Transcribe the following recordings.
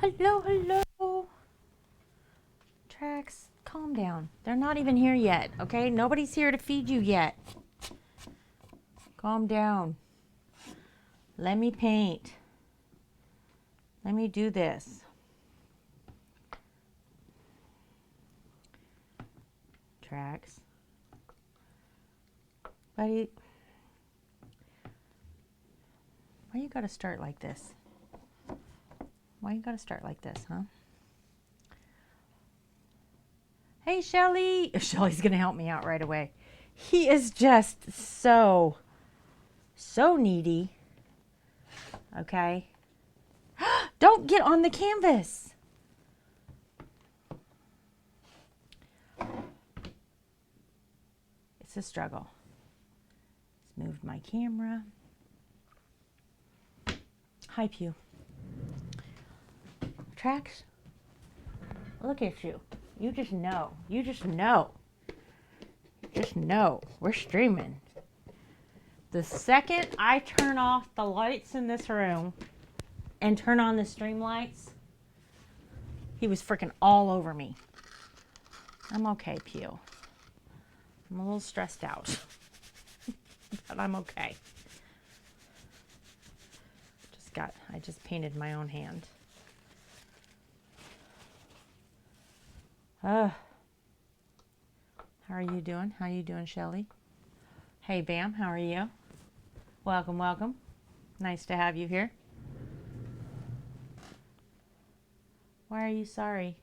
Hello, hello. Tracks, calm down. They're not even here yet, okay? Nobody's here to feed you yet. Calm down. Let me paint. Let me do this. Tracks. Buddy, why you gotta start like this? Why you gotta start like this, huh? Hey, Shelly. Shelly's gonna help me out right away. He is just so needy. Okay. Don't get on the canvas. It's a struggle. Just moved my camera. Hi, Pew. Tracks. Look at you. You just know. You just know. Just know. We're streaming. The second I turn off the lights in this room and turn on the stream lights, he was freaking all over me. I'm okay, Pew. I'm a little stressed out, but I'm okay. I just painted my own hand. How are you doing? How are you doing, Shelly? Hey, Bam, how are you? Welcome, welcome. Nice to have you here. Why are you sorry?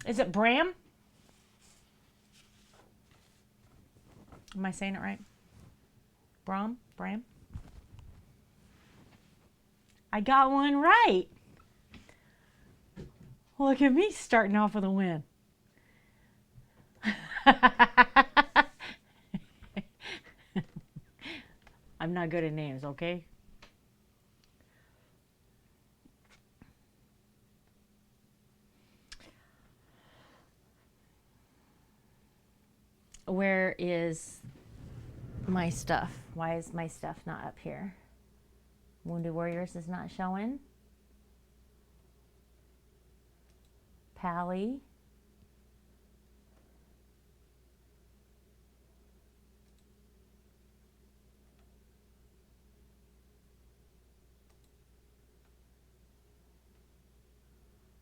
Is it Bram? Am I saying it right? Bram? I got one right. Look at me starting off with a win. I'm not good at names, okay? Where is my stuff? Why is my stuff not up here? Wounded Warriors is not showing. Pally.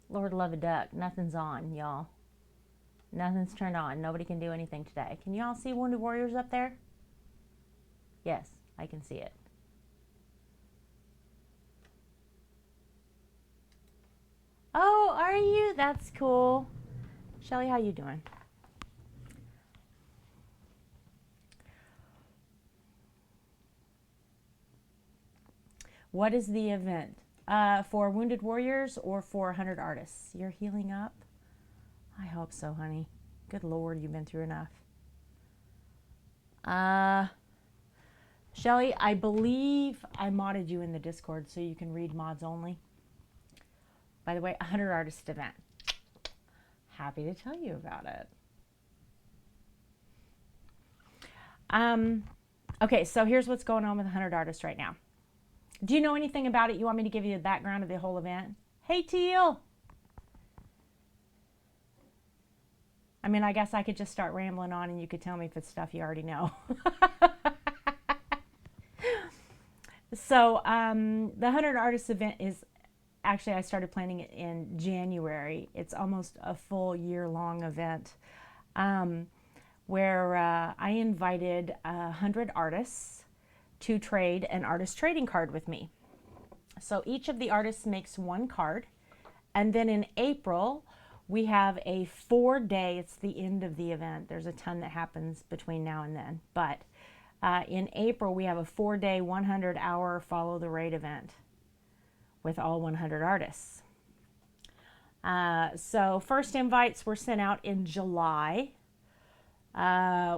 Lord love a duck. Nothing's on, y'all. Nothing's turned on. Nobody can do anything today. Can you all see Wounded Warriors up there? Yes, I can see it. Oh, are you? That's cool. Shelly, how you doing? What is the event? For Wounded Warriors or for 100 artists? You're healing up? I hope so, honey. Good Lord, you've been through enough. Shelly, I believe I modded you in the Discord so you can read mods only. By the way, 100 artist event. Happy to tell you about it. Okay, so here's what's going on with 100 artists right now. Do you know anything about it? You want me to give you the background of the whole event? Hey, Teal. I mean, I guess I could just start rambling on and you could tell me if it's stuff you already know. So the 100 Artists event is, actually I started planning it in January. It's almost a full year-long event where I invited 100 artists to trade an artist trading card with me. So each of the artists makes one card, and then in April we have a 4-day, it's the end of the event. There's a ton that happens between now and then, but in April we have a 4-day 100-hour follow the raid event with all 100 artists. So first invites were sent out in July.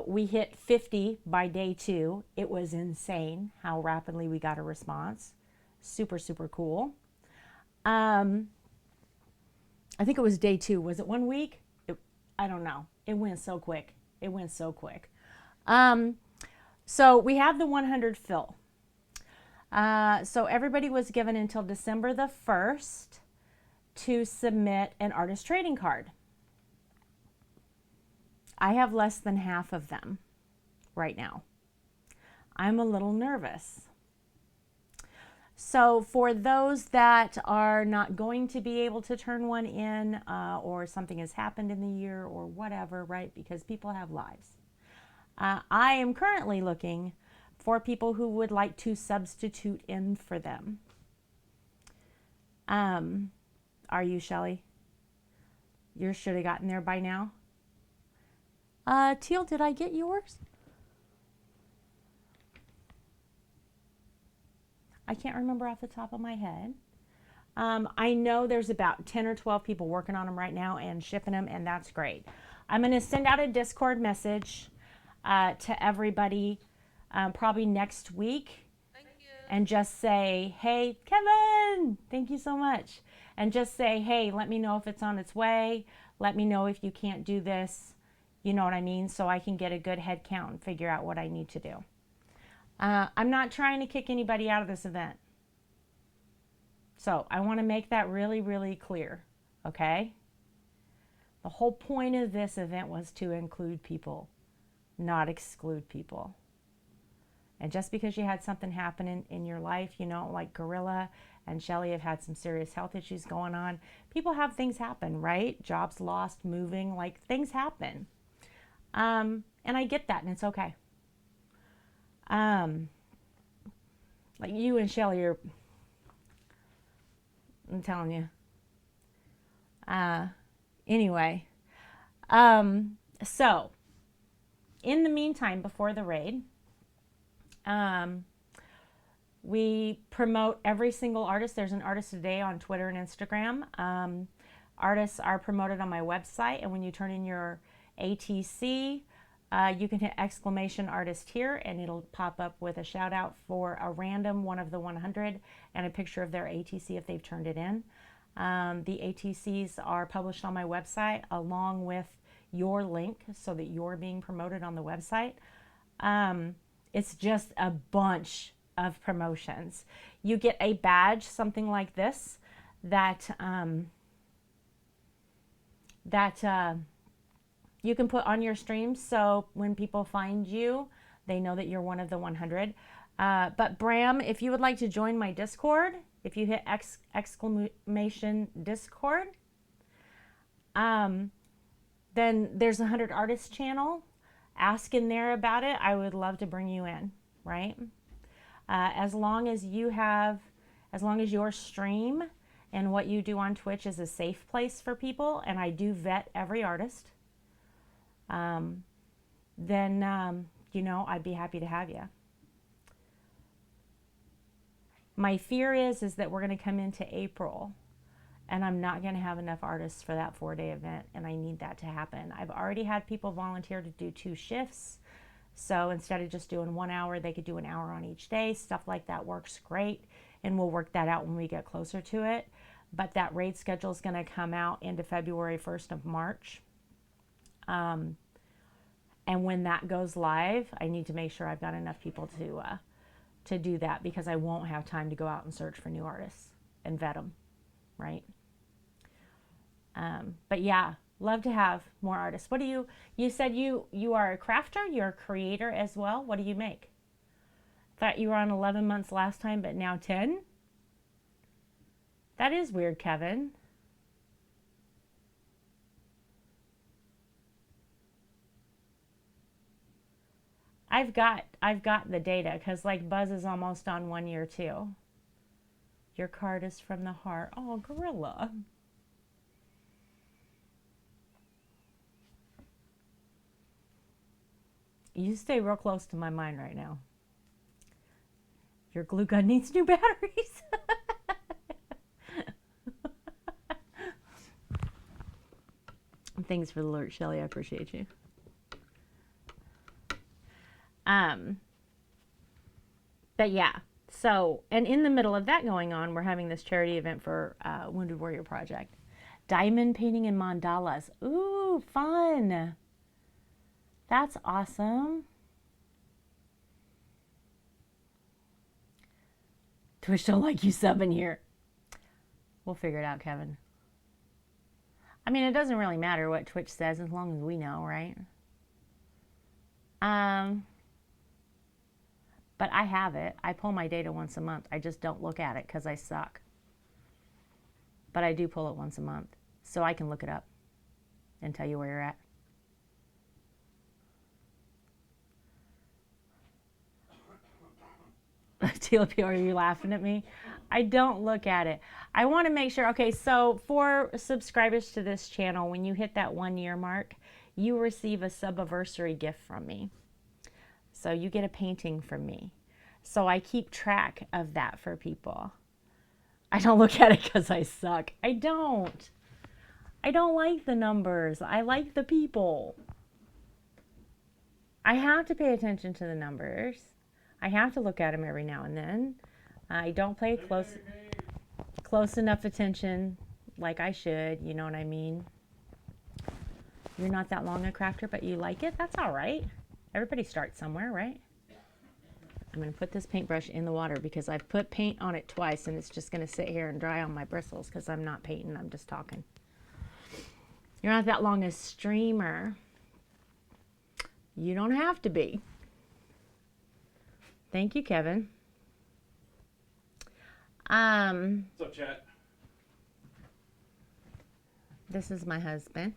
We hit 50 by day 2. It was insane how rapidly we got a response. Super, super cool. I think it was day 2. Was it 1 week? I don't know. It went so quick. It went so quick. So we have the 100 fill. So everybody was given until December the 1st to submit an artist trading card. I have less than half of them right now. I'm a little nervous. So for those that are not going to be able to turn one in, or something has happened in the year or whatever, right? Because people have lives. I am currently looking for people who would like to substitute in for them. Are you, Shelly? Yours should have gotten there by now. Teal, did I get yours? I can't remember off the top of my head. I know there's about 10 or 12 people working on them right now and shipping them, and that's great. I'm going to send out a Discord message to everybody probably next week. Thank you. And just say, hey, Kevin, thank you so much. And just say, hey, let me know if it's on its way. Let me know if you can't do this. You know what I mean? So I can get a good head count and figure out what I need to do. I'm not trying to kick anybody out of this event. So I want to make that really, really clear. Okay? The whole point of this event was to include people, not exclude people. And just because you had something happen in your life, you know, like Gorilla and Shelly have had some serious health issues going on. People have things happen, right? Jobs lost, moving, like things happen. And I get that, and it's okay. Like you and Shelly are, I'm telling you. Anyway, so in the meantime, before the raid, we promote every single artist. There's an artist a day on Twitter and Instagram. Artists are promoted on my website, and when you turn in your ATC, you can hit exclamation artist here, and it'll pop up with a shout out for a random one of the 100 and a picture of their ATC if they've turned it in. The ATCs are published on my website along with your link so that you're being promoted on the website. It's just a bunch of promotions. You get a badge, something like this, that you can put on your streams, so when people find you, they know that you're one of the 100. But Bram, if you would like to join my Discord, if you hit exclamation Discord, then there's a 100 Artists channel. Ask in there about it. I would love to bring you in, right? As long as your stream and what you do on Twitch is a safe place for people, and I do vet every artist, then, you know, I'd be happy to have you. My fear is that we're going to come into April and I'm not going to have enough artists for that 4-day event, and I need that to happen. I've already had people volunteer to do 2 shifts. So instead of just doing 1 hour, they could do an hour on each day. Stuff like that works great, and we'll work that out when we get closer to it. But that raid schedule is going to come out into February 1st of March. And when that goes live, I need to make sure I've got enough people to do that, because I won't have time to go out and search for new artists and vet them, right? But yeah, love to have more artists. What do you said you are a crafter, you're a creator as well. What do you make? Thought you were on 11 months last time, but now 10? That is weird, Kevin. I've got the data, because like Buzz is almost on 1 year too. Your card is from the heart. Oh, Gorilla. You stay real close to my mind right now. Your glue gun needs new batteries. Thanks for the alert, Shelly. I appreciate you. But yeah, so, and in the middle of that going on, we're having this charity event for Wounded Warrior Project. Diamond painting and mandalas. Ooh, fun. That's awesome. Twitch don't like you subbing here. We'll figure it out, Kevin. I mean, it doesn't really matter what Twitch says as long as we know, right? But I have it. I pull my data once a month. I just don't look at it because I suck. But I do pull it once a month. So I can look it up and tell you where you're at. TLP, are you laughing at me? I don't look at it. I want to make sure. Okay, so for subscribers to this channel, when you hit that 1 year mark, you receive a subiversary gift from me. So you get a painting from me. So I keep track of that for people. I don't look at it because I suck. I don't like the numbers. I like the people. I have to pay attention to the numbers. I have to look at them every now and then. I don't pay close enough attention like I should. You know what I mean? You're not that long a crafter, but you like it? That's all right. Everybody starts somewhere, right? I'm going to put this paintbrush in the water because I've put paint on it twice and it's just going to sit here and dry on my bristles because I'm not painting, I'm just talking. You're not that long a streamer. You don't have to be. Thank you, Kevin. What's up, chat? This is my husband.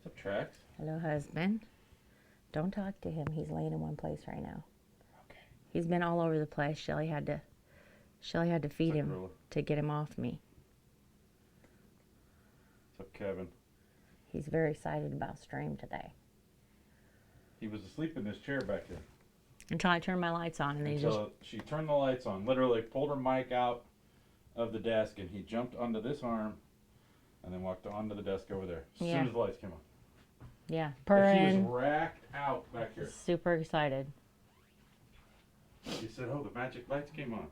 What's up, Trax? Hello, husband. Don't talk to him. He's laying in one place right now. Okay. He's been all over the place. Shelly had to feed him to get him off me. What's up, Kevin? He's very excited about stream today. He was asleep in this chair back there. Until I turned my lights on, and Until she turned the lights on. Literally pulled her mic out of the desk, and he jumped onto this arm, and then walked onto the desk over there. As soon as the lights came on. Yeah, purring. He was racked out back here. Super excited. He said, "Oh, the magic lights came on.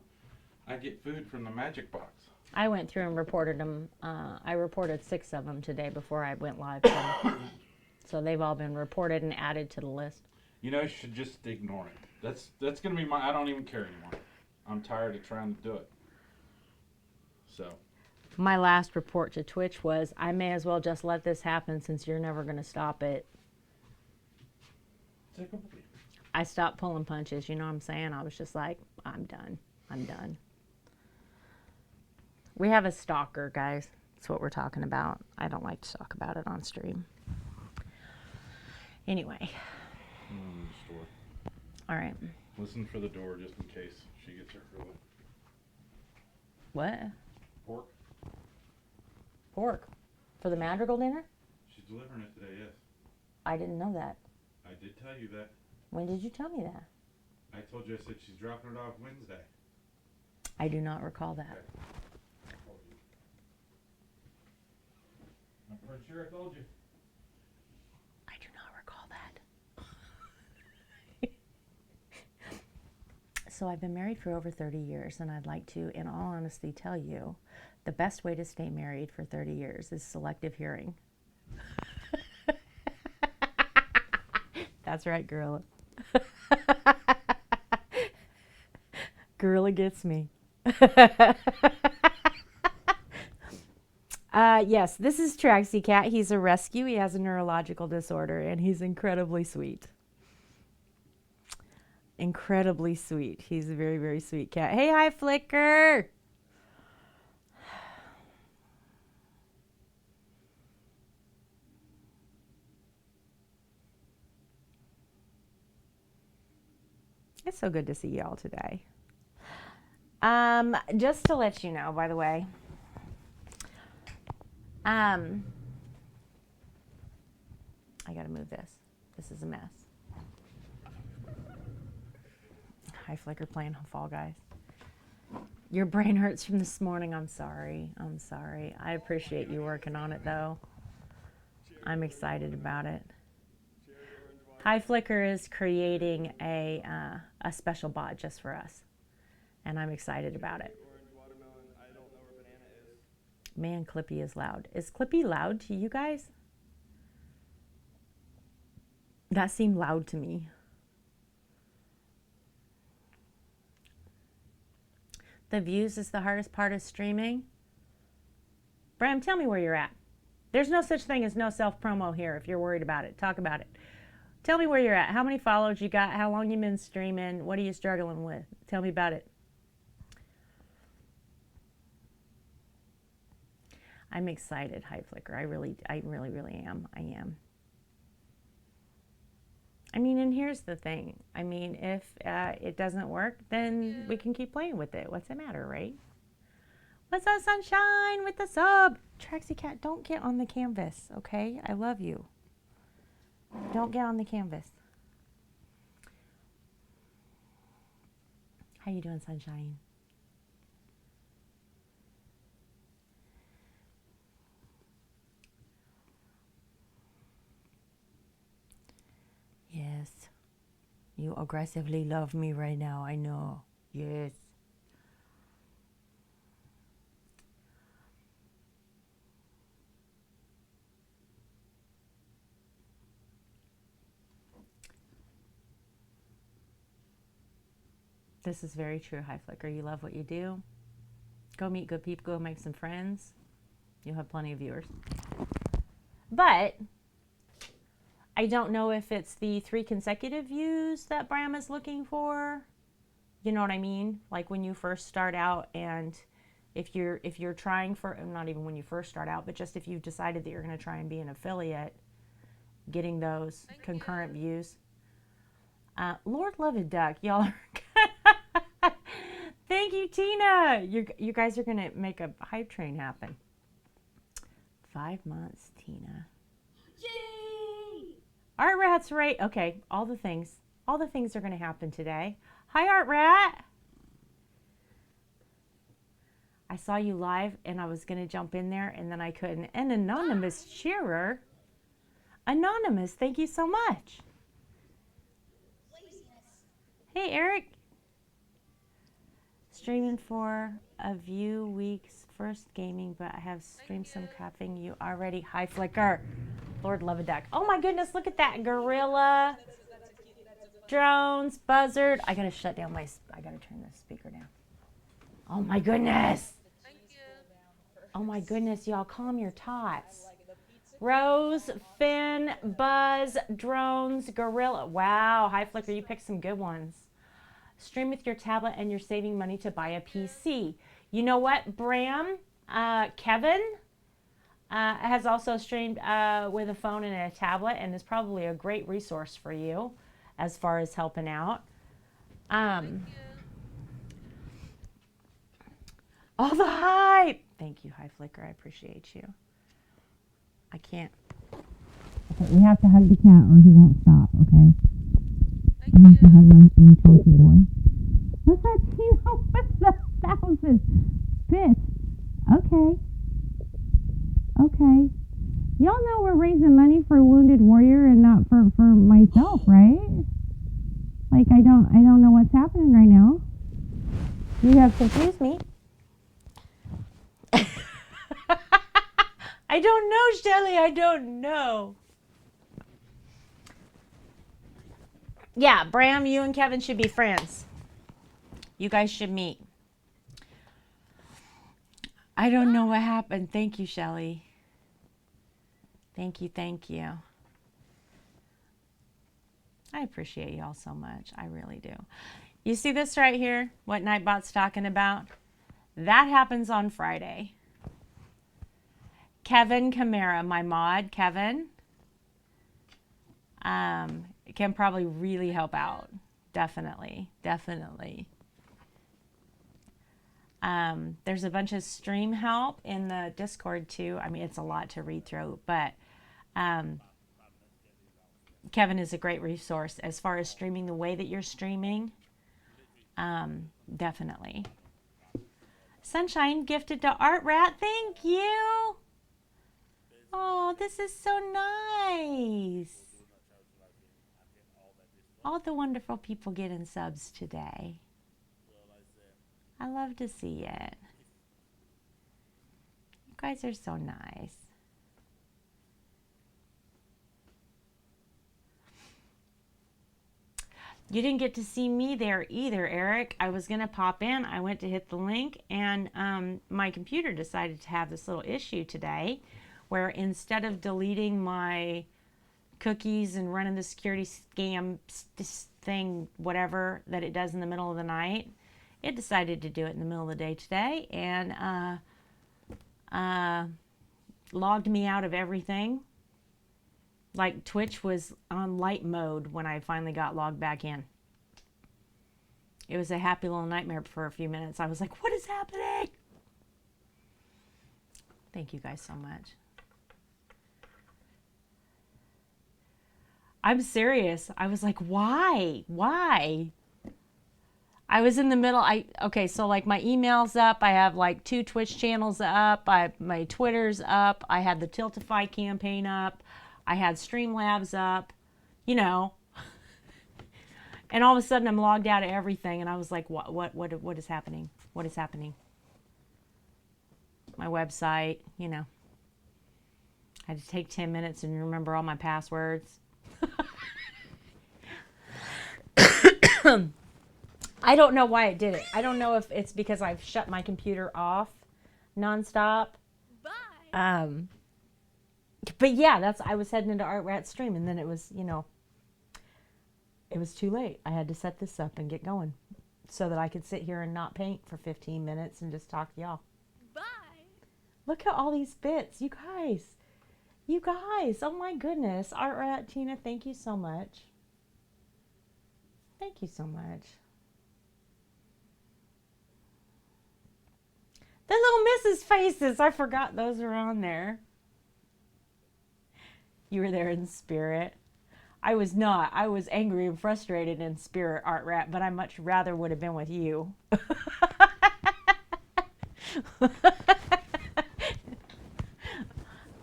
I get food from the magic box." I went through and reported them. I reported 6 of them today before I went live. So they've all been reported and added to the list. You know, you should just ignore it. That's going to be my... I don't even care anymore. I'm tired of trying to do it. So. My last report to Twitch was, I may as well just let this happen since you're never going to stop it. I stopped pulling punches, you know what I'm saying? I was just like, I'm done. I'm done. We have a stalker, guys. That's what we're talking about. I don't like to talk about it on stream. Anyway. Store. All right. Listen for the door just in case she gets her early. What? Pork. Pork? For the Madrigal dinner? She's delivering it today, yes. I didn't know that. I did tell you that. When did you tell me that? I told you I said she's dropping it off Wednesday. I do not recall that. Okay. I'm pretty sure I told you. I do not recall that. So I've been married for over 30 years, and I'd like to, in all honesty, tell you the best way to stay married for 30 years is selective hearing. That's right, Gorilla. Gorilla gets me. Yes, this is Traxy Cat. He's a rescue. He has a neurological disorder, and he's incredibly sweet. Incredibly sweet. He's a very, very sweet cat. Hey, hi, Flicker. It's so good to see y'all today. Just to let you know, by the way, I gotta move this. This is a mess. Hi, Flicker playing Fall Guys. Your brain hurts from this morning. I'm sorry. I'm sorry. I appreciate you working on it, though. I'm excited about it. Hi, Flicker is creating a special bot just for us, and I'm excited about it. Man, Clippy is loud. Is Clippy loud to you guys? That seemed loud to me. The views is the hardest part of streaming. Bram, tell me where you're at. There's no such thing as no self-promo here if you're worried about it. Talk about it. Tell me where you're at. How many followers you got? How long you been streaming? What are you struggling with? Tell me about it. I'm excited, Hi Flicker. I really am. I am. I mean, and here's the thing. I mean, if it doesn't work, then we can keep playing with it. What's the matter, right? What's up, Sunshine, with the sub? Traxy Cat, don't get on the canvas, okay? I love you. Don't get on the canvas. How you doing, Sunshine? Yes. You aggressively love me right now, I know. Yes. This is very true, Hi Flicker. You love what you do. Go meet good people, go make some friends. You'll have plenty of viewers. But I don't know if it's the 3 consecutive views that Bram is looking for. You know what I mean? Like when you first start out, and if you're trying for, not even when you first start out, but just if you've decided that you're going to try and be an affiliate, getting those concurrent views. Lord Love a Duck, y'all are Thank you, Tina. You guys are going to make a hype train happen. 5 months, Tina. Yay! Art Rat's right. Okay, all the things are going to happen today. Hi, Art Rat. I saw you live, and I was going to jump in there, and then I couldn't. An anonymous cheerer. Anonymous, thank you so much. Hey, Eric. Streaming for a few weeks, first gaming, but I have streamed some capping you already. Hi, Flicker. Lord Love a Duck. Oh my goodness, look at that. Gorilla. Drones, buzzard. I gotta shut down I gotta turn the speaker down. Oh my goodness. Oh my goodness, y'all, calm your tots. Rose, Finn, Buzz, Drones, Gorilla. Wow, Hi Flicker, you picked some good ones. Stream with your tablet and you're saving money to buy a PC. You know what, Bram? Kevin has also streamed with a phone and a tablet, and is probably a great resource for you as far as helping out. All the hype. Thank you, Hi Flicker. I appreciate you. I can't. Okay, we have to hug the cat or he won't stop, okay? I have to hug my chunky boy. What's that, Tina? What's the 1,000? Bitch. Okay. Okay. Y'all know we're raising money for Wounded Warrior and not for myself, right? Like, I don't know what's happening right now. You have confused me. I don't know, Shelly. I don't know. Yeah, Bram, you and Kevin should be friends. You guys should meet. I don't know what happened. Thank you, Shelly. Thank you, thank you. I appreciate y'all so much. I really do. You see this right here? What Nightbot's talking about? That happens on Friday. Kevin Camara, my mod, Kevin, can probably really help out. Definitely. There's a bunch of stream help in the Discord too. I mean, it's a lot to read through, but Kevin is a great resource as far as streaming the way that you're streaming. Definitely. Sunshine gifted to Art Rat. Thank you. Oh, this is so nice. All the wonderful people getting subs today. I love to see it. You guys are so nice. You didn't get to see me there either, Eric. I was going to pop in. I went to hit the link, and my computer decided to have this little issue today where instead of deleting my cookies and running the security scam thing, whatever, that it does in the middle of the night, it decided to do it in the middle of the day today and logged me out of everything. Like Twitch was on light mode when I finally got logged back in. It was a happy little nightmare for a few minutes. I was like, what is happening? Thank you guys so much. I'm serious. I was like, why? Why? I was in the middle. Okay, so like my email's up. I have like 2 Twitch channels up. My Twitter's up. I had the Tiltify campaign up. I had Streamlabs up, you know. And all of a sudden I'm logged out of everything, and I was like, what is happening? What is happening? My website, you know. I had to take 10 minutes and remember all my passwords. I don't know why it did it. I don't know if it's because I've shut my computer off nonstop. Bye. But yeah, I was heading into Art Rat stream, and then it was, you know, it was too late. I had to set this up and get going so that I could sit here and not paint for 15 minutes and just talk to y'all. Bye. Look at all these bits, you guys. You guys, oh my goodness. Art Rat, Tina, thank you so much. Thank you so much. The little Mrs. faces, I forgot those were on there. You were there in spirit. I was not. I was angry and frustrated in spirit, Art Rat, but I much rather would have been with you.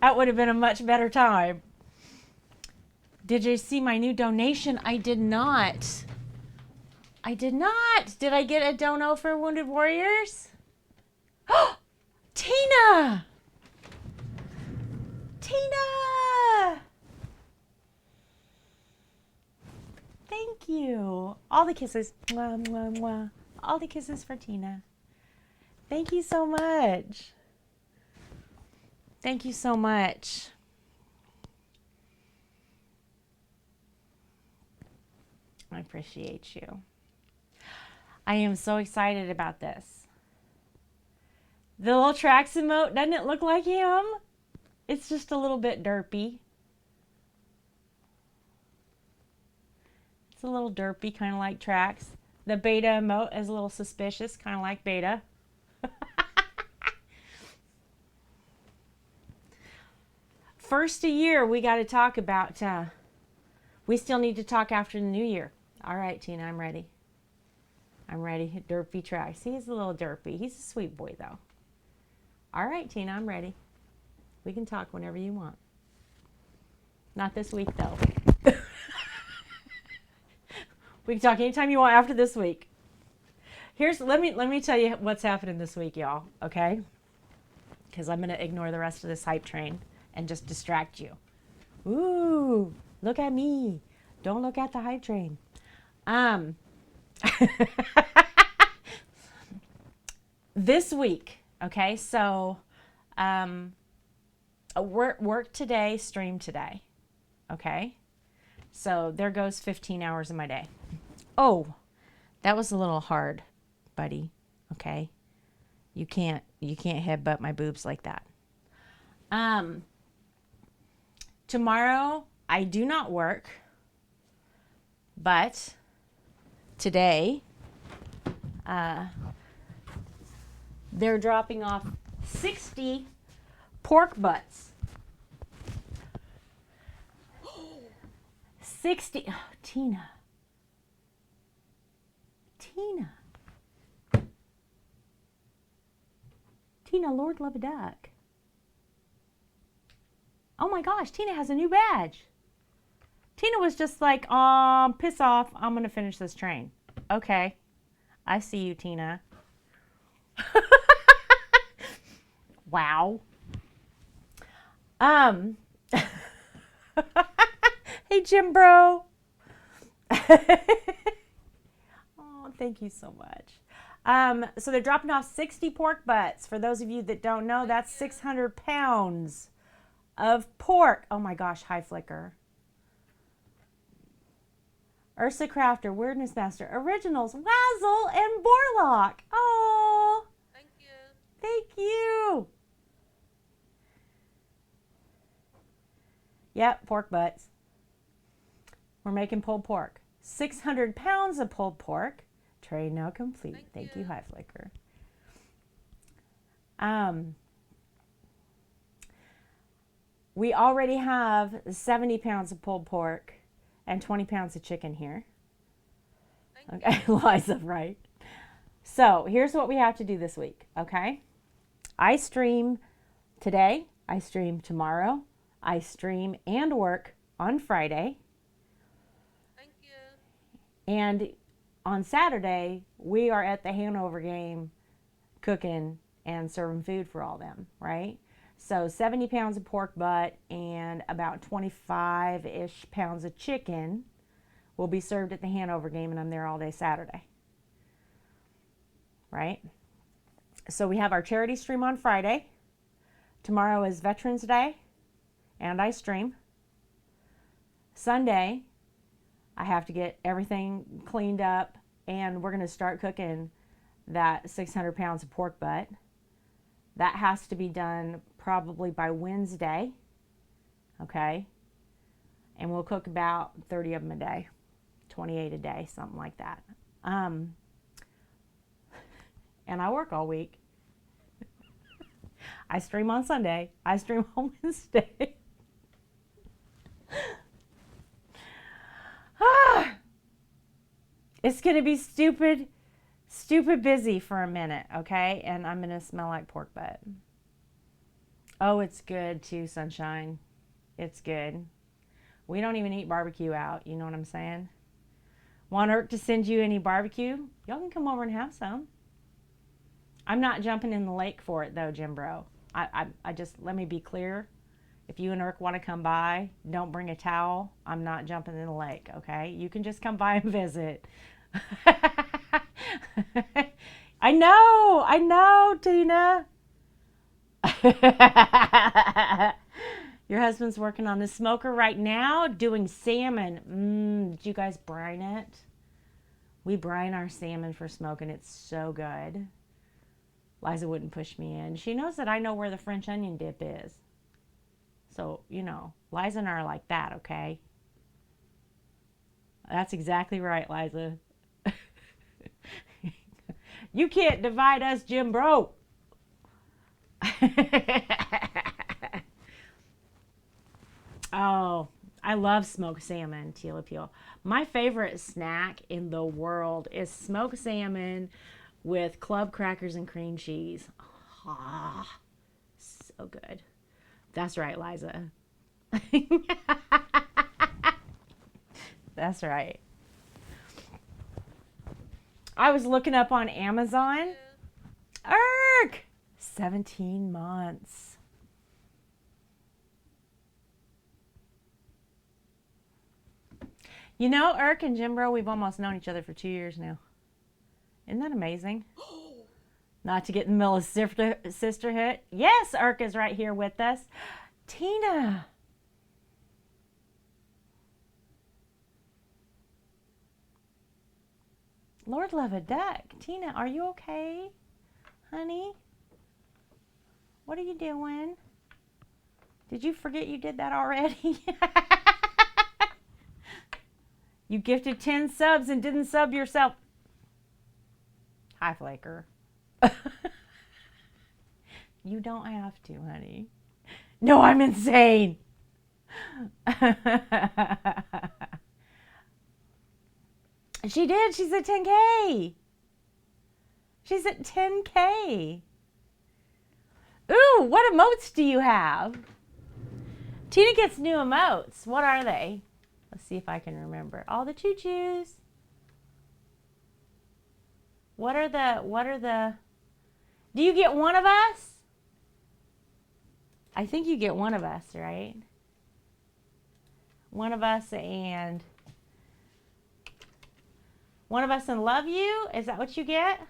That would have been a much better time. Did you see my new donation? I did not. I did not. Did I get a dono for Wounded Warriors? Tina! Tina! Thank you. All the kisses. Mwah, mwah, mwah. All the kisses for Tina. Thank you so much. Thank you so much. I appreciate you. I am so excited about this. The little tracks emote, doesn't it look like him? It's just a little bit derpy. It's a little derpy, kind of like tracks. The beta emote is a little suspicious, kind of like beta. First a year, we got to talk about, we still need to talk after the new year. All right, Tina, I'm ready. I'm ready. Derpy tracks. He's a little derpy. He's a sweet boy, though. All right, Tina, I'm ready. We can talk whenever you want. Not this week, though. We can talk anytime you want after this week. Let me tell you what's happening this week, y'all, okay? Because I'm going to ignore the rest of this hype train and just distract you. Ooh, look at me. Don't look at the hype train. This week, okay, so work today, stream today, okay? So there goes 15 hours of my day. Oh, that was a little hard, buddy, okay? You can't headbutt my boobs like that. Tomorrow, I do not work, but today, they're dropping off 60 pork butts. 60. Oh, Tina. Tina. Tina, Lord love a duck. Oh my gosh, Tina has a new badge. Tina was just like, piss off. I'm going to finish this train. Okay. I see you, Tina. Wow. Hey, Jim Bro. Thank you so much. So they're dropping off 60 pork butts. For those of you that don't know, that's 600 pounds of pork. Oh my gosh, hi Flicker. Ursa Crafter, Weirdness Master, Originals, Wazzle, and Borlock. Oh, Thank you. thank you. Yep, pork butts. We're making pulled pork. 600 pounds of pulled pork. Tray now complete. Thank you, High Flicker. We already have 70 pounds of pulled pork and 20 pounds of chicken here. Okay, Liza, right? So here's what we have to do this week, okay? I stream today. I stream tomorrow. I stream and work on Friday. Thank you. And on Saturday, we are at the Hanover game cooking and serving food for all them, right? So 70 pounds of pork butt and about 25-ish pounds of chicken will be served at the Hanover game, and I'm there all day Saturday, right? So we have our charity stream on Friday. Tomorrow is Veterans Day, and I stream. Sunday, I have to get everything cleaned up, and we're going to start cooking that 600 pounds of pork butt. That has to be done probably by Wednesday, okay? And we'll cook about 30 of them a day, 28 a day, something like that. And I work all week. I stream on Sunday. I stream on Wednesday. It's going to be stupid busy for a minute, okay? And I'm going to smell like pork butt. Oh, it's good too, Sunshine. It's good. We don't even eat barbecue out, you know what I'm saying? Want Irk to send you any barbecue? Y'all can come over and have some. I'm not jumping in the lake for it though, Jim Bro. I just, let me be clear. If you and Irk want to come by, don't bring a towel. I'm not jumping in the lake, okay? You can just come by and visit. I know, Tina. Your husband's working on the smoker right now, doing salmon. Did you guys brine it? We brine our salmon for smoking. It's so good. Liza wouldn't push me in. She knows that I know where the French onion dip is. So, you know, Liza and I are like that, okay? That's exactly right, Liza. You can't divide us, Jim Bro. Oh, I love smoked salmon, Teal Appeal. My favorite snack in the world is smoked salmon with club crackers and cream cheese. Ah, so good. That's right, Liza. That's right. I was looking up on Amazon. Irk! 17 months. You know, Irk and Jimbro, we've almost known each other for 2 years now. Isn't that amazing? Not to get in the middle of sisterhood. Yes, Irk is right here with us. Tina. Lord love a duck. Tina, are you okay? Honey? What are you doing? Did you forget you did that already? You gifted 10 subs and didn't sub yourself. Hi, Flaker. You don't have to, honey. No, I'm insane. She did. She's at 10K. She's at 10K. Ooh, what emotes do you have? Tina gets new emotes. What are they? Let's see if I can remember. All the choo-choos. What are the... Do you get one of us? I think you get one of us, right? One of us and... One of us and love you? Is that what you get?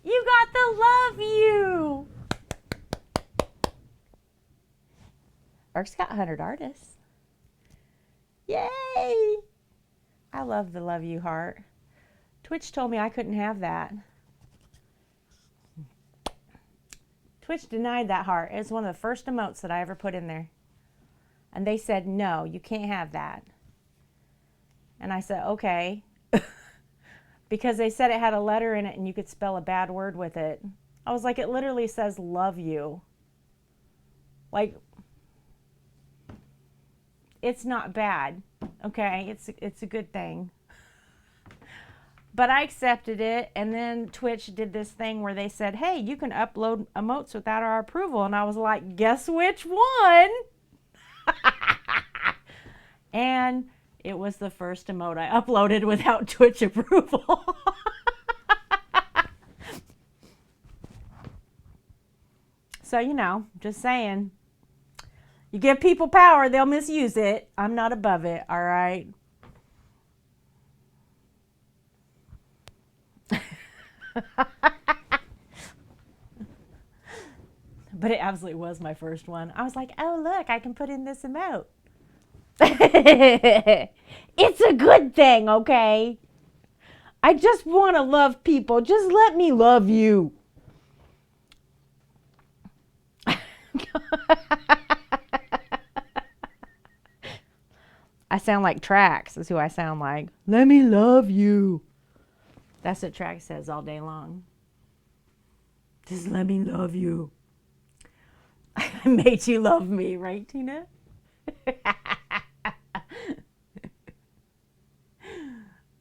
You got the love you. Eric's got 100 artists. Yay! I love the love you heart. Twitch told me I couldn't have that. Twitch denied that heart. It was one of the first emotes that I ever put in there. And they said, no, you can't have that. And I said, okay. Because they said it had a letter in it and you could spell a bad word with it. I was like, it literally says love you. Like, it's not bad. Okay, it's a good thing. But I accepted it, and then Twitch did this thing where they said, hey, you can upload emotes without our approval. And I was like, guess which one? And it was the first emote I uploaded without Twitch approval. So, you know, just saying. You give people power, they'll misuse it. I'm not above it, all right? But it absolutely was my first one. I was like, oh, look, I can put in this emote. It's a good thing, okay? I just want to love people. Just let me love you. I sound like Trax is who I sound like. Let me love you. That's what Trax says all day long. Just let me love you. I made you love me, right, Tina?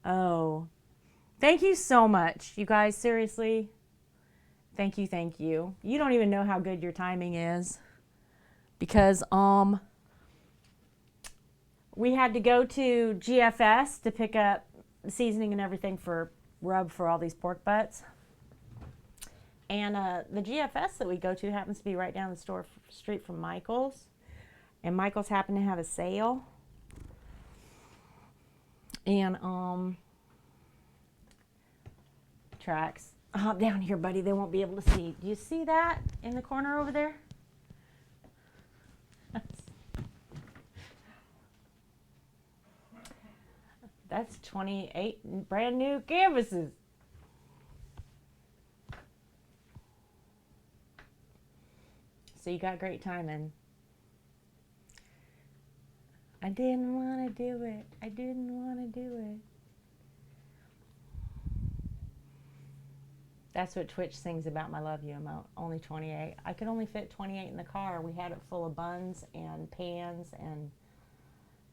Oh, thank you so much. You guys, seriously, thank you, thank you. You don't even know how good your timing is. Because, we had to go to GFS to pick up seasoning and everything for rub for all these pork butts. And the GFS that we go to happens to be right down the street from Michael's. And Michael's happened to have a sale. And Tracks. Hop down here, buddy. They won't be able to see. Do you see that in the corner over there? That's 28 brand new canvases. So you got great timing. I didn't want to do it. I didn't want to do it. That's what Twitch sings about my love you emote. Only 28. I could only fit 28 in the car. We had it full of buns and pans and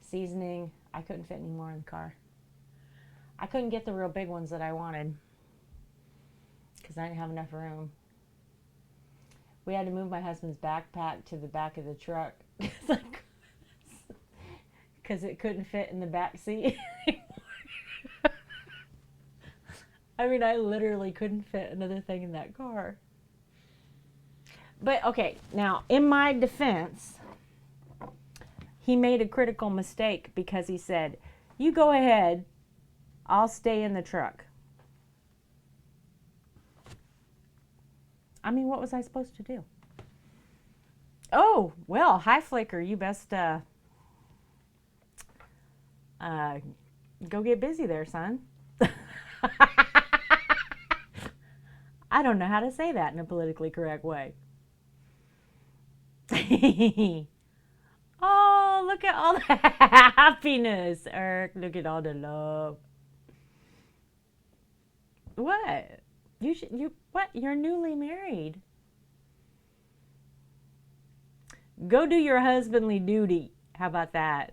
seasoning. I couldn't fit any more in the car. I couldn't get the real big ones that I wanted because I didn't have enough room. We had to move my husband's backpack to the back of the truck because it couldn't fit in the back seat. I mean, I literally couldn't fit another thing in that car. But okay, now in my defense, he made a critical mistake because he said, you go ahead, I'll stay in the truck. I mean, what was I supposed to do? Oh, well, hi, Flicker. You best go get busy there, son. I don't know how to say that in a politically correct way. Oh, look at all the happiness, Eric. Look at all the love. What? What? You're newly married. Go do your husbandly duty. How about that?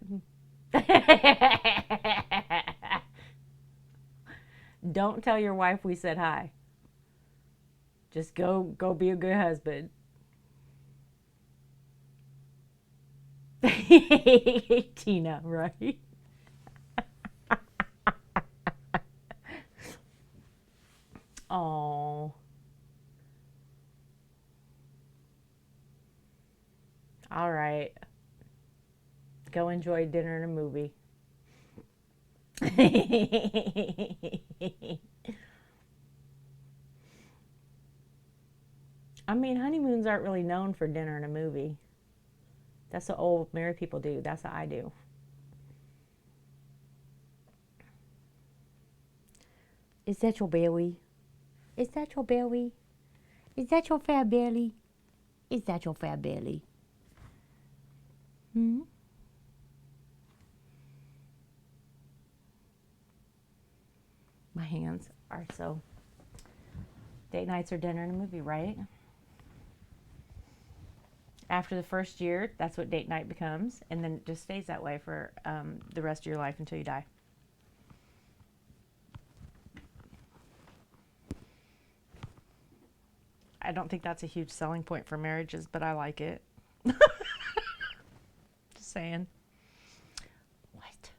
Don't tell your wife we said hi. Just go be a good husband. Tina, right? Oh. All right. Go enjoy dinner and a movie. I mean, honeymoons aren't really known for dinner and a movie. That's what old married people do. That's what I do. Is that your belly? Is that your belly? Is that your fat belly? Is that your fat belly? Hmm? My hands are so... Date nights are dinner and a movie, right? After the first year, that's what date night becomes. And then it just stays that way for the rest of your life until you die. I don't think that's a huge selling point for marriages, but I like it. Just saying. What?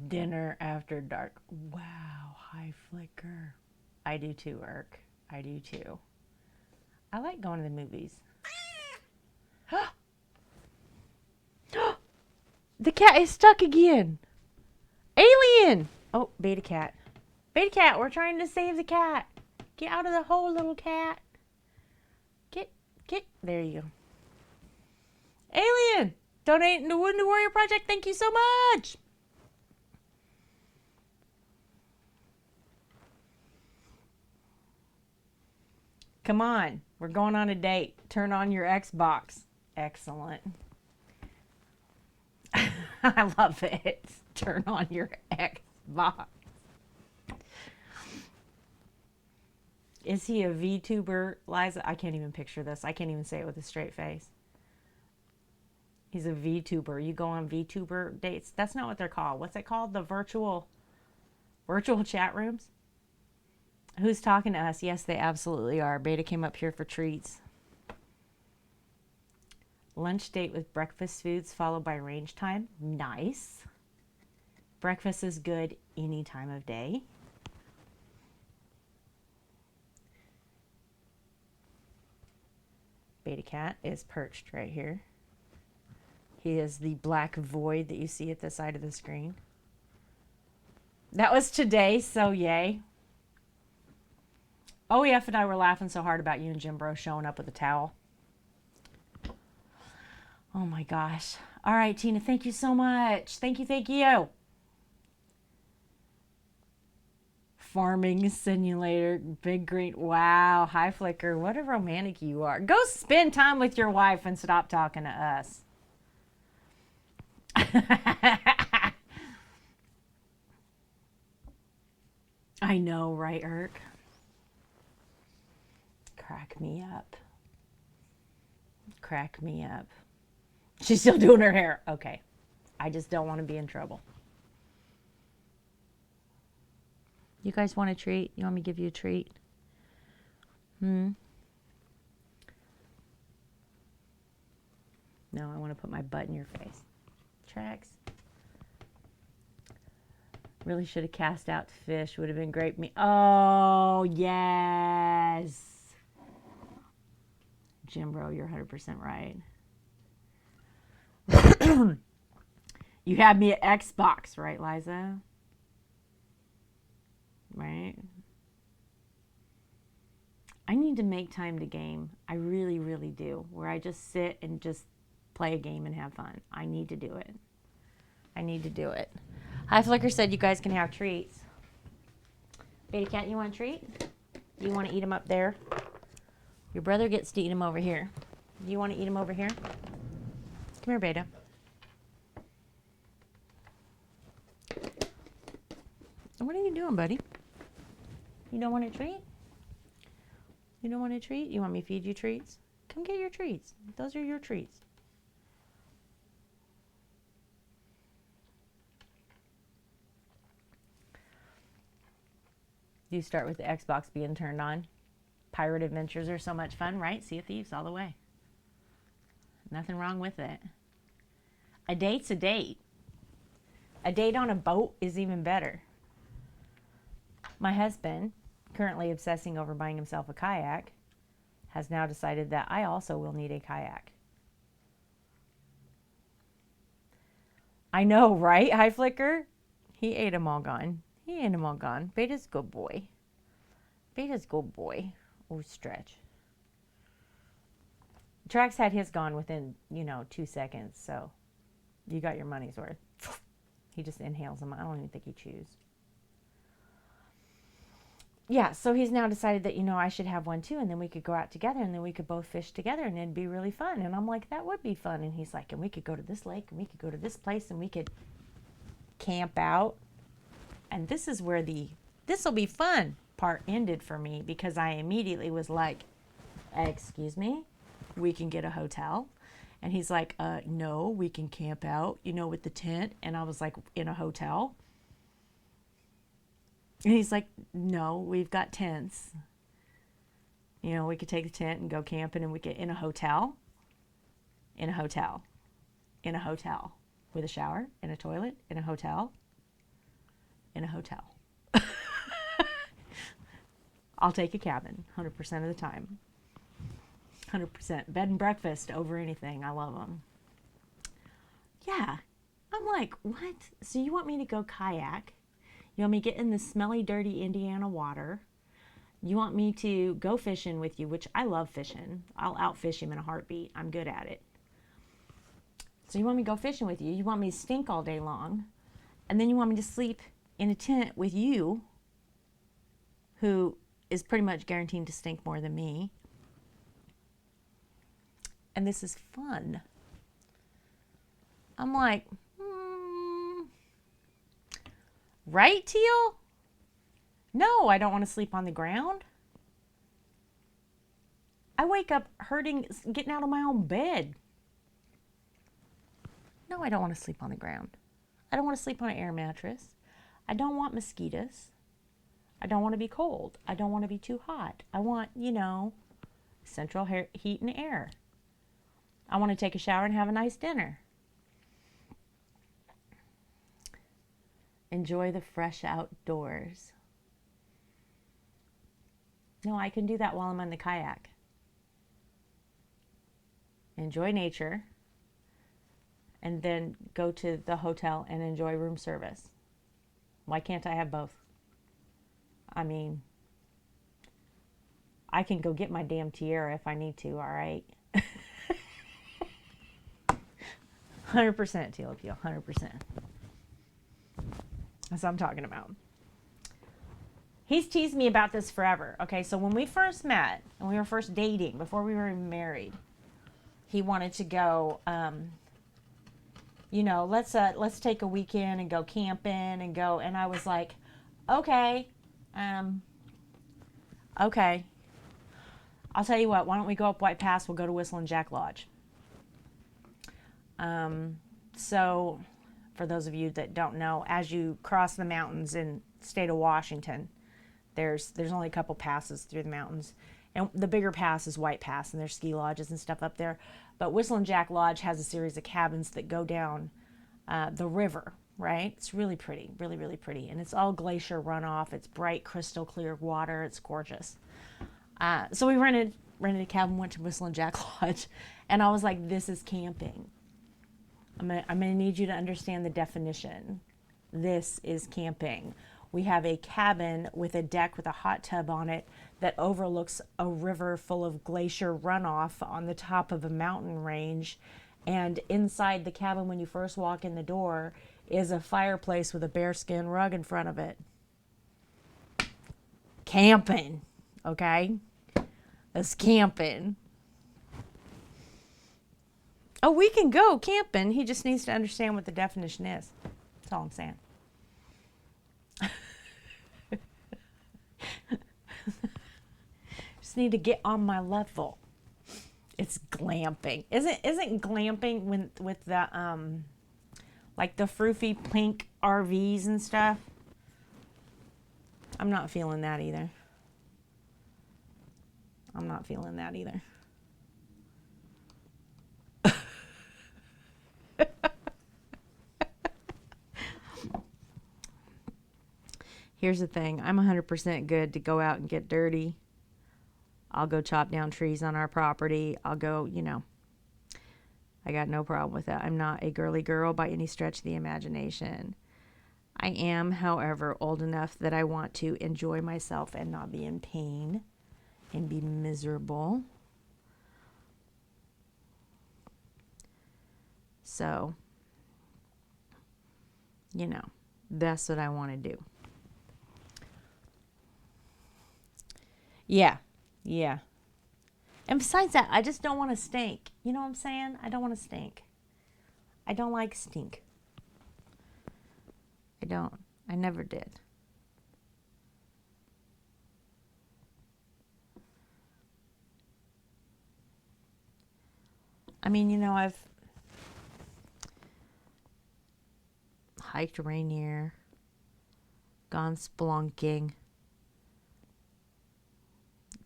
Dinner after dark. Wow, high flicker. I do too, Irk. I do too. I like going to the movies. The cat is stuck again. Alien! Oh, beta cat. Beta cat, we're trying to save the cat. Get out of the hole, little cat. Get. There you go. Alien! Donate to Wounded Warrior Project. Thank you so much. Come on. We're going on a date. Turn on your Xbox. Excellent. I love it. Turn on your Xbox. Is he a VTuber, Liza? I can't even picture this. I can't even say it with a straight face. He's a VTuber. You go on VTuber dates. That's not what they're called. What's it called? The virtual chat rooms? Who's talking to us? Yes, they absolutely are. Beta came up here for treats. Lunch date with breakfast foods followed by range time. Nice. Breakfast is good any time of day. Beta cat is perched right here. He is the black void that you see at the side of the screen. That was today, so yay. OEF and I were laughing so hard about you and Jim Bro showing up with a towel. Oh my gosh. All right, Tina, thank you so much. Thank you. Farming simulator, big green. Wow, high flicker. What a romantic you are. Go spend time with your wife and stop talking to us. I know, right, Irk? Crack me up. Crack me up. She's still doing her hair. Okay. I just don't want to be in trouble. You guys want a treat? You want me to give you a treat? No, I want to put my butt in your face. Tracks. Really should have cast out to fish. Would have been great. Oh, yes. Jim Bro, you're 100% right. You had me at Xbox, right, Liza? Right? I need to make time to game. I really, really do. Where I just sit and just play a game and have fun. I need to do it. I need to do it. Hi Flicker said you guys can have treats. Beta Cat, you want a treat? You want to eat them up there? Your brother gets to eat them over here. Do you want to eat them over here? Come here, Beta. What are you doing, buddy? You don't want a treat? You don't want a treat? You want me to feed you treats? Come get your treats. Those are your treats. You start with the Xbox being turned on. Pirate adventures are so much fun, right? Sea of Thieves all the way. Nothing wrong with it. A date's a date. A date on a boat is even better. My husband, currently obsessing over buying himself a kayak, has now decided that I also will need a kayak. I know, right? Hi, Flicker. He ate them all gone. He ate them all gone. Beta's good boy. Beta's good boy. Oh, stretch. Trax had his gone within, 2 seconds, so you got your money's worth. He just inhales them. I don't even think he chews. Yeah, so he's now decided that, I should have one too, and then we could go out together, and then we could both fish together, and it'd be really fun. And I'm like, that would be fun. And he's like, and we could go to this lake, and we could go to this place, and we could camp out. And this is where the this'll be fun part ended for me, because I immediately was like, excuse me, we can get a hotel. And he's like, no, we can camp out, with the tent. And I was like, in a hotel? And he's like, no, we've got tents. We could take the tent and go camping, and we could, in a hotel. In a hotel. In a hotel. With a shower, in a toilet, in a hotel. In a hotel. I'll take a cabin 100% of the time. 100%. Bed and breakfast over anything. I love them. Yeah. I'm like, what? So you want me to go kayak? You want me to get in the smelly, dirty Indiana water? You want me to go fishing with you, which I love fishing. I'll outfish him in a heartbeat. I'm good at it. So you want me to go fishing with you? You want me to stink all day long? And then you want me to sleep in a tent with you, who is pretty much guaranteed to stink more than me. And this is fun. I'm like, right, Teal? No, I don't want to sleep on the ground. I wake up hurting, getting out of my own bed. No, I don't want to sleep on the ground. I don't want to sleep on an air mattress. I don't want mosquitoes. I don't want to be cold. I don't want to be too hot. I want, central heat and air. I want to take a shower and have a nice dinner. Enjoy the fresh outdoors. No, I can do that while I'm on the kayak. Enjoy nature. And then go to the hotel and enjoy room service. Why can't I have both? I mean, I can go get my damn tiara if I need to, all right? 100% Teal Appeal, 100%. That's what I'm talking about. He's teased me about this forever. Okay, so when we first met, and we were first dating, before we were even married, he wanted to go, let's take a weekend and go camping and go. And I was like, okay. Okay. I'll tell you what, why don't we go up White Pass? We'll go to Whistling Jack Lodge. So for those of you that don't know, as you cross the mountains in the state of Washington, there's only a couple passes through the mountains. And the bigger pass is White Pass, and there's ski lodges and stuff up there. But Whistling Jack Lodge has a series of cabins that go down the river, right? It's really pretty, really, really pretty. And it's all glacier runoff. It's bright, crystal clear water. It's gorgeous. So we rented a cabin, went to Whistling Jack Lodge, and I was like, this is camping. I'm gonna need you to understand the definition. This is camping. We have a cabin with a deck with a hot tub on it that overlooks a river full of glacier runoff on the top of a mountain range. And inside the cabin, when you first walk in the door, is a fireplace with a bearskin rug in front of it. Camping, okay? That's camping. Oh, we can go camping. He just needs to understand what the definition is. That's all I'm saying. Just need to get on my level. It's glamping. Isn't glamping with the like the froofy pink RVs and stuff? I'm not feeling that either. I'm not feeling that either. Here's the thing. I'm 100% good to go out and get dirty. I'll go chop down trees on our property. I'll go, I got no problem with that. I'm not a girly girl by any stretch of the imagination. I am, however, old enough that I want to enjoy myself and not be in pain and be miserable. So, you know, that's what I want to do. Yeah. Yeah. And besides that, I just don't want to stink. You know what I'm saying? I don't want to stink. I don't like stink. I don't. I never did. I mean, you know, I've hiked Rainier, gone spelunking,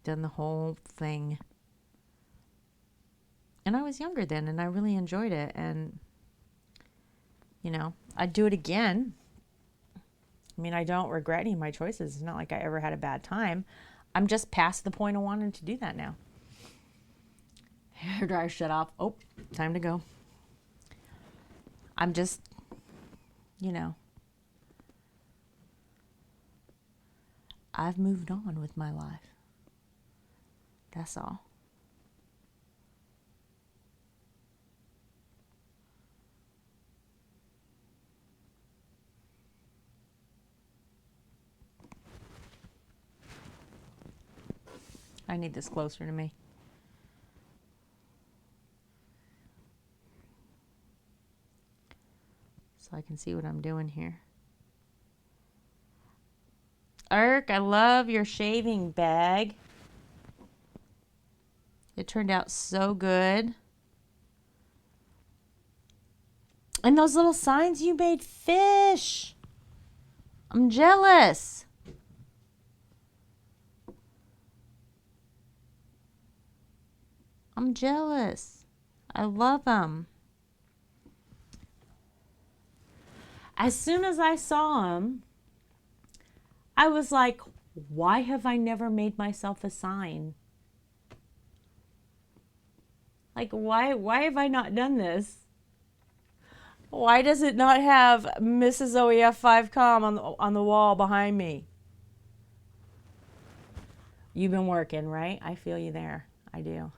done the whole thing. And I was younger then, and I really enjoyed it. And, you know, I'd do it again. I mean, I don't regret any of my choices. It's not like I ever had a bad time. I'm just past the point of wanting to do that now. Hair dryer shut off. Oh, time to go. I'm just, you know, I've moved on with my life. That's all. I need this closer to me. So I can see what I'm doing here. Irk, I love your shaving bag. It turned out so good. And those little signs you made, fish. I'm jealous. I'm jealous. I love them. As soon as I saw them, I was like, why have I never made myself a sign? Like, why have I not done this? Why does it not have Mrs. OEF5Com on the wall behind me? You've been working, right? I feel you there. I do.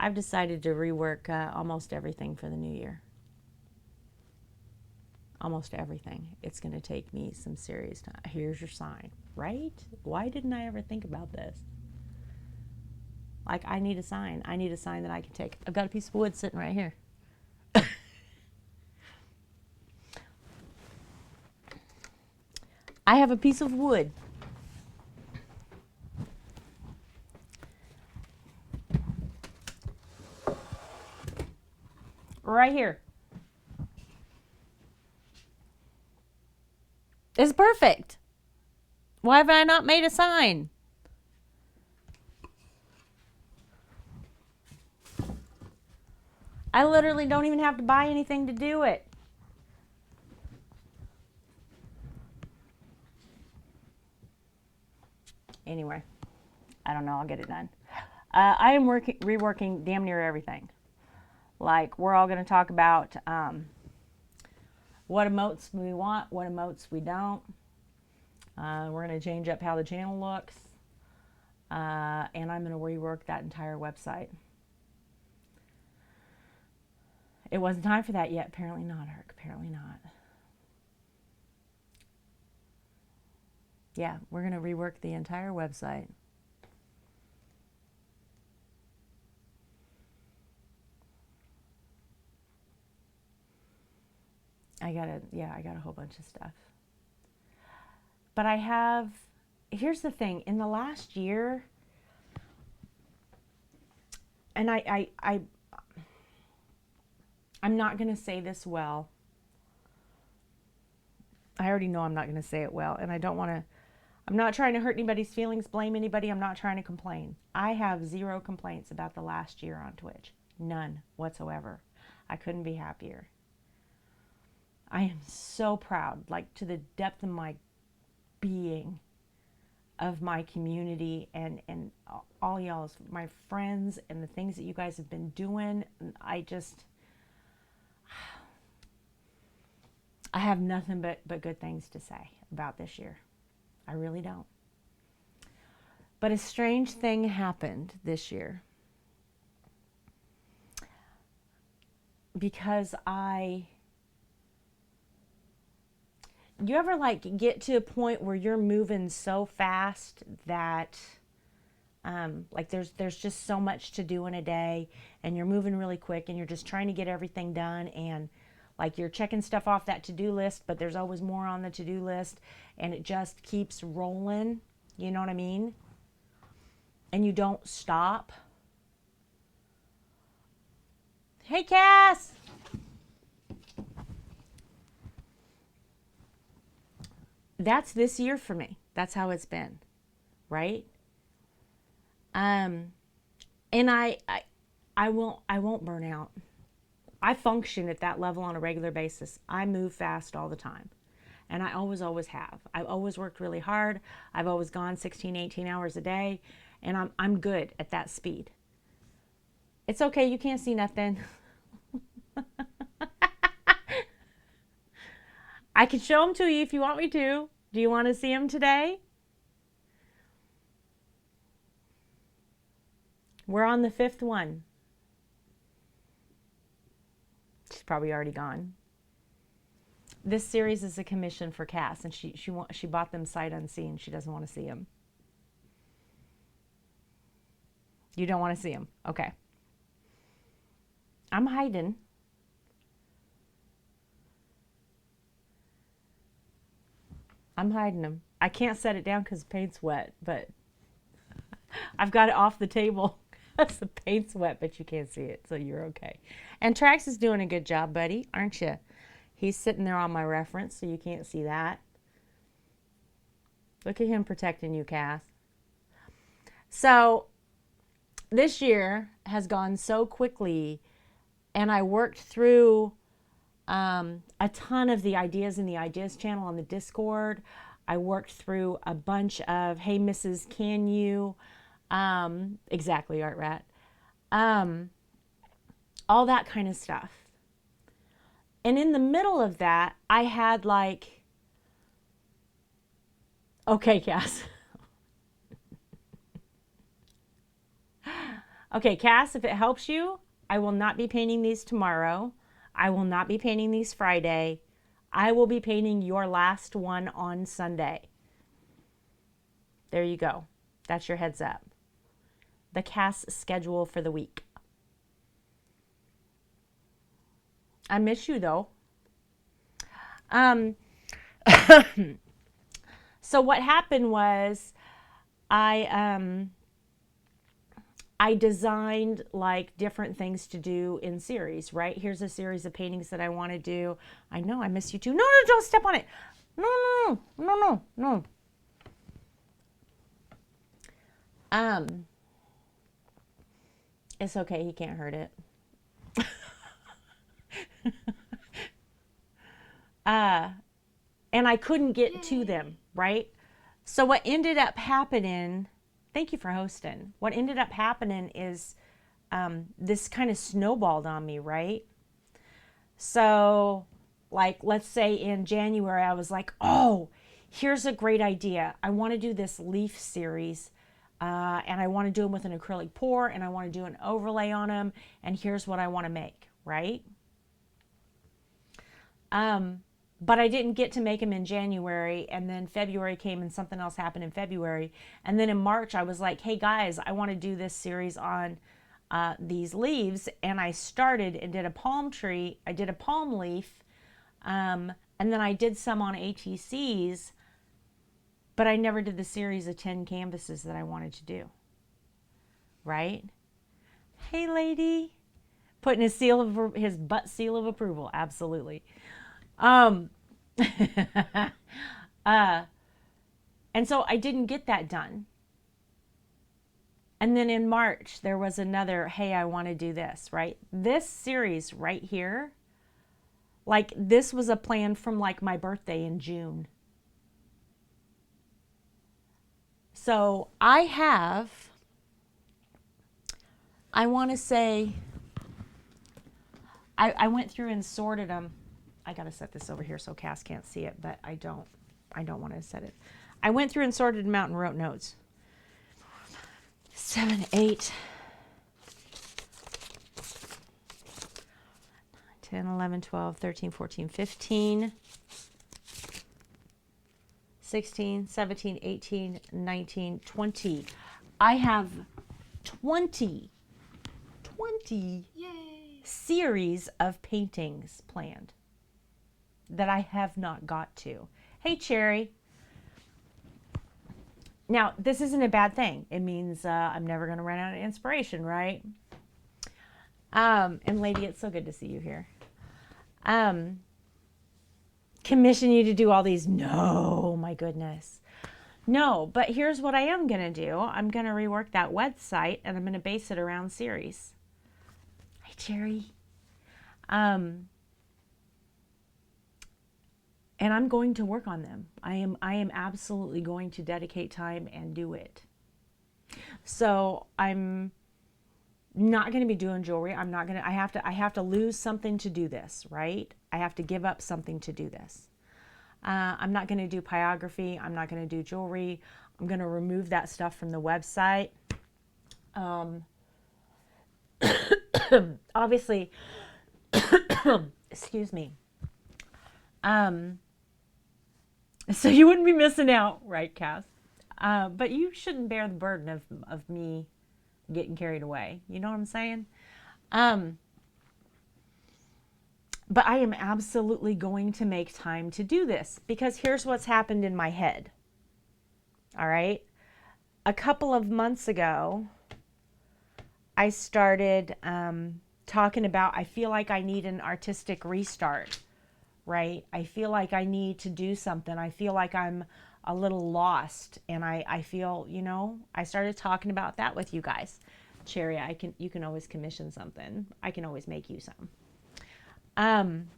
I've decided to rework almost everything for the new year. Almost everything. It's going to take me some serious time. Here's your sign, right? Why didn't I ever think about this? Like, I need a sign. I need a sign that I can take. I've got a piece of wood sitting right here. I have a piece of wood. Right here. It's perfect. Why have I not made a sign? I literally don't even have to buy anything to do it. Anyway, I don't know. I'll get it done. I am reworking damn near everything. Like, we're all going to talk about what emotes we want, what emotes we don't. We're going to change up how the channel looks. And I'm going to rework that entire website. It wasn't time for that yet. Apparently not, Eric. Apparently not. Yeah, we're going to rework the entire website. I got a whole bunch of stuff. But here's the thing, in the last year, and I'm not going to say this well. I already know I'm not going to say it well, and I'm not trying to hurt anybody's feelings, blame anybody. I'm not trying to complain. I have zero complaints about the last year on Twitch. None whatsoever. I couldn't be happier. I am so proud, like to the depth of my being, of my community and all y'all's, my friends, and the things that you guys have been doing. I have nothing but good things to say about this year. I really don't. But a strange thing happened this year. Because you ever like get to a point where you're moving so fast that like there's just so much to do in a day, and you're moving really quick and you're just trying to get everything done, and like you're checking stuff off that to-do list, but there's always more on the to-do list, and it just keeps rolling, you know what I mean? And you don't stop. Hey, Cass! That's this year for me. That's how it's been, right? And I won't burn out. I function at that level on a regular basis. I move fast all the time. And I always have. I've always worked really hard. I've always gone 16, 18 hours a day. And I'm good at that speed. It's okay, you can't see nothing. I can show them to you if you want me to. Do you want to see them today? We're on the 5th one. She's probably already gone. This series is a commission for Cass, and she bought them sight unseen. She doesn't want to see them. You don't want to see them. Okay. I'm hiding. I'm hiding them. I can't set it down because the paint's wet, but I've got it off the table because the paint's wet, but you can't see it, so you're okay. And Trax is doing a good job, buddy, aren't you? He's sitting there on my reference, so you can't see that. Look at him protecting you, Cass. So this year has gone so quickly, and I worked through a ton of the ideas in the ideas channel on the Discord. I worked through a bunch of, hey, Mrs. Can you? Exactly, Art Rat. All that kind of stuff. And in the middle of that, I had like, okay, Cass. Okay, Cass, if it helps you, I will not be painting these tomorrow. I will not be painting these Friday. I will be painting your last one on Sunday. There you go. That's your heads up. The Cass schedule for the week. I miss you though. So what happened was I designed like different things to do in series, right? Here's a series of paintings that I want to do. I know, I miss you too. No, don't step on it. No. It's okay, he can't hurt it. And I couldn't get to them, right? So what ended up happening, thank you for hosting. What ended up happening is this kind of snowballed on me, right? So like, let's say in January, I was like, oh, here's a great idea. I want to do this leaf series. And I want to do them with an acrylic pour, and I want to do an overlay on them. And here's what I want to make, right? But I didn't get to make them in January, and then February came and something else happened in February. And then in March, I was like, hey guys, I want to do this series on these leaves. And I started and did a palm tree. I did a palm leaf. And then I did some on ATCs, but I never did the series of 10 canvases that I wanted to do. Right? Hey lady. Putting his butt seal of approval. Absolutely. And so I didn't get that done. And then in March, there was another, hey, I want to do this, right? This series right here, like this was a plan from like my birthday in June. So I want to say, I went through and sorted them. I got to set this over here so Cass can't see it, but I don't want to set it. I went through and sorted them out and wrote notes. 7, 8, 10, 11, 12, 13, 14, 15, 16, 17, 18, 19, 20. I have 20 Yay! series of paintings planned that I have not got to. Hey, Cherry. Now, this isn't a bad thing. It means I'm never going to run out of inspiration, right? And Lady, it's so good to see you here. Commission you to do all these. No, my goodness. No, but here's what I am going to do. I'm going to rework that website and I'm going to base it around series. Hi, Cherry. And I'm going to work on them. I am absolutely going to dedicate time and do it. So I'm not going to be doing jewelry. I'm not going to, I have to lose something to do this, right? I have to give up something to do this. I'm not going to do pyrography. I'm not going to do jewelry. I'm going to remove that stuff from the website. Obviously, excuse me. So you wouldn't be missing out, right, Cass? But you shouldn't bear the burden of me getting carried away. You know what I'm saying? But I am absolutely going to make time to do this because here's what's happened in my head. All right. A couple of months ago, I started talking about, I feel like I need an artistic restart, right? I feel like I need to do something. I feel like I'm a little lost. And I feel, you know, I started talking about that with you guys. Cherry, you can always commission something. I can always make you some. And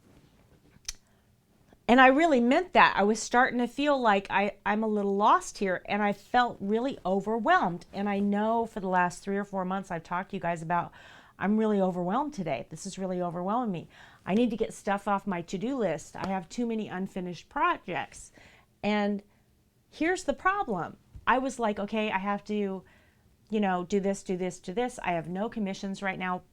I really meant that. I was starting to feel like I'm a little lost here and I felt really overwhelmed. And I know for the last 3 or 4 months I've talked to you guys about I'm really overwhelmed today. This is really overwhelming me. I need to get stuff off my to-do list. I have too many unfinished projects. And here's the problem. I was like, okay, I have to, you know, do this, do this, do this. I have no commissions right now.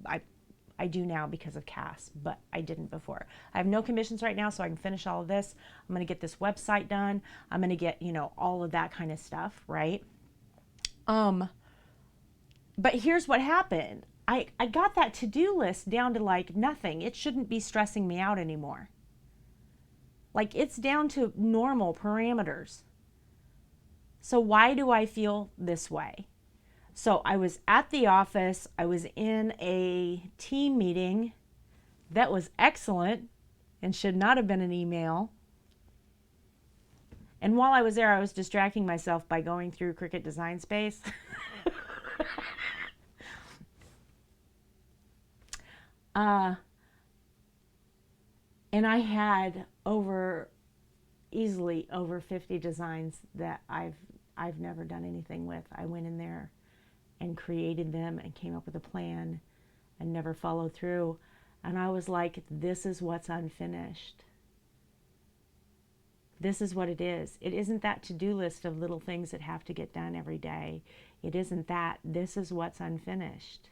I do now because of Cass, but I didn't before. I have no commissions right now, so I can finish all of this. I'm going to get this website done. I'm going to get, you know, all of that kind of stuff, right? But here's what happened. I got that to-do list down to like nothing. It shouldn't be stressing me out anymore. Like it's down to normal parameters. So why do I feel this way? So I was at the office, I was in a team meeting that was excellent and should not have been an email. And while I was there, I was distracting myself by going through Cricut Design Space. And I had easily over 50 designs that I've never done anything with. I went in there and created them and came up with a plan and never followed through. And I was like, this is what's unfinished. This is what it is. It isn't that to-do list of little things that have to get done every day. It isn't that. This is what's unfinished.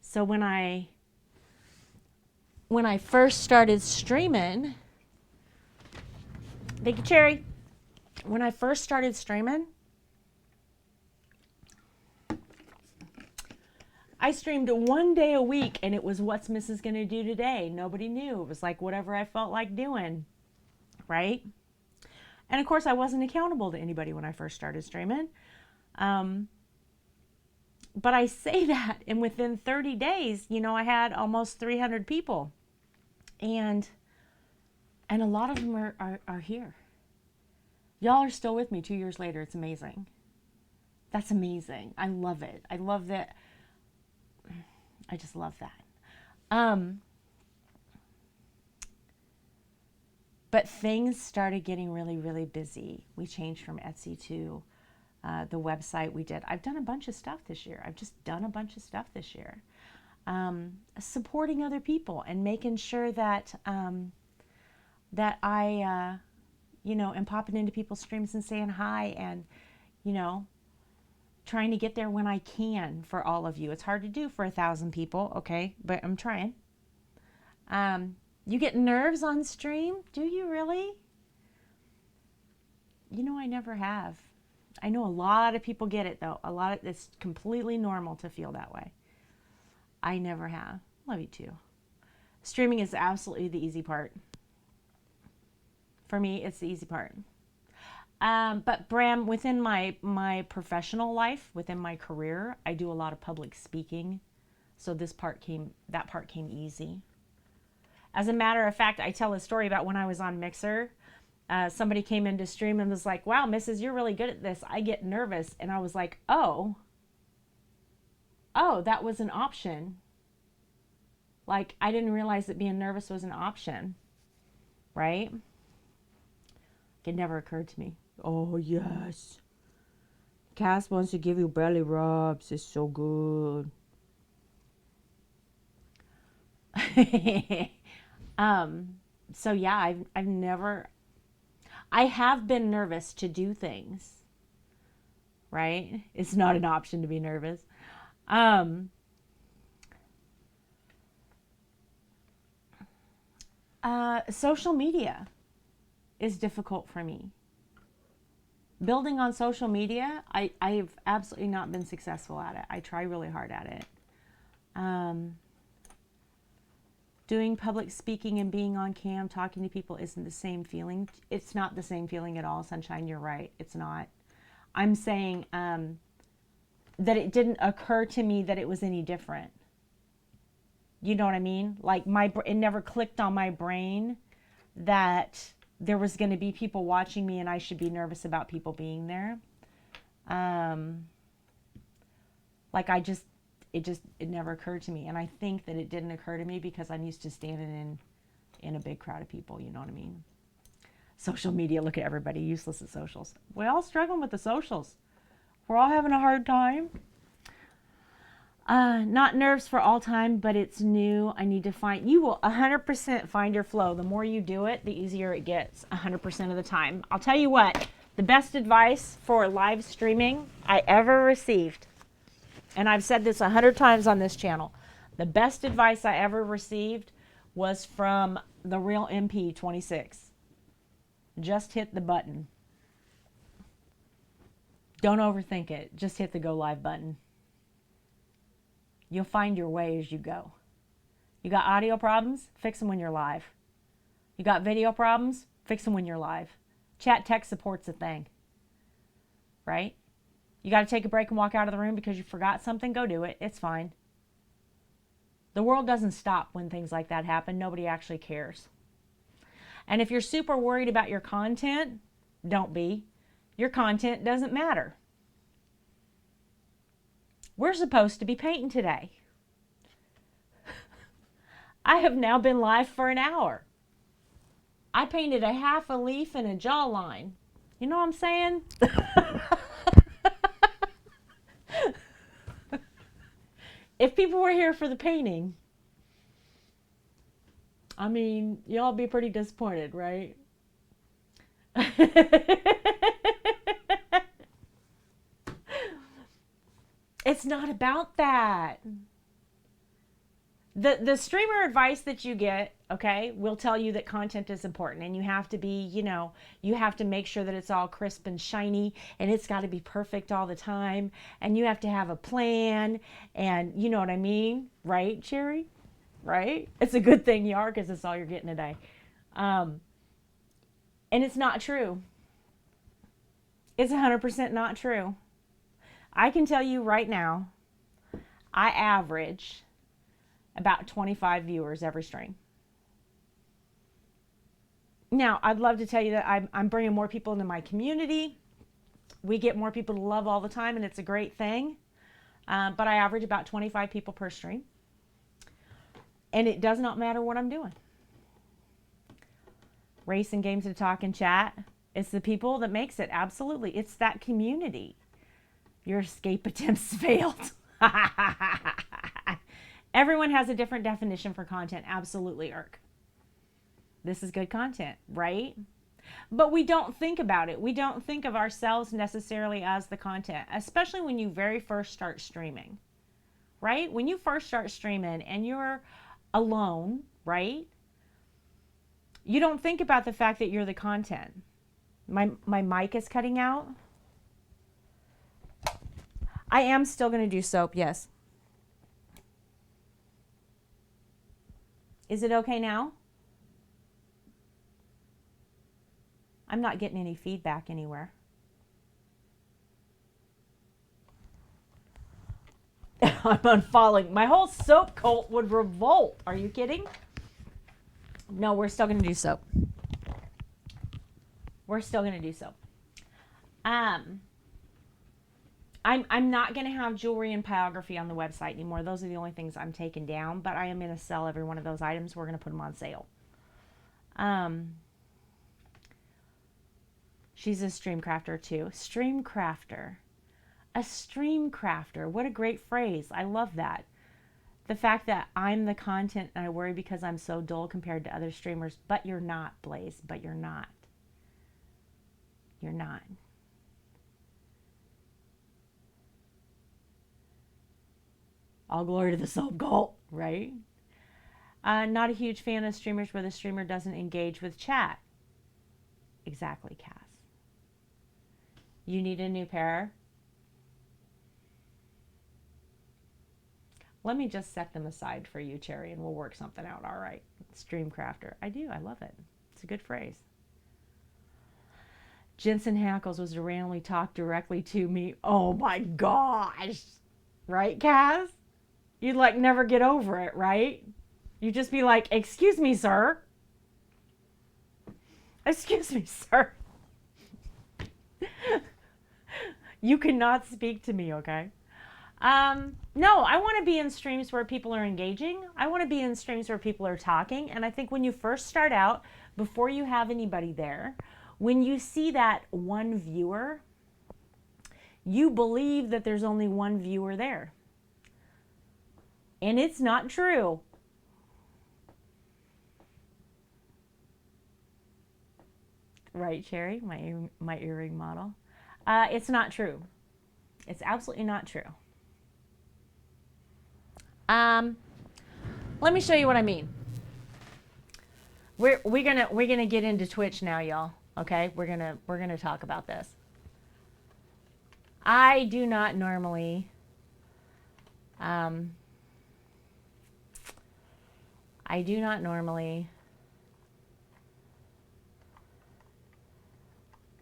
So when I first started streaming, thank you, Cherry. When I first started streaming, I streamed 1 day a week and it was what's Mrs. gonna do today. Nobody knew. It was like whatever I felt like doing, right? And of course I wasn't accountable to anybody when I first started streaming. But I say that and within 30 days, you know, I had almost 300 people. And a lot of them are here. Y'all are still with me 2 years later. It's amazing. That's amazing. I love it. I love that. I just love that. But things started getting really, really busy. We changed from Etsy to the website we did. I've done a bunch of stuff this year. I've just done a bunch of stuff this year. Supporting other people and making sure that that I, am popping into people's streams and saying hi and, trying to get there when I can for all of you. It's hard to do for 1,000 people, okay? But I'm trying. You get nerves on stream? Do you really? I never have. I know a lot of people get it though. It's completely normal to feel that way. I never have. Love you too. Streaming is absolutely the easy part. For me, it's the easy part. But Bram, within my professional life, within my career, I do a lot of public speaking. So that part came easy. As a matter of fact, I tell a story about when I was on Mixer. Somebody came into stream and was like, wow, Mrs., you're really good at this. I get nervous. And I was like, oh, that was an option. Like, I didn't realize that being nervous was an option, right? It never occurred to me. Oh, yes. Cass wants to give you belly rubs. It's so good. So yeah, I have been nervous to do things, right? It's not an option to be nervous. Social media is difficult for me. Building on social media, I've absolutely not been successful at it. I try really hard at it. Doing public speaking and being on cam, talking to people isn't the same feeling. It's not the same feeling at all, Sunshine. You're right. It's not. I'm saying that it didn't occur to me that it was any different. You know what I mean? Like it never clicked on my brain that there was going to be people watching me and I should be nervous about people being there. It never occurred to me. And I think that it didn't occur to me because I'm used to standing in a big crowd of people. You know what I mean? Social media, look at everybody useless at socials. We're all struggling with the socials. We're all having a hard time. Not nerves for all time, but it's new. I need to find, you will 100% find your flow. The more you do it, the easier it gets 100% of the time. I'll tell you what, the best advice for live streaming I ever received, and I've said this 100 times on this channel, the best advice I ever received was from the real MP 26. Just hit the button. Don't overthink it. Just hit the go live button. You'll find your way as you go. You got audio problems? Fix them when you're live. You got video problems? Fix them when you're live. Chat tech support's a thing. Right? You got to take a break and walk out of the room because you forgot something? Go do it. It's fine. The world doesn't stop when things like that happen. Nobody actually cares. And if you're super worried about your content, don't be. Your content doesn't matter. We're supposed to be painting today. I have now been live for an hour. I painted a half a leaf and a jawline. You know what I'm saying? If people were here for the painting, I mean, y'all be pretty disappointed, right? It's not about that. The streamer advice that you get, okay, will tell you that content is important and you have to be, you have to make sure that it's all crisp and shiny and it's got to be perfect all the time and you have to have a plan and you know what I mean, right, Cherry? Right? It's a good thing you are because it's all you're getting today. And it's not true. It's 100% not true. I can tell you right now, I average about 25 viewers every stream. Now, I'd love to tell you that I'm bringing more people into my community. We get more people to love all the time, and it's a great thing. But I average about 25 people per stream. And it does not matter what I'm doing. Race and games to talk and chat. It's the people that makes it. Absolutely. It's that community. Your escape attempts failed. Everyone has a different definition for content. Absolutely, Irk. This is good content, right? But we don't think about it. We don't think of ourselves necessarily as the content, especially when you very first start streaming, right? When you first start streaming and you're alone, right? You don't think about the fact that you're the content. My mic is cutting out. I am still going to do soap, yes. Is it okay now? I'm not getting any feedback anywhere. I'm unfollowing. My whole soap cult would revolt. Are you kidding? No, we're still going to do soap. We're still going to do soap. I'm not going to have jewelry and pyrography on the website anymore. Those are the only things I'm taking down, but I am going to sell every one of those items. We're going to put them on sale. She's a stream crafter too. Stream crafter. A stream crafter. What a great phrase. I love that. The fact that I'm the content and I worry because I'm so dull compared to other streamers. But you're not, Blaze. But you're not. You're not. All glory to the soap cult, right? Not a huge fan of streamers where the streamer doesn't engage with chat. Exactly, Cass. You need a new pair? Let me just set them aside for you, Cherry, and we'll work something out. All right. Stream crafter. I do. I love it. It's a good phrase. Jensen Hackles was to randomly talk directly to me. Oh my gosh. Right, Kaz? You'd like never get over it, right? You'd just be like, excuse me, sir. Excuse me, sir. You cannot speak to me, okay? No, I want to be in streams where people are engaging. I want to be in streams where people are talking. And I think when you first start out, before you have anybody there, when you see that one viewer, you believe that there's only one viewer there. And it's not true. Right, Cherry, my earring model. It's not true. It's absolutely not true. Let me show you what I mean. We're gonna get into Twitch now, y'all. Okay, we're gonna talk about this. I do not normally. I do not normally.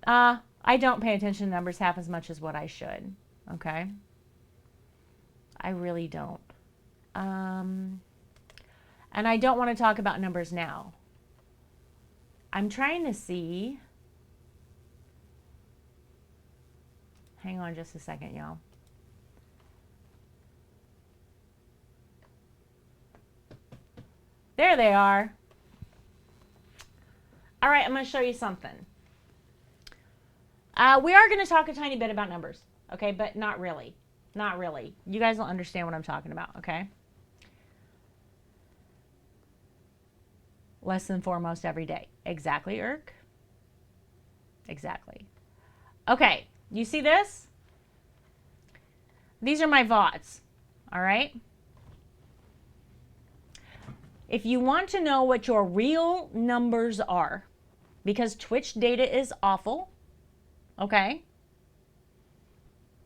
I don't pay attention to numbers half as much as what I should. Okay. I really don't. And I don't want to talk about numbers now. I'm trying to see. Hang on just a second, y'all. There they are. All right, I'm going to show you something. We are going to talk a tiny bit about numbers, okay? But not really. Not really. You guys will understand what I'm talking about, okay? Less than foremost every day. Exactly, Irk. Exactly. Okay, you see this? These are my VODs, all right? If you want to know what your real numbers are, because Twitch data is awful, okay?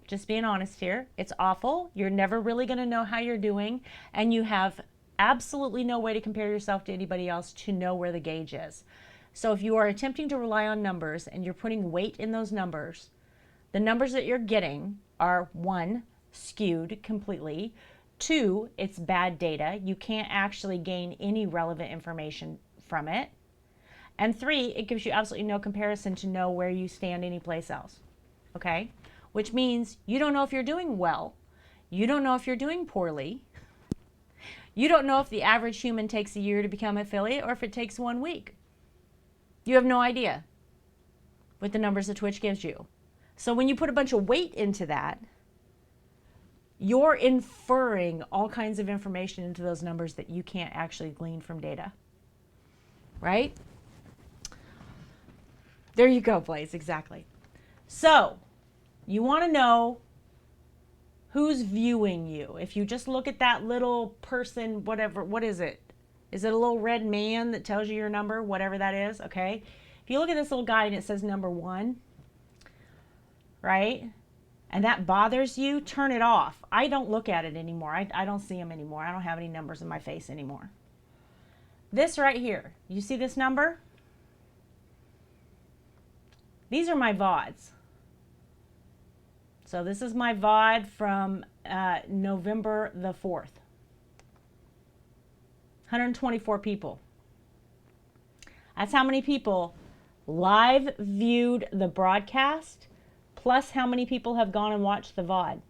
Just being honest here. It's awful. You're never really going to know how you're doing, and you have absolutely no way to compare yourself to anybody else to know where the gauge is. So if you are attempting to rely on numbers and you're putting weight in those numbers, the numbers that you're getting are, 1, skewed completely. 2, it's bad data. You can't actually gain any relevant information from it. And 3, it gives you absolutely no comparison to know where you stand anyplace else. Okay? Which means you don't know if you're doing well. You don't know if you're doing poorly. You don't know if the average human takes a year to become an affiliate or if it takes 1 week. You have no idea with the numbers that Twitch gives you. So when you put a bunch of weight into that, you're inferring all kinds of information into those numbers that you can't actually glean from data. Right? There you go, Blaze, exactly. So, you want to know who's viewing you. If you just look at that little person, whatever, what is it? Is it a little red man that tells you your number, whatever that is, okay? If you look at this little guy and it says number 1, right? And that bothers you, turn it off. I don't look at it anymore. I don't see them anymore. I don't have any numbers in my face anymore. This right here, you see this number? These are my VODs. So this is my VOD from November the 4th. 124 people. That's how many people live viewed the broadcast, plus how many people have gone and watched the VOD.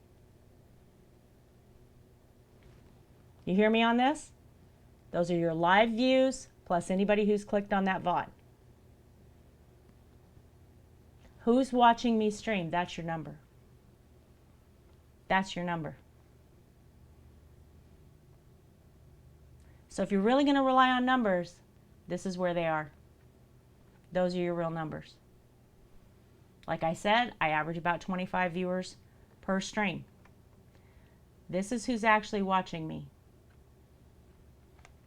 You hear me on this? Those are your live views, plus anybody who's clicked on that VOD. Who's watching me stream? That's your number. That's your number. So if you're really going to rely on numbers, this is where they are. Those are your real numbers. Like I said, I average about 25 viewers per stream. This is who's actually watching me.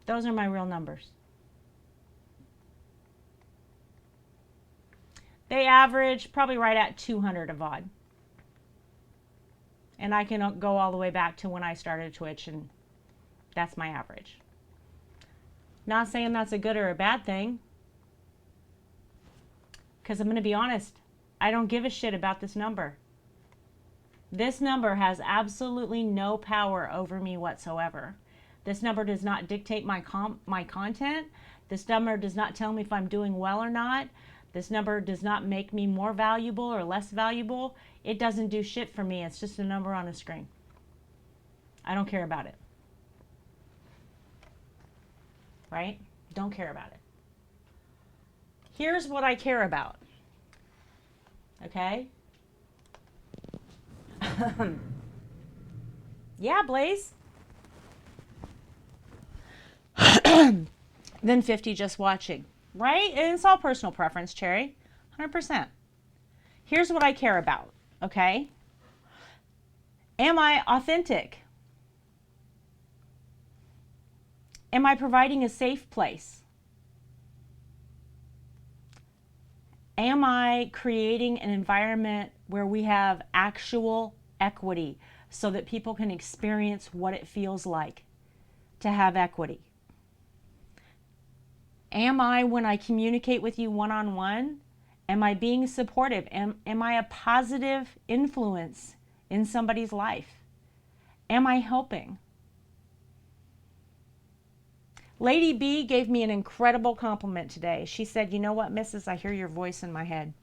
Those are my real numbers. They average probably right at 200 a VOD. And I can go all the way back to when I started Twitch, and that's my average. Not saying that's a good or a bad thing, because I'm going to be honest, I don't give a shit about this number. This number has absolutely no power over me whatsoever. This number does not dictate my content. This number does not tell me if I'm doing well or not. This number does not make me more valuable or less valuable. It doesn't do shit for me. It's just a number on a screen. I don't care about it. Right? Don't care about it. Here's what I care about. Okay? Yeah, Blaze. Then 50 just watching. Right? And it's all personal preference, Cherry. 100%. Here's what I care about. Okay? Am I authentic? Am I providing a safe place? Am I creating an environment where we have actual equity so that people can experience what it feels like to have equity? Am I, when I communicate with you one-on-one, am I being supportive? Am I a positive influence in somebody's life? Am I helping? Lady B gave me an incredible compliment today. She said, "You know what, Mrs., I hear your voice in my head."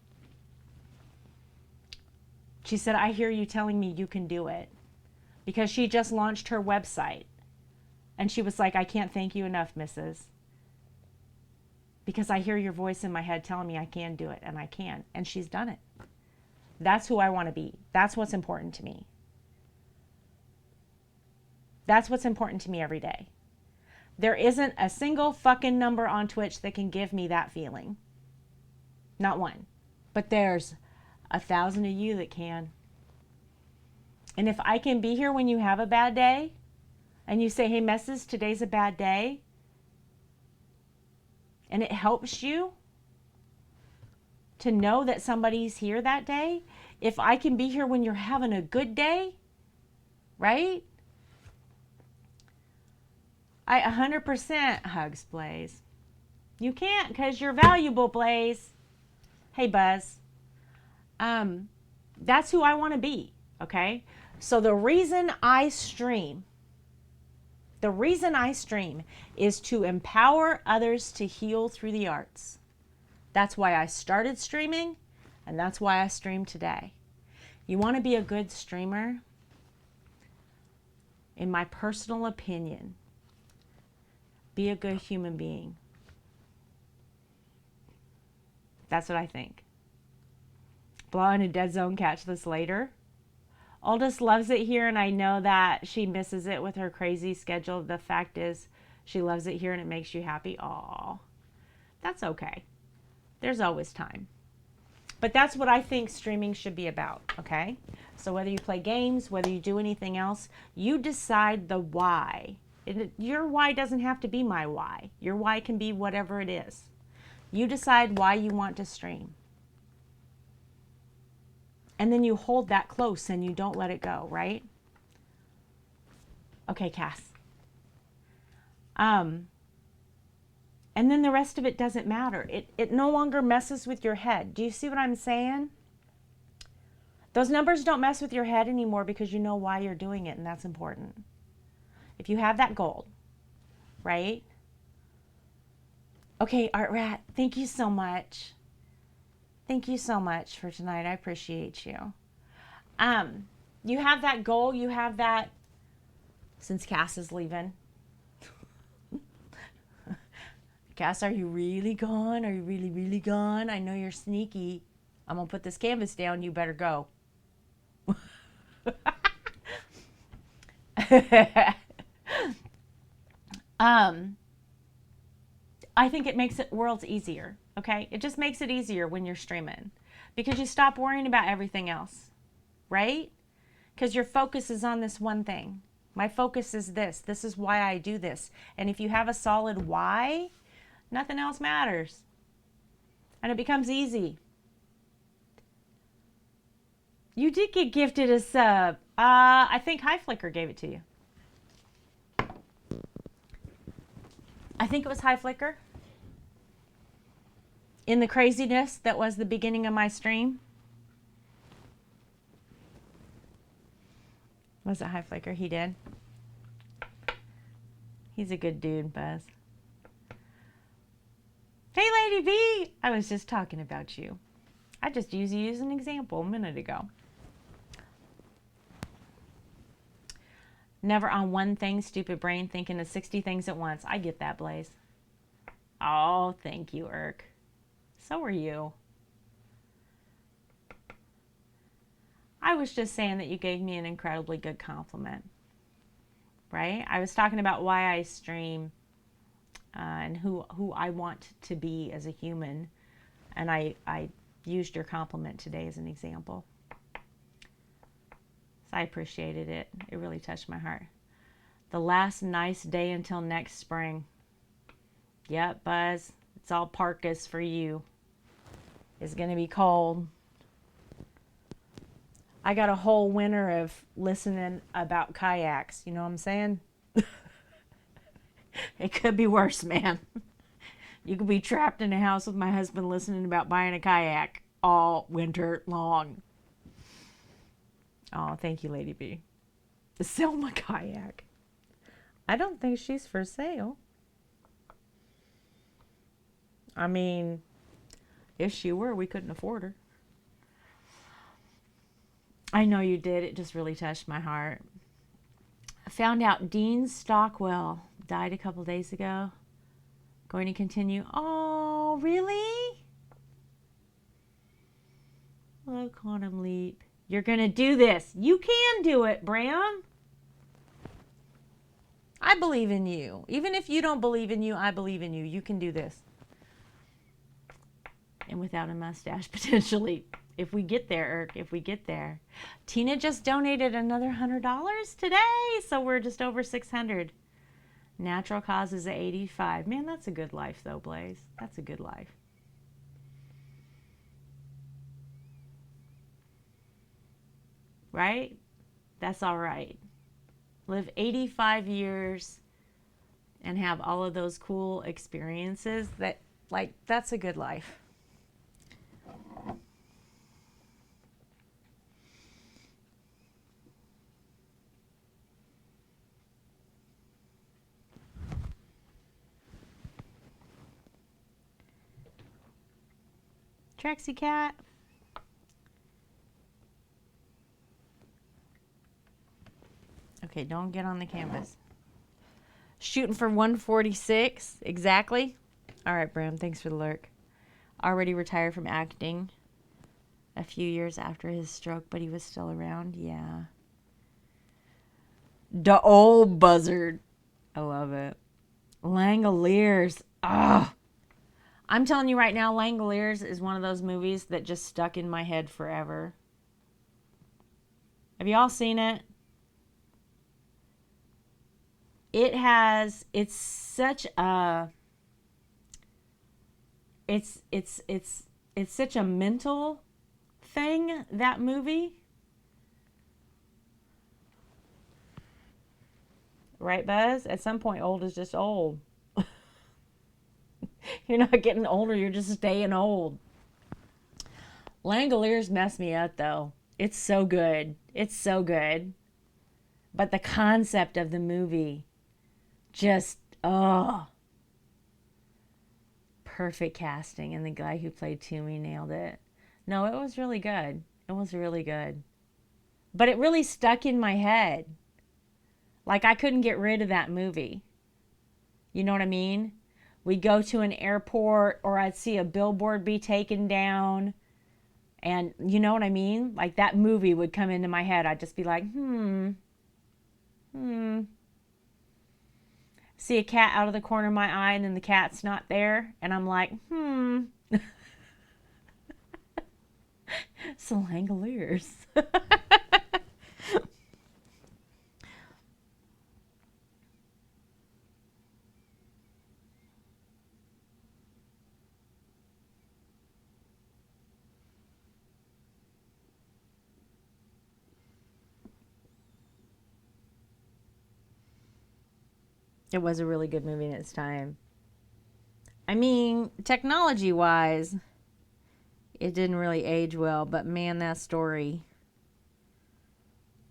She said, "I hear you telling me you can do it." Because she just launched her website. And she was like, "I can't thank you enough, Mrs., because I hear your voice in my head telling me I can do it, and I can." And she's done it. That's who I want to be. That's what's important to me. That's what's important to me every day. There isn't a single fucking number on Twitch that can give me that feeling. Not one. But there's 1,000 of you that can. And if I can be here when you have a bad day, and you say, "Hey, Mrs., today's a bad day," and it helps you to know that somebody's here that day, if I can be here when you're having a good day, right? I 100% hugs, Blaze. You can't because you're valuable, Blaze. Hey, Buzz. That's who I want to be, okay? So the reason I stream is to empower others to heal through the arts. That's why I started streaming, and that's why I stream today. You want to be a good streamer? In my personal opinion, be a good human being. That's what I think. Blow in a dead zone, catch this later. Oldest loves it here, and I know that she misses it with her crazy schedule. The fact is, she loves it here and it makes you happy. Aw, that's okay. There's always time. But that's what I think streaming should be about, okay? So whether you play games, whether you do anything else, you decide the why. Your why doesn't have to be my why. Your why can be whatever it is. You decide why you want to stream. And then you hold that close and you don't let it go, right? Okay, Cass. And then the rest of it doesn't matter. It no longer messes with your head. Do you see what I'm saying? Those numbers don't mess with your head anymore because you know why you're doing it, and that's important. If you have that goal, right? Okay, Art Rat, thank you so much. Thank you so much for tonight. I appreciate you. You have that goal, you have that, since Cass is leaving. Cass, are you really gone? Are you really, really gone? I know you're sneaky. I'm going to put this canvas down. You better go. I think it makes it worlds easier, okay? It just makes it easier when you're streaming because you stop worrying about everything else, right? Because your focus is on this one thing. My focus is this. This is why I do this. And if you have a solid why, nothing else matters. And it becomes easy. You did get gifted a sub. I think High Flicker gave it to you. I think it was High Flicker. In the craziness that was the beginning of my stream. Was it High Flicker? He did. He's a good dude, Buzz. Hey, Lady B! I was just talking about you. I just used you as an example a minute ago. Never on one thing, stupid brain, thinking of 60 things at once. I get that, Blaze. Oh, thank you, Irk. So are you. I was just saying that you gave me an incredibly good compliment. Right? I was talking about why I stream and who I want to be as a human. And I used your compliment today as an example. So I appreciated it. It really touched my heart. The last nice day until next spring. Yep, Buzz. It's all parkas for you. It's going to be cold. I got a whole winter of listening about kayaks. You know what I'm saying? It could be worse, man. You could be trapped in a house with my husband listening about buying a kayak all winter long. Oh, thank you, Lady B. Sell my kayak. I don't think she's for sale. I mean, if she were, we couldn't afford her. I know you did. It just really touched my heart. I found out Dean Stockwell died a couple days ago. Going to continue. Oh, really? Hello, Quantum Leap. You're going to do this. You can do it, Bram. I believe in you. Even if you don't believe in you, I believe in you. You can do this. And without a mustache, potentially. If we get there, Irk, if we get there. Tina just donated another $100 today, so we're just over 600. Natural causes at 85. Man, that's a good life, though, Blaze. That's a good life. Right? That's all right. Live 85 years and have all of those cool experiences. That's a good life. Trexie Cat. Okay, don't get on the canvas. Shooting for 146, exactly. All right, Bram, thanks for the lurk. already retired from acting a few years after his stroke, but he was still around. Yeah. The old buzzard. I love it. Langoliers. Ah. I'm telling you right now, Langoliers is one of those movies that just stuck in my head forever. Have you all seen it? It's such a, it's such a mental thing, that movie. Right, Buzz? At some point, old is just old. You're not getting older, you're just staying old. Langoliers mess me up, though. It's so good. It's so good. But the concept of the movie, just, oh. Perfect casting. And the guy who played Toomey nailed it. No, it was really good. It was really good. But it really stuck in my head. Like, I couldn't get rid of that movie. You know what I mean? We'd go to an airport, or I'd see a billboard be taken down. And you know what I mean? Like, that movie would come into my head. I'd just be like, See a cat out of the corner of my eye, and then the cat's not there. And I'm like, So Langoliers. It was a really good movie in its time. I mean, technology-wise, it didn't really age well, but man, that story.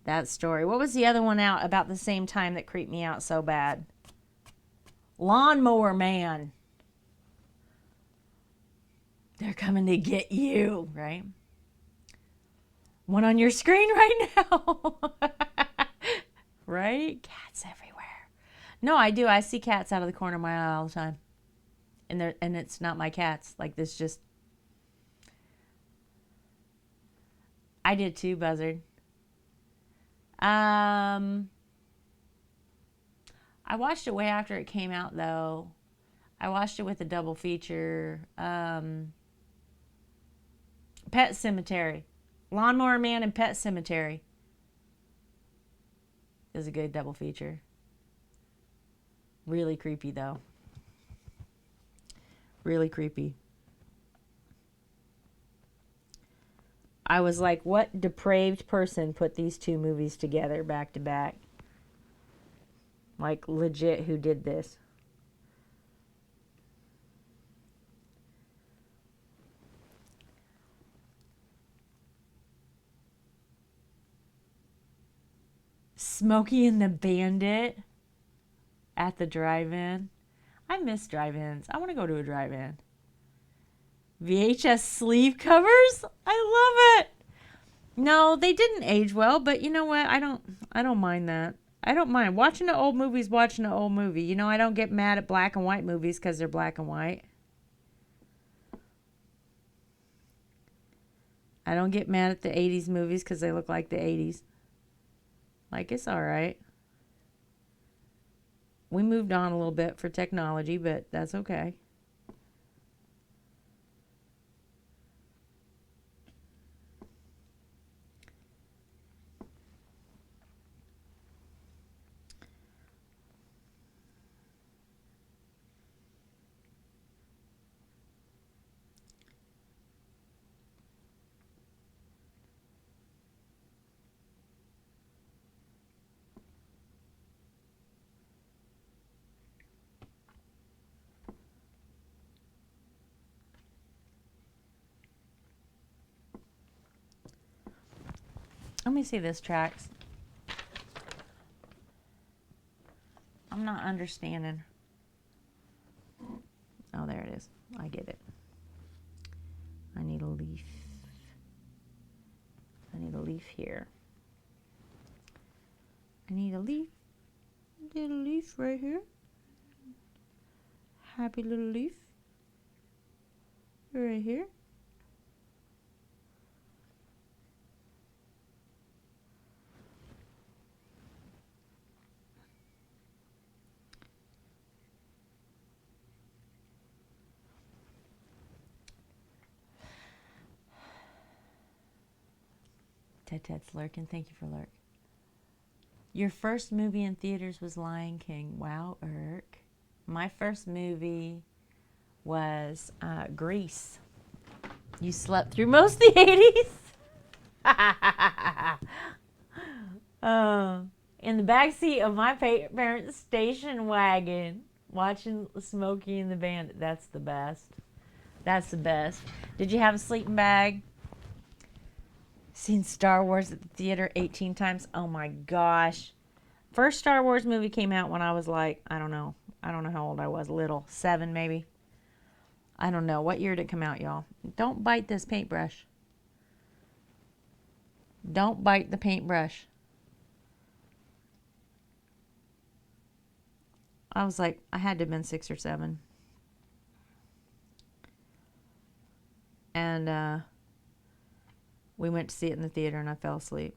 That story. What was the other one out about the same time that creeped me out so bad? Lawnmower Man. They're coming to get you, right? One on your screen right now. Right? Cats everywhere. No, I do. I see cats out of the corner of my eye all the time. And it's not my cats. Like, this just... I did too, Buzzard. I watched it way after it came out, though. I watched it with a double feature. Pet Cemetery. Lawnmower Man and Pet Cemetery. It was a good double feature. Really creepy, though. Really creepy. I was like, what depraved person put these two movies together back to back? Like, legit, who did this? Smokey and the Bandit at the drive-in. I miss drive-ins. I want to go to a drive-in. VHS sleeve covers? I love it. No, they didn't age well, but you know what? I don't mind that. I don't mind. Watching the old movies, watching the old movie. You know, I don't get mad at black and white movies because they're black and white. I don't get mad at the 80s movies because they look like the 80s. Like, it's all right. We moved on a little bit for technology, but that's okay. Let me see this tracks. I'm not understanding. Oh, there it is. I get it. I need a leaf. I need a leaf here. I need a leaf. Little leaf right here. Happy little leaf. Right here. Ted's lurking. Thank you for lurk. Your first movie in theaters was Lion King. Wow, Irk. My first movie was Grease. You slept through most of the 80s? In the backseat of my parents' station wagon, watching Smokey and the Bandit. That's the best. That's the best. Did you have a sleeping bag? Seen Star Wars at the theater 18 times. Oh my gosh. First Star Wars movie came out when I was like, I don't know how old I was. Little. 7 maybe. I don't know. What year did it come out, y'all? Don't bite this paintbrush. Don't bite the paintbrush. I was like, I had to have been 6 or 7. And we went to see it in the theater and I fell asleep.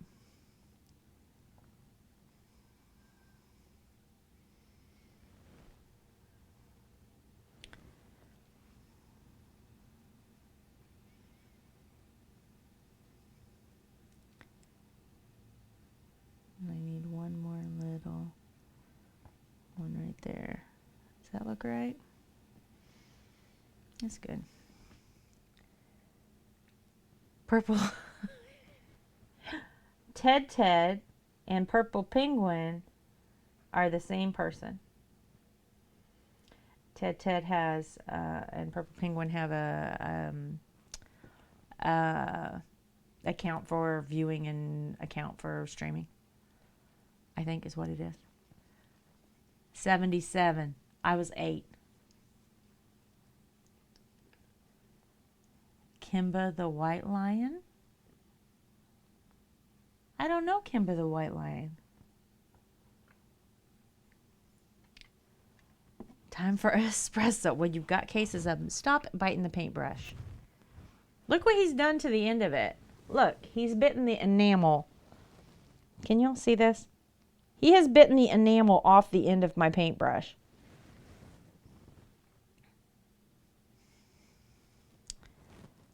I need one more little one right there. Does that look right? That's good. Purple Ted and Purple Penguin are the same person. Ted has and Purple Penguin have a account for viewing and account for streaming. I think is what it is. 77. I was 8. Kimba the White Lion? I don't know Kimba the White Lion. Time for espresso. Well, you've got cases of them. Stop biting the paintbrush. Look what he's done to the end of it. Look, he's bitten the enamel. Can y'all see this? He has bitten the enamel off the end of my paintbrush.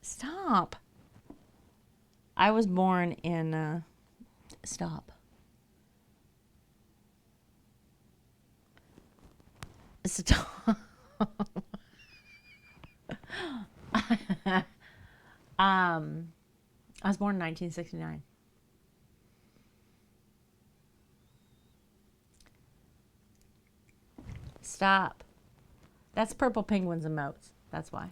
Stop. I was born in... Stop. Stop. I was born in 1969. Stop. That's Purple Penguin's emotes. That's why.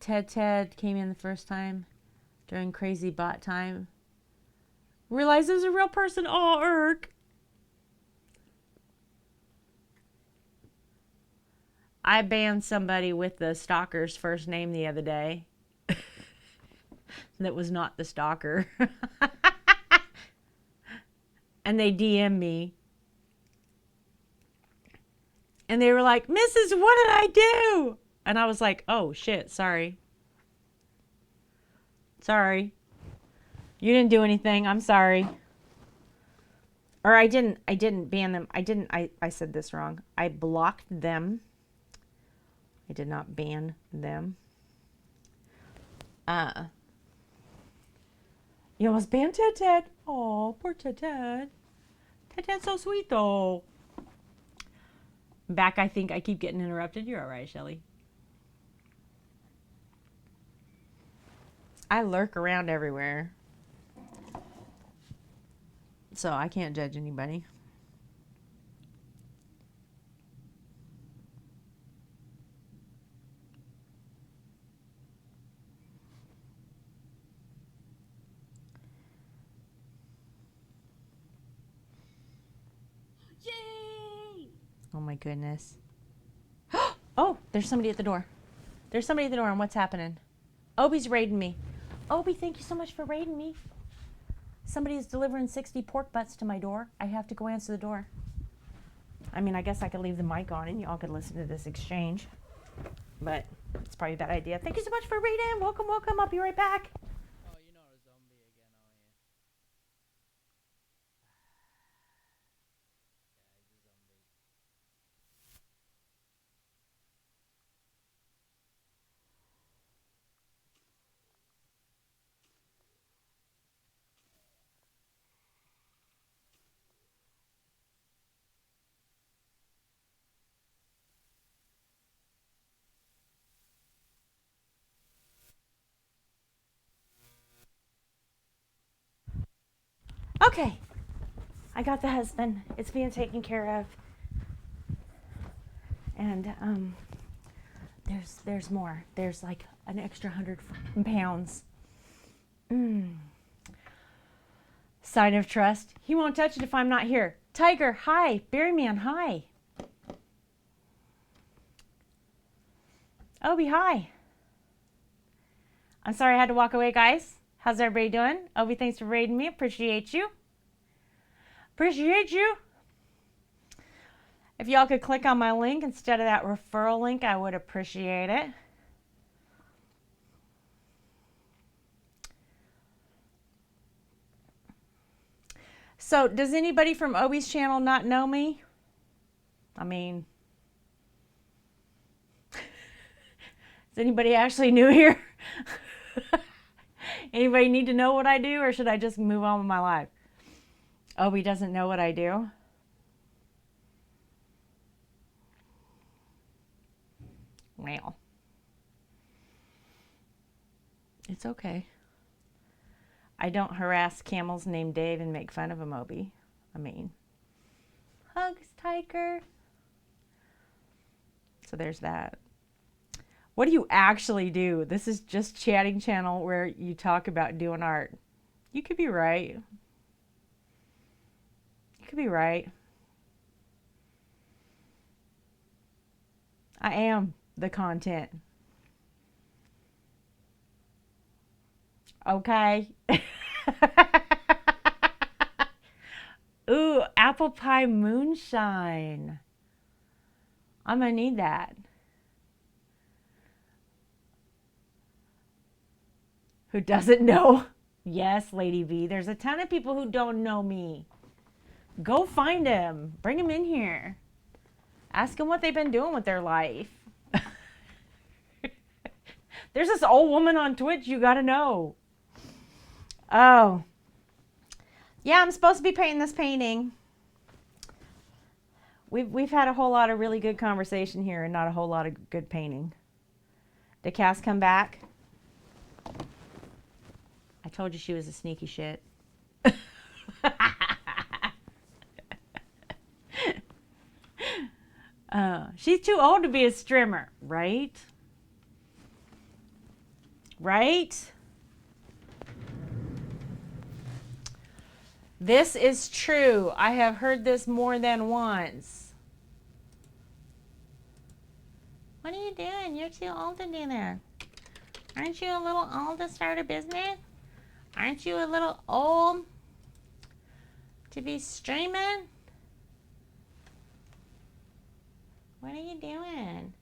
Ted came in the first time during crazy bot time. Realized there's a real person. Oh, Irk. I banned somebody with the stalker's first name the other day. That was not the stalker. And they DM'd me. And they were like, Mrs., what did I do? And I was like, oh, shit, sorry. Sorry. You didn't do anything. I'm sorry. Or I didn't ban them. I said this wrong. I blocked them. I did not ban them. You almost banned Ted. Oh, poor Ted. Ted's so sweet, though. Back, I think I keep getting interrupted. You're all right, Shelly. I lurk around everywhere. So I can't judge anybody. Yay! Oh my goodness. Oh, there's somebody at the door. There's somebody at the door, and what's happening? Obi's raiding me. Obi, thank you so much for raiding me. Somebody's delivering 60 pork butts to my door. I have to go answer the door. I mean, I guess I could leave the mic on and y'all could listen to this exchange. But it's probably a bad idea. Thank you so much for reading. Welcome, welcome. I'll be right back. Oh, you're not a zombie again, are you? Yeah, he's a zombie. Okay. I got the husband. It's being taken care of. And there's more. There's like an extra 100 pounds. Sign of trust. He won't touch it if I'm not here. Tiger, hi. Berryman, hi. Obi, hi. I'm sorry I had to walk away, guys. How's everybody doing? Obi, thanks for raiding me. Appreciate you. Appreciate you. If y'all could click on my link instead of that referral link, I would appreciate it. So, does anybody from Obi's channel not know me? I mean, is anybody actually new here? Anybody need to know what I do, or should I just move on with my life? Obi doesn't know what I do. Well, it's okay. I don't harass camels named Dave and make fun of him, Obi. I mean, hugs, Tiger. So there's that. What do you actually do? This is just chatting channel where you talk about doing art. You could be right. You could be right. I am the content. Okay. Ooh, apple pie moonshine. I'm gonna need that. Who doesn't know? Yes, Lady V. There's a ton of people who don't know me. Go find them. Bring them in here. Ask them what they've been doing with their life. There's this old woman on Twitch you gotta know. Oh. Yeah, I'm supposed to be painting this painting. We've had a whole lot of really good conversation here and not a whole lot of good painting. Did Cass come back? I told you she was a sneaky shit. She's too old to be a strimmer, right? Right? This is true. I have heard this more than once. What are you doing? You're too old to do that. Aren't you a little old to start a business? Aren't you a little old to be streaming? What are you doing?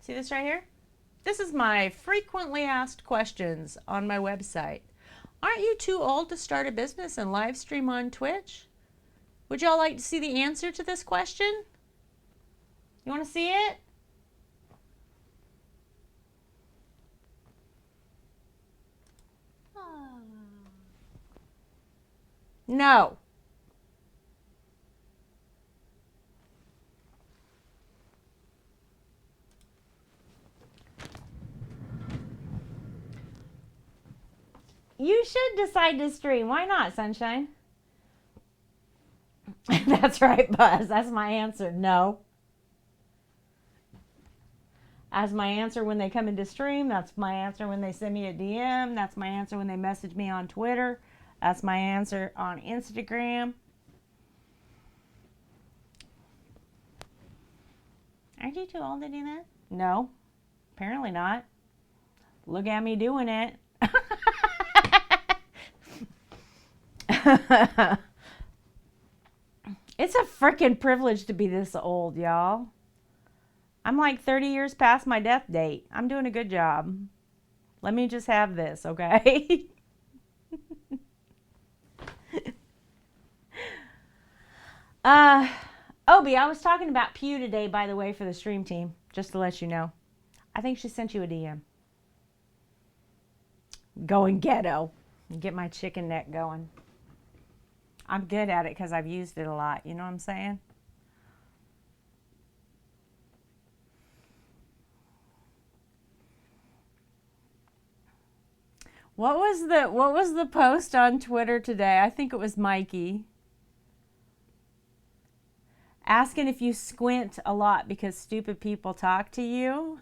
See this right here? This is my frequently asked questions on my website. Aren't you too old to start a business and live stream on Twitch? Would y'all like to see the answer to this question? You want to see it? No. You should decide to stream. Why not, Sunshine? That's right, Buzz. That's my answer. No. That's my answer when they come into stream. That's my answer when they send me a DM. That's my answer when they message me on Twitter. That's my answer on Instagram. Aren't you too old to do that? No. Apparently not. Look at me doing it. It's a freaking privilege to be this old, y'all. I'm like 30 years past my death date. I'm doing a good job. Let me just have this, okay? Obi, I was talking about Pew today, by the way, for the stream team, just to let you know. I think she sent you a DM. Going ghetto. Get my chicken neck going. I'm good at it because I've used it a lot. You know what I'm saying? What was the post on Twitter today? I think it was Mikey. Asking if you squint a lot because stupid people talk to you.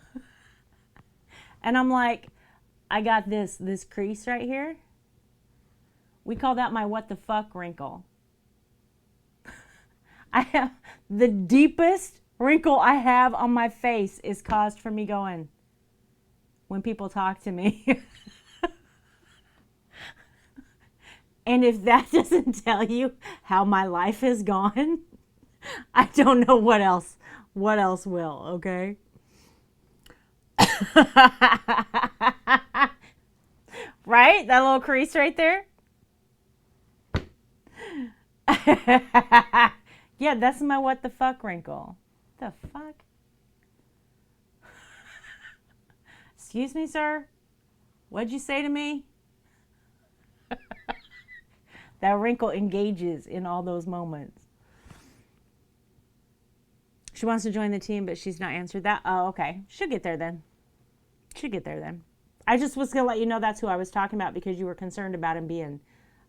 And I'm like, I got this crease right here. We call that my what the fuck wrinkle. I have the deepest wrinkle I have on my face is caused from me going when people talk to me. And if that doesn't tell you how my life has gone, I don't know what else will, okay? Right? That little crease right there? Yeah, that's my what the fuck wrinkle. The fuck? Excuse me, sir? What'd you say to me? That wrinkle engages in all those moments. She wants to join the team, but she's not answered that. Oh, okay. She'll get there then. I just was going to let you know that's who I was talking about because you were concerned about him being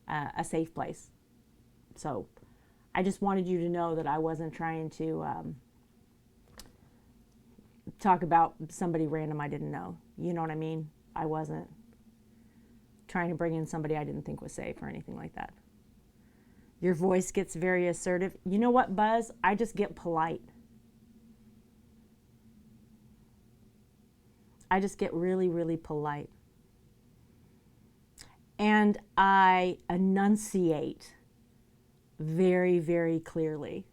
a safe place. So I just wanted you to know that I wasn't trying to talk about somebody random I didn't know. You know what I mean? I wasn't trying to bring in somebody I didn't think was safe or anything like that. Your voice gets very assertive. You know what, Buzz? I just get polite. I just get really, really polite. And I enunciate very, very clearly.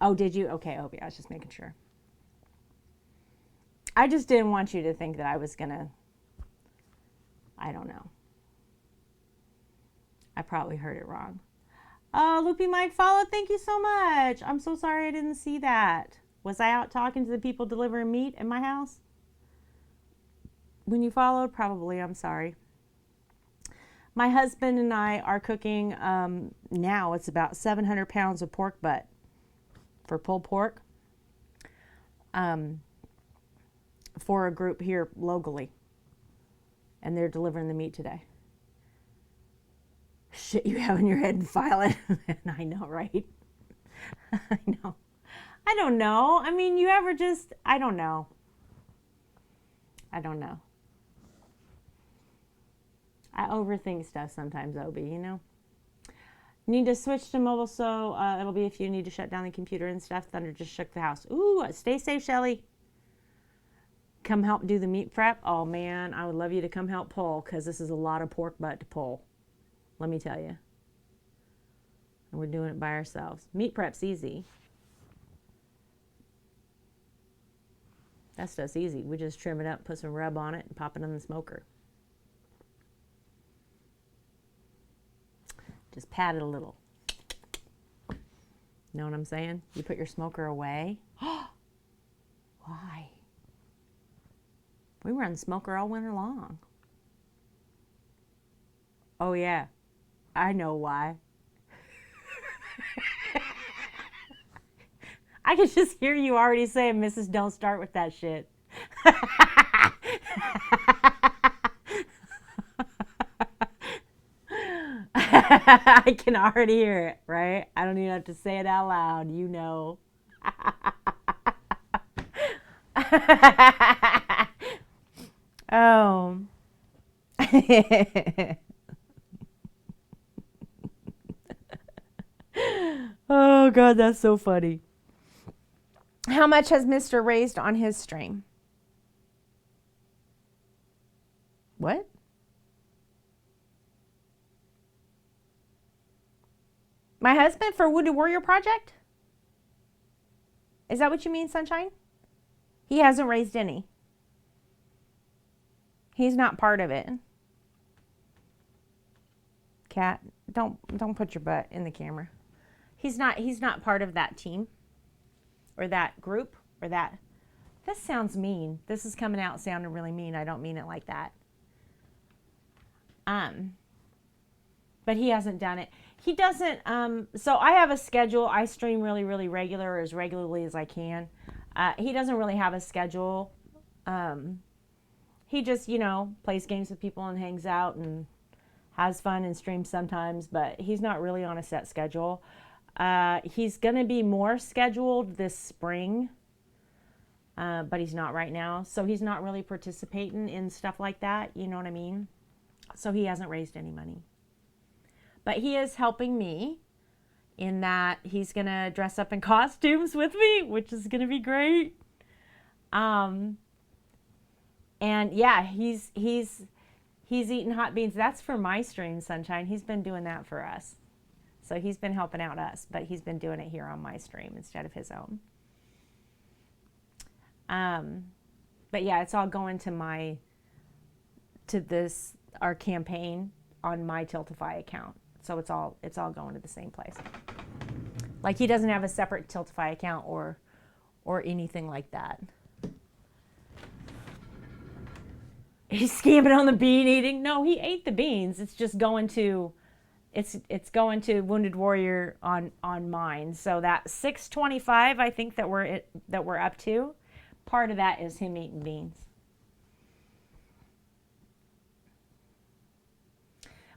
Oh, did you? Okay, Obi, I was just making sure. I just didn't want you to think that I was going to, I don't know. I probably heard it wrong. Oh, Loopy Mike followed. Thank you so much. I'm so sorry I didn't see that. Was I out talking to the people delivering meat in my house? When you followed? Probably. I'm sorry. My husband and I are cooking now. It's about 700 pounds of pork butt for pulled pork for a group here locally. And they're delivering the meat today. Shit you have in your head and file it. I know, right? I know. I don't know. I mean, you ever just, I don't know. I overthink stuff sometimes, Obi, you know? Need to switch to mobile, so it'll be if you need to shut down the computer and stuff. Thunder just shook the house. Ooh, stay safe, Shelly. Come help do the meat prep. Oh, man, I would love you to come help pull because this is a lot of pork butt to pull. Let me tell you. And we're doing it by ourselves. Meat prep's easy. That stuff's easy. We just trim it up, put some rub on it, and pop it in the smoker. Just pat it a little. Know what I'm saying? You put your smoker away. Why? We run the smoker all winter long. Oh, yeah. I know why. I can just hear you already saying, Mrs. Don't start with that shit. I can already hear it, right? I don't even have to say it out loud. You know. Oh. Oh, God, that's so funny. How much has Mr. raised on his stream? What? My husband for Wounded Warrior Project? Is that what you mean, Sunshine? He hasn't raised any. He's not part of it. Cat, don't put your butt in the camera. He's not part of that team or that group or that. This sounds mean. This is coming out sounding really mean. I don't mean it like that. But he hasn't done it. He doesn't, so I have a schedule. I stream really, really regular, as regularly as I can. He doesn't really have a schedule. He just, plays games with people and hangs out and has fun and streams sometimes, but he's not really on a set schedule. He's going to be more scheduled this spring, but he's not right now. So he's not really participating in stuff like that. You know what I mean? So he hasn't raised any money. But he is helping me in that he's going to dress up in costumes with me, which is going to be great. And yeah, he's eating hot beans. That's for my stream, Sunshine. He's been doing that for us. So he's been helping out us, but he's been doing it here on my stream instead of his own. But yeah, it's all going to our campaign on my Tiltify account. So it's all going to the same place. Like he doesn't have a separate Tiltify account or anything like that. He's scamming on the bean eating. No, he ate the beans. It's just going to it's going to Wounded Warrior on mine. So that 625 I think that we're up to, part of that is him eating beans.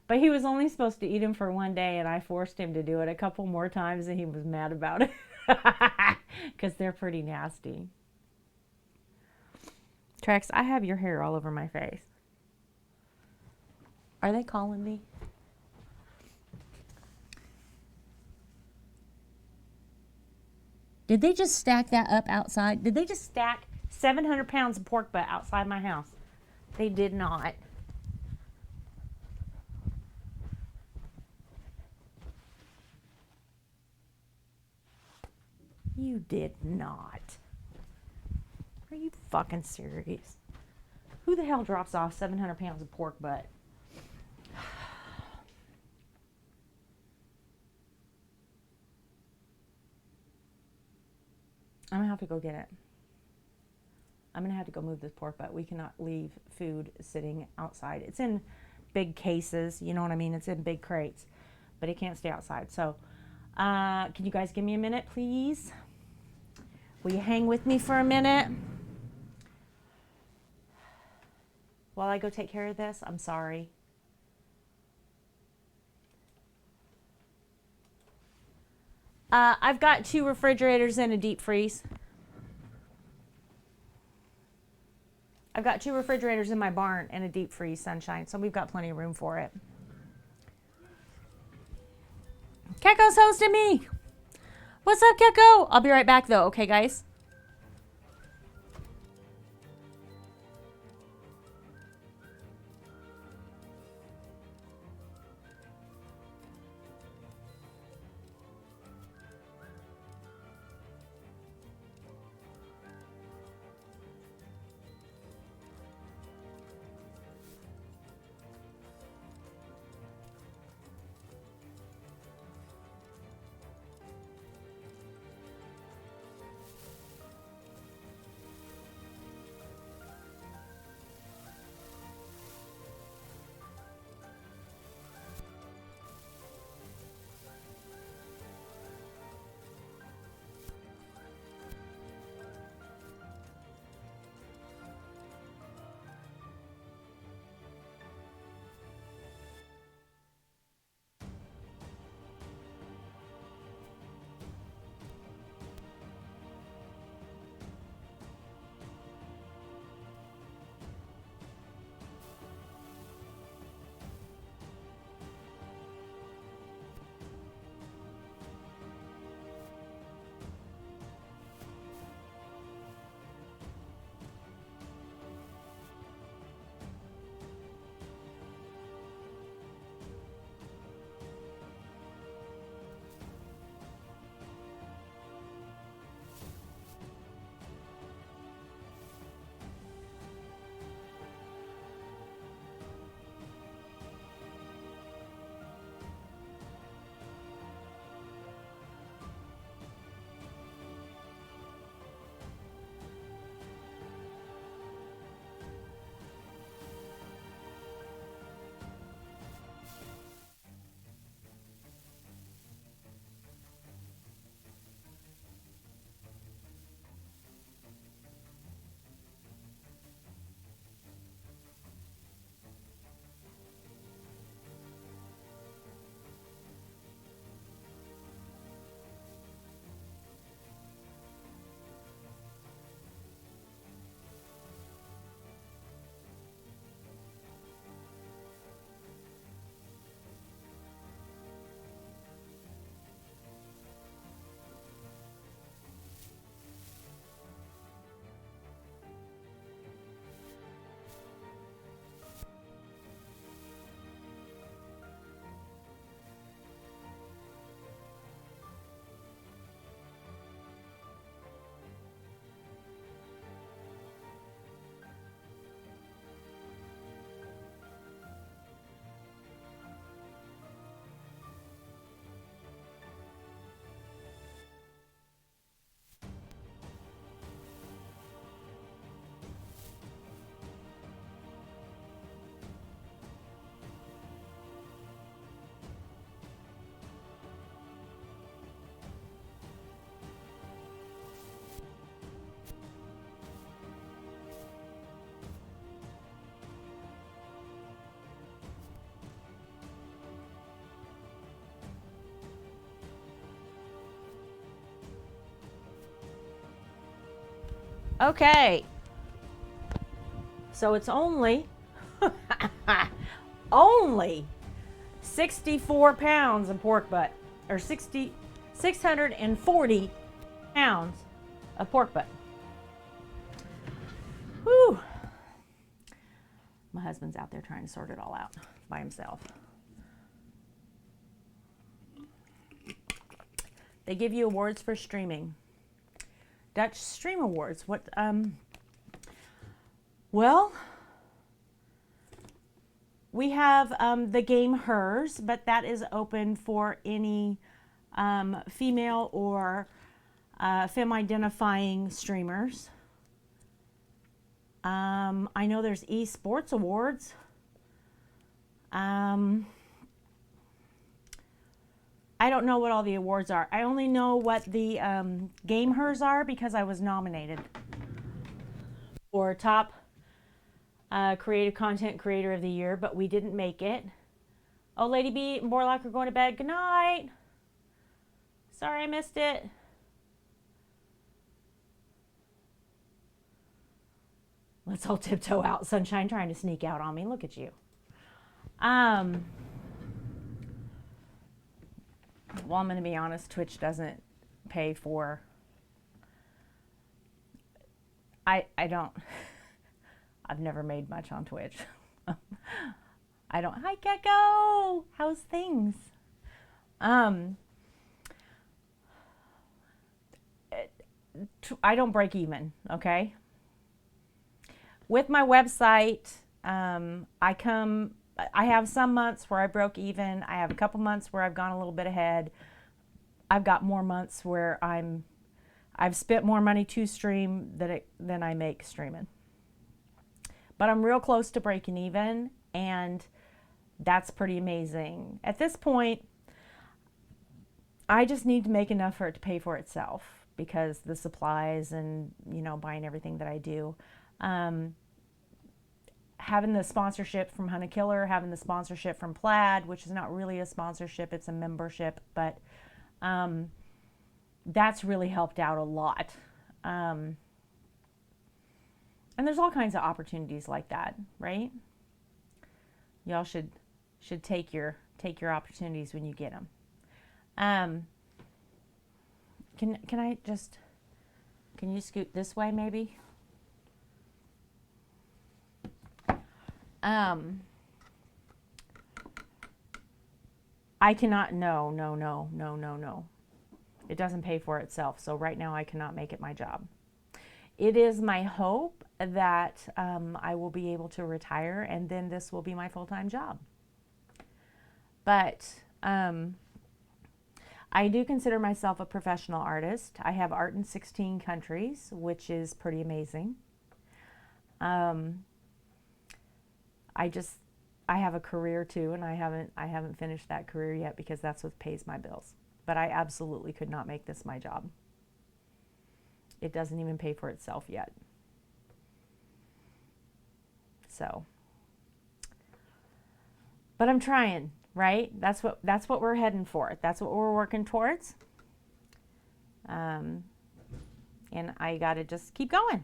But he was only supposed to eat them for one day, and I forced him to do it a couple more times, and he was mad about it because they're pretty nasty. Trex, I have your hair all over my face. Are they calling me? Did they just stack that up outside? Did they just stack 700 pounds of pork butt outside my house? They did not. You did not. Are you fucking serious? Who the hell drops off 700 pounds of pork butt? I'm going to have to go get it. I'm going to have to go move this pork butt. We cannot leave food sitting outside. It's in big cases, you know what I mean? It's in big crates, but it can't stay outside. So, can you guys give me a minute, please? Will you hang with me for a minute? While I go take care of this, I'm sorry. I've got 2 refrigerators and a deep freeze. I've got 2 refrigerators in my barn and a deep freeze, Sunshine, so we've got plenty of room for it. Kekko's hosting me. What's up, Kekko? I'll be right back, though. Okay, guys? Okay. So it's only only 64 pounds of pork butt, or 640 pounds of pork butt. Whew. My husband's out there trying to sort it all out by himself. They give you awards for streaming. Dutch Stream Awards. What, well, we have the game Hers, but that is open for any female or femme-identifying streamers. I know there's eSports Awards. I don't know what all the awards are. I only know what the game Hers are because I was nominated for top creative content creator of the year, but we didn't make it. Oh, Lady B and Borlock are going to bed. Good night. Sorry I missed it. Let's all tiptoe out. Sunshine trying to sneak out on me. Look at you. Well, I'm going to be honest. Twitch doesn't pay for... I don't... I've never made much on Twitch. I don't... Hi, Gecko! How's things? I don't break even, okay? With my website, I have some months where I broke even. I have a couple months where I've gone a little bit ahead. I've got more months where I've spent more money to stream than I make streaming. But I'm real close to breaking even, and that's pretty amazing. At this point, I just need to make enough for it to pay for itself because the supplies and, you know, buying everything that I do. Having the sponsorship from Hunter Killer, having the sponsorship from Plaid, which is not really a sponsorship, it's a membership, but that's really helped out a lot. And there's all kinds of opportunities like that, right? Y'all should take your opportunities when you get them. Can you scoot this way maybe? I cannot, no. It doesn't pay for itself. So right now I cannot make it my job. It is my hope that I will be able to retire and then this will be my full-time job. But I do consider myself a professional artist. I have art in 16 countries, which is pretty amazing. I have a career too, and I haven't finished that career yet because that's what pays my bills. But I absolutely could not make this my job. It doesn't even pay for itself yet. So, but I'm trying, right? That's what we're heading for. That's what we're working towards. And I got to just keep going.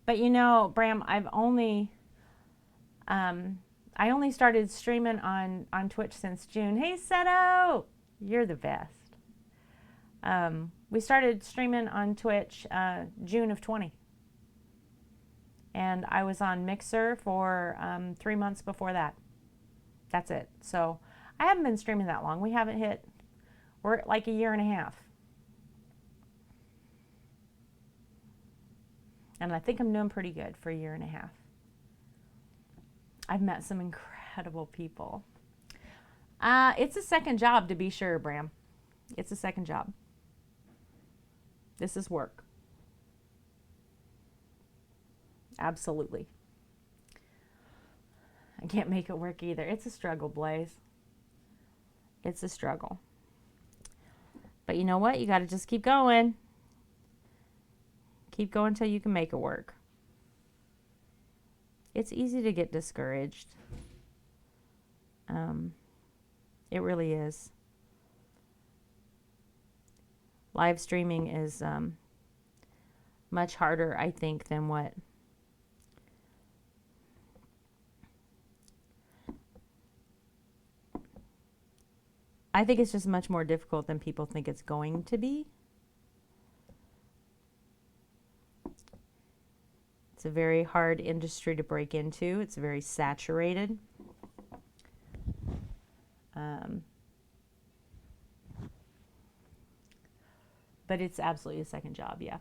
But you know, Bram, I only started streaming on Twitch since June. Hey, Seto! You're the best. We started streaming on Twitch June of 20. And I was on Mixer for 3 months before that. That's it. So I haven't been streaming that long. We're at like a year and a half. And I think I'm doing pretty good for a year and a half. I've met some incredible people. It's a second job to be sure, Bram. It's a second job. This is work. Absolutely. I can't make it work either. It's a struggle, Blaze. It's a struggle. But you know what? You got to just keep going. Keep going until you can make it work. It's easy to get discouraged. It really is. Live streaming is much harder, I think, than what I think it's just much more difficult than people think it's going to be. It's a very hard industry to break into. It's very saturated. But it's absolutely a second job, yeah.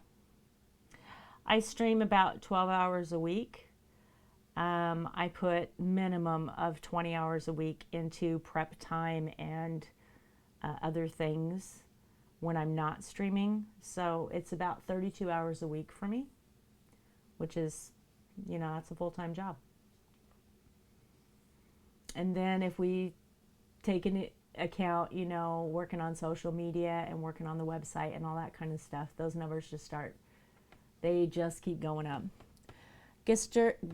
I stream about 12 hours a week. I put minimum of 20 hours a week into prep time and other things when I'm not streaming. So it's about 32 hours a week for me, which is, you know, that's a full-time job. And then if we take into account, you know, working on social media and working on the website and all that kind of stuff, those numbers just they just keep going up. Get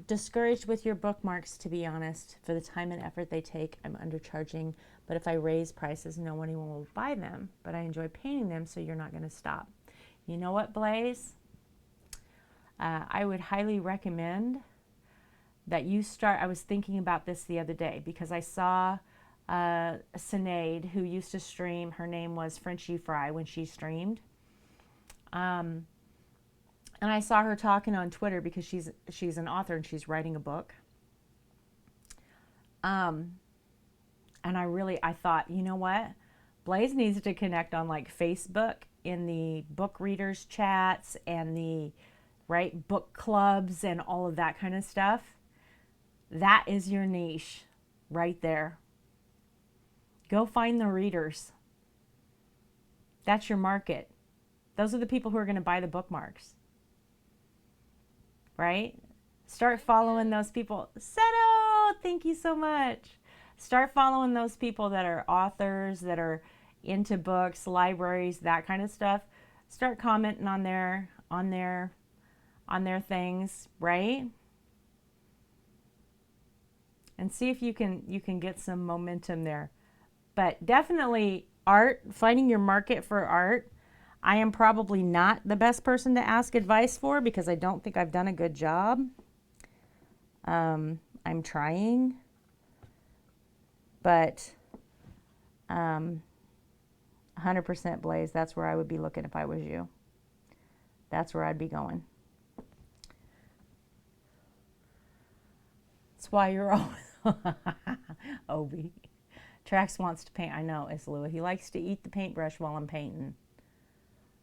discouraged with your bookmarks, to be honest. For the time and effort they take, I'm undercharging. But if I raise prices, no one will buy them. But I enjoy painting them, so you're not going to stop. You know what, Blaze? I would highly recommend that you start. I was thinking about this the other day because I saw Sinead, who used to stream. Her name was Frenchie Fry when she streamed. And I saw her talking on Twitter because she's an author and she's writing a book. And I thought, you know what? Blaze needs to connect on like Facebook in the book readers chats and the book clubs and all of that kind of stuff. That is your niche right there. Go find the readers. That's your market. Those are the people who are going to buy the bookmarks. Right? Start following those people. Seto, thank you so much. Start following those people that are authors, that are into books, libraries, that kind of stuff. Start commenting on their things, right? And see if you can get some momentum there. But definitely art, finding your market for art. I am probably not the best person to ask advice for because I don't think I've done a good job. I'm trying. But 100% Blaze, that's where I would be looking if I was you. That's where I'd be going. That's why you're always... Obi. Trax wants to paint. I know, it's Lua. He likes to eat the paintbrush while I'm painting.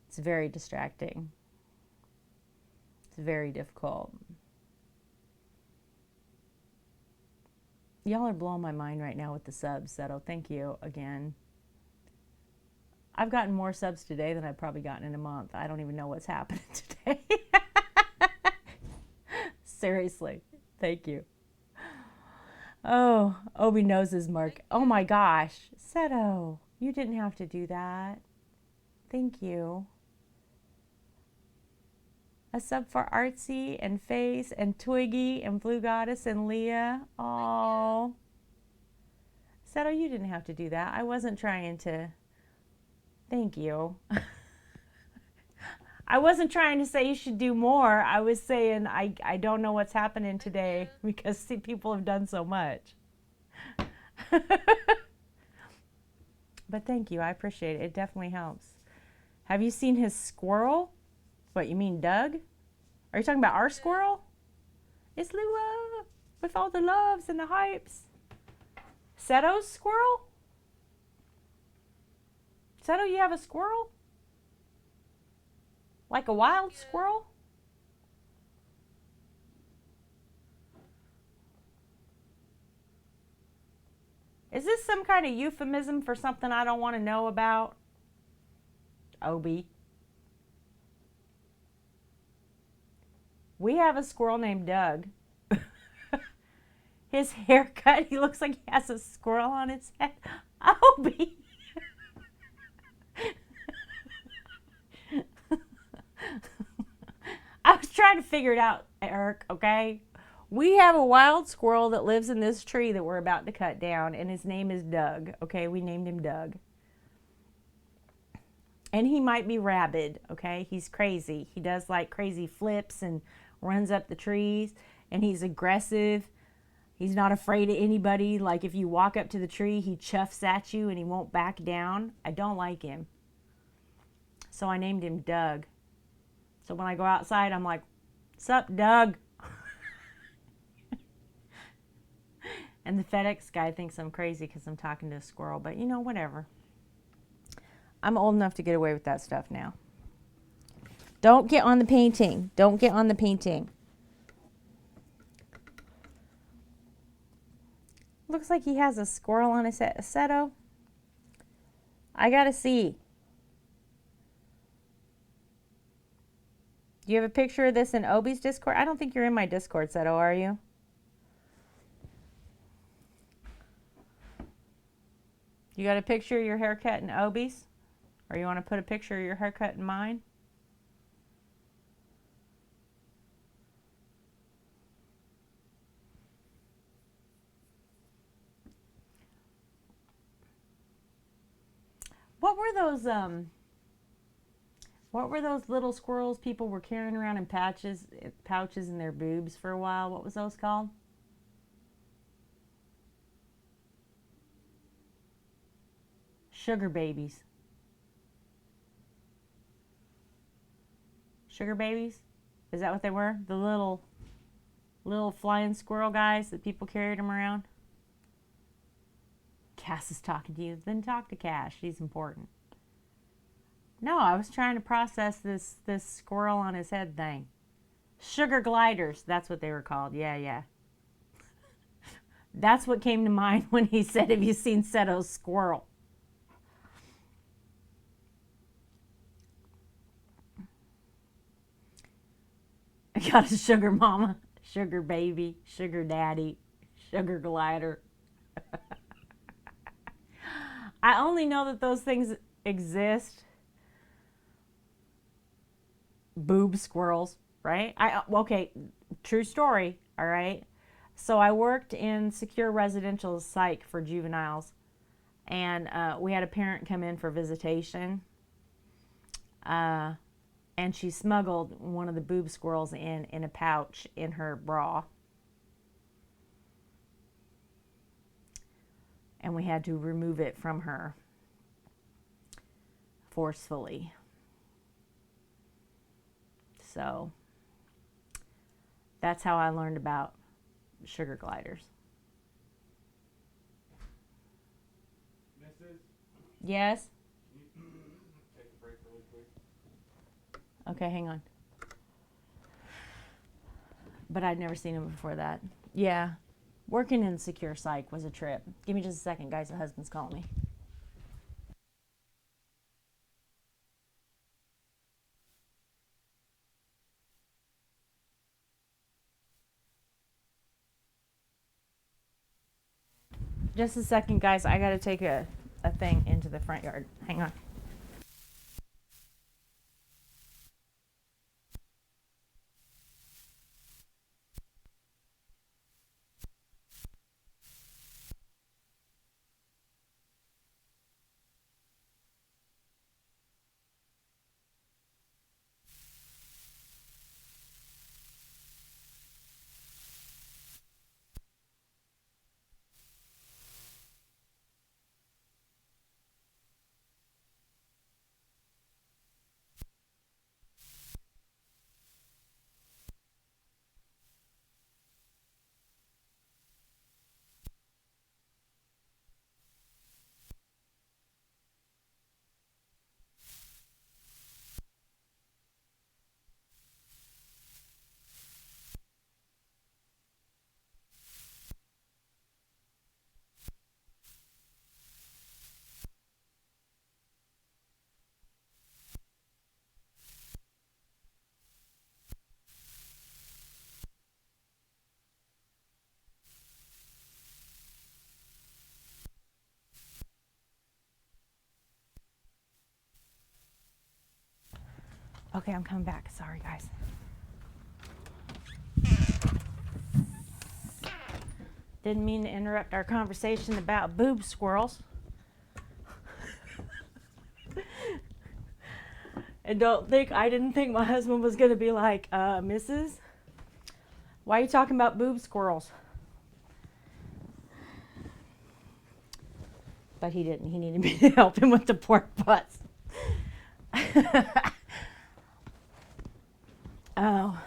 It's very distracting. It's very difficult. Y'all are blowing my mind right now with the subs, Seto. Thank you again. I've gotten more subs today than I've probably gotten in a month. I don't even know what's happening today. Seriously. Thank you. Oh, Obi knows his mark. Oh my gosh. Seto, you didn't have to do that. Thank you. A sub for Artsy and Face and Twiggy and Blue Goddess and Leah. Oh, Seto, you didn't have to do that. I wasn't trying to. Thank you. I wasn't trying to say you should do more. I was saying I don't know what's happening today because see, people have done so much. But thank you. I appreciate it. It definitely helps. Have you seen his squirrel? What, you mean Doug? Are you talking about our squirrel? It's Lua with all the loves and the hypes. Seto's squirrel? Seto, you have a squirrel? Like a wild squirrel? Is this some kind of euphemism for something I don't want to know about? Obi. We have a squirrel named Doug. His haircut, he looks like he has a squirrel on his head. Obi. I was trying to figure it out, Eric, okay? We have a wild squirrel that lives in this tree that we're about to cut down, and his name is Doug, okay? We named him Doug. And he might be rabid, okay? He's crazy. He does like crazy flips and runs up the trees, and he's aggressive. He's not afraid of anybody. Like if you walk up to the tree, he chuffs at you and he won't back down. I don't like him. So I named him Doug. So when I go outside, I'm like, "Sup, Doug?" And the FedEx guy thinks I'm crazy because I'm talking to a squirrel, but you know, whatever. I'm old enough to get away with that stuff now. Don't get on the painting. Don't get on the painting. Looks like he has a squirrel on his seto. I gotta see. Do you have a picture of this in Obi's Discord? I don't think you're in my Discord, Seto, are you? You got a picture of your haircut in Obi's? Or you want to put a picture of your haircut in mine? What were those little squirrels people were carrying around in pouches in their boobs for a while? What was those called? Sugar babies. Sugar babies? Is that what they were? The little flying squirrel guys that people carried them around? Cass is talking to you. Then talk to Cass. She's important. No, I was trying to process this squirrel on his head thing. Sugar gliders. That's what they were called. Yeah. That's what came to mind when he said, "Have you seen Seto's squirrel?" I got a sugar mama, sugar baby, sugar daddy, sugar glider. I only know that those things exist. Boob squirrels, right? Okay, true story, all right? So I worked in secure residential psych for juveniles, and we had a parent come in for visitation, and she smuggled one of the boob squirrels in a pouch in her bra. And we had to remove it from her forcefully. So that's how I learned about sugar gliders. Mrs. Yes? Can you take a break really quick? Okay, hang on. But I'd never seen him before that. Yeah. Working in secure psych was a trip. Give me just a second, guys. The husband's calling me. Just a second, guys. I got to take a thing into the front yard. Hang on. Okay, I'm coming back. Sorry, guys. Didn't mean to interrupt our conversation about boob squirrels. And I didn't think my husband was going to be like, Mrs., why are you talking about boob squirrels? But he didn't. He needed me to help him with the pork butts. Oh.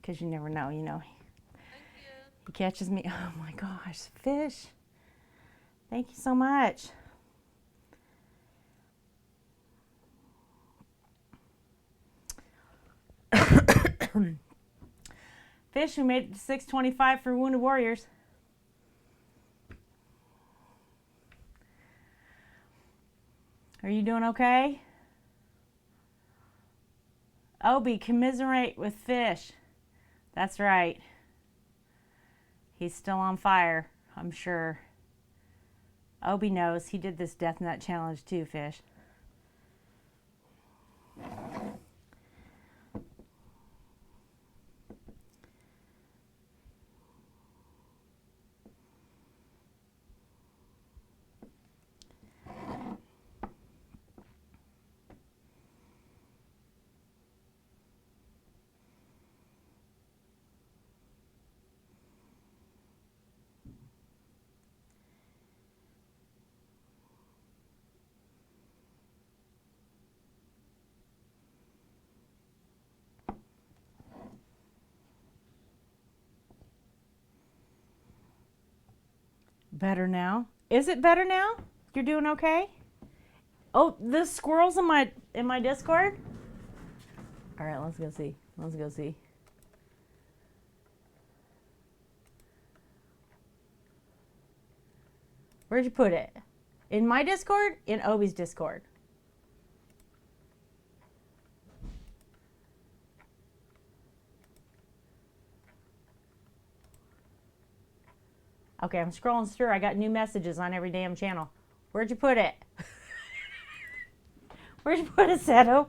Because you never know, Thank you. He catches me. Oh my gosh, fish. Thank you so much. Fish, we made it to 625 for Wounded Warriors. Are you doing okay? Obi, commiserate with Fish. That's right. He's still on fire, I'm sure. Obi knows. He did this Death Nut Challenge too, Fish. Better now. Is it better now? You're doing okay? Oh, the squirrels in my Discord? All right, let's go see. Let's go see. Where'd you put it? In my Discord? In Obi's Discord. Okay, I'm scrolling through. I got new messages on every damn channel. Where'd you put it? Where'd you put it, Seto?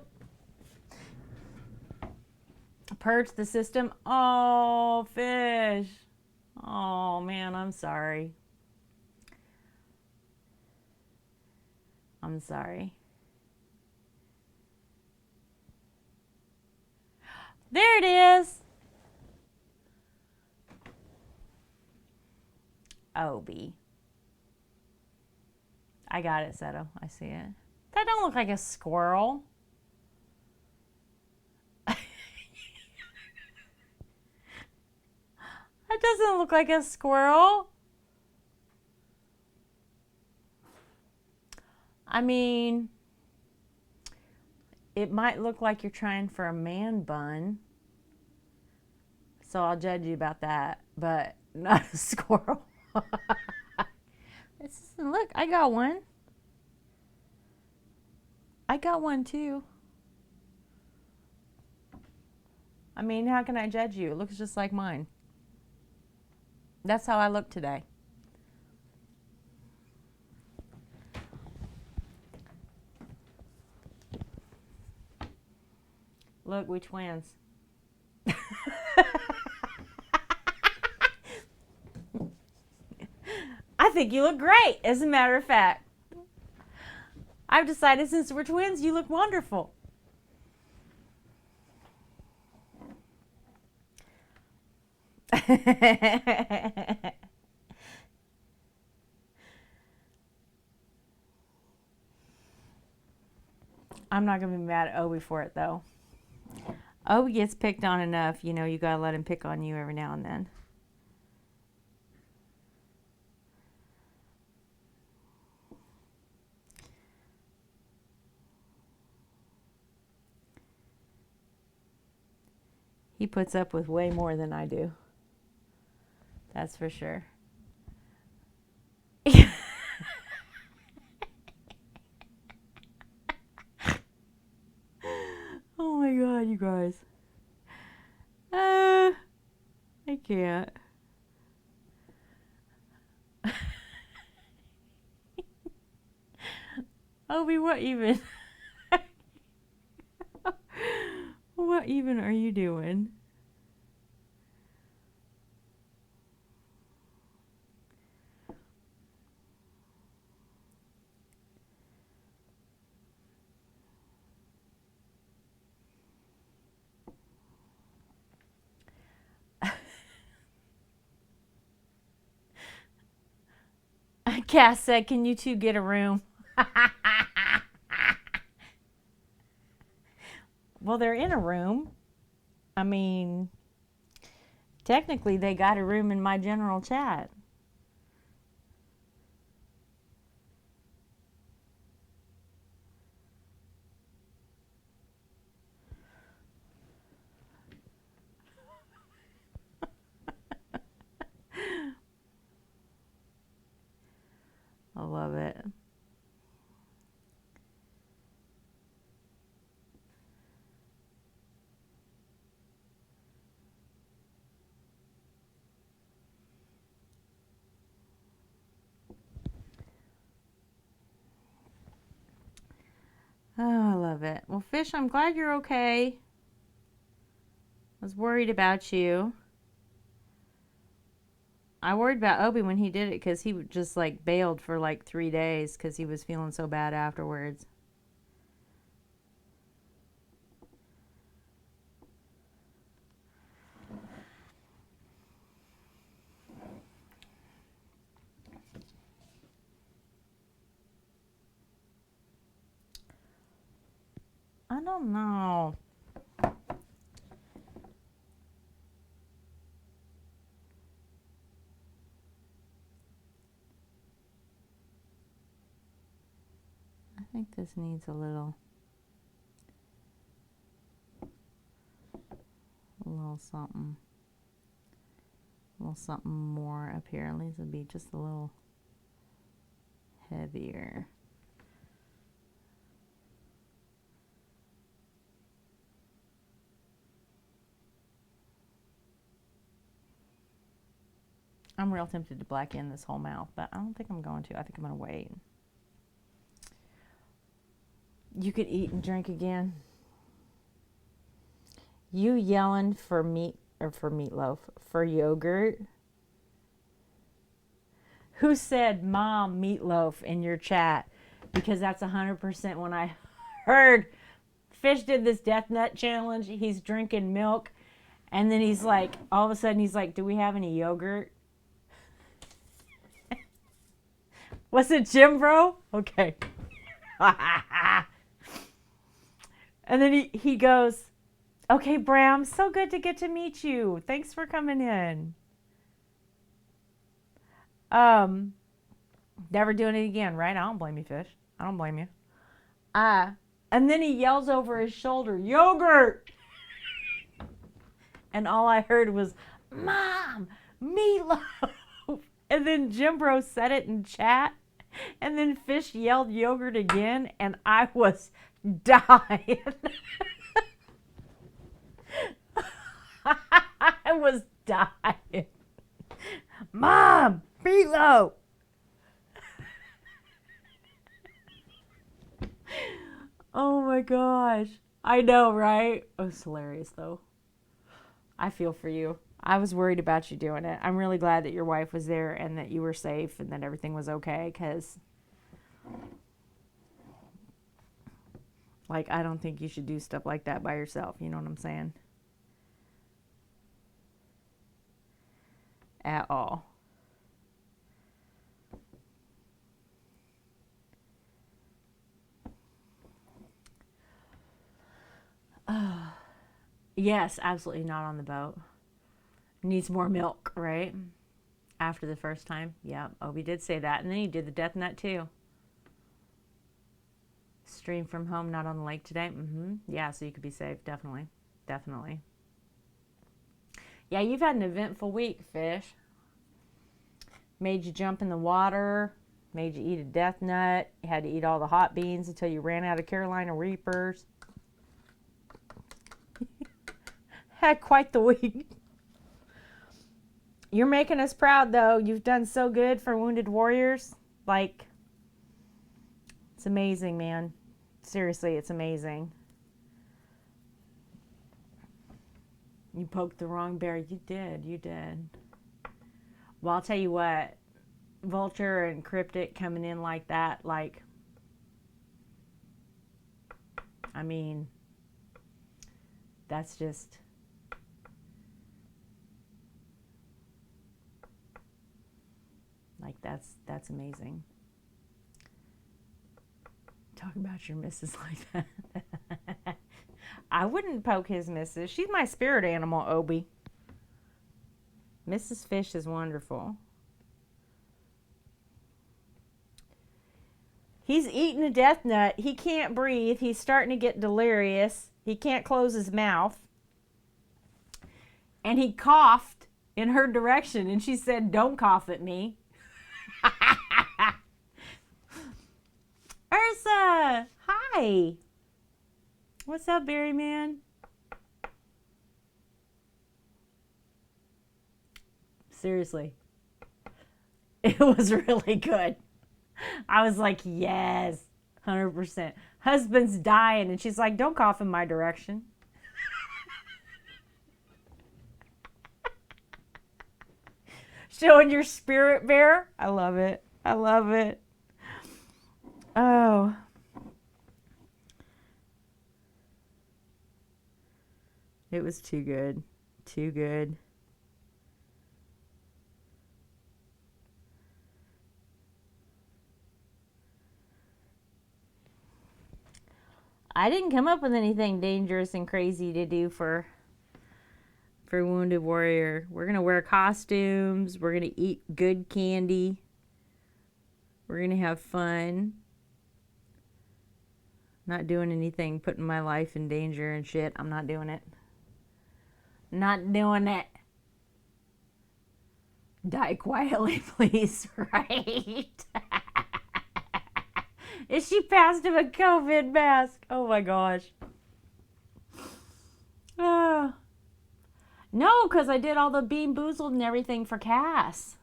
Purge the system. Oh, Fish. Oh, man, I'm sorry. I'm sorry. There it is. Obi. I got it, Seto. I see it. That don't look like a squirrel. That doesn't look like a squirrel. I mean, it might look like you're trying for a man bun. So I'll judge you about that, but not a squirrel. Look, I got one. I got one too. I mean, how can I judge you? It looks just like mine. That's how I look today. Look, we twins. I think you look great, as a matter of fact. I've decided since we're twins, you look wonderful. I'm not going to be mad at Obi for it, though. Obi gets picked on enough, you know, you got to let him pick on you every now and then. He puts up with way more than I do. That's for sure. Oh my God, you guys. I can't. Obi, what even? What even are you doing? Cass said, can you two get a room? Well, they're in a room. I mean, technically, they got a room in my general chat. I love it. Oh, I love it. Well, Fish, I'm glad you're okay. I was worried about you. I worried about Obi when he did it because he just like bailed for like 3 days because he was feeling so bad afterwards. I don't know. I think this needs a little something. A little something more up here. At least it'll be just a little heavier. I'm real tempted to black in this whole mouth, but I don't think I'm going to. I think I'm going to wait. You could eat and drink again. You yelling for meatloaf, for yogurt. Who said mom meatloaf in your chat? Because that's 100% when I heard Fish did this death nut challenge. He's drinking milk. And then he's like, all of a sudden he's like, do we have any yogurt? Was it Jim Bro? Okay. And then he goes, okay, Bram, so good to get to meet you. Thanks for coming in. Never doing it again, right? I don't blame you, Fish. I don't blame you. And then he yells over his shoulder, yogurt! And all I heard was, Mom, meatloaf! And then Jim Bro said it in chat. And then Fish yelled yogurt again, and I was dying. I was dying. Mom, meatloaf! Oh my gosh. I know, right? It was hilarious, though. I feel for you. I was worried about you doing it. I'm really glad that your wife was there and that you were safe and that everything was okay, because, like, I don't think you should do stuff like that by yourself. You know what I'm saying? At all. Yes, absolutely not on the boat. Needs more milk, right? After the first time. Yeah, Obi did say that. And then he did the death nut too. Stream from home, not on the lake today. Yeah, so you could be safe. Definitely. Definitely. Yeah, you've had an eventful week, Fish. Made you jump in the water. Made you eat a death nut. You had to eat all the hot beans until you ran out of Carolina Reapers. Had quite the week. You're making us proud, though. You've done so good for Wounded Warriors. Like, it's amazing, man. Seriously, it's amazing. You poked the wrong bear. You did. You did. Well, I'll tell you what. Vulture and Cryptic coming in like that, like, I mean, that's just... Like, that's amazing. Talk about your missus like that. I wouldn't poke his missus. She's my spirit animal, Obi. Mrs. Fish is wonderful. He's eating a death nut. He can't breathe. He's starting to get delirious. He can't close his mouth. And he coughed in her direction, and she said, "Don't cough at me." Ursa, hi. What's up, Berry Man? Seriously, it was really good. I was like, yes, 100%. Husband's dying, and she's like, "Don't cough in my direction." Showing your spirit, Bear. I love it. I love it. Oh. It was too good. Too good. I didn't come up with anything dangerous and crazy to do for Wounded Warrior. We're going to wear costumes. We're going to eat good candy. We're going to have fun. Not doing anything, putting my life in danger and shit. I'm not doing it. Not doing it. Die quietly, please. Right? Is she passed him a COVID mask? Oh my gosh. Oh. No, because I did all the Bean Boozled and everything for Cass.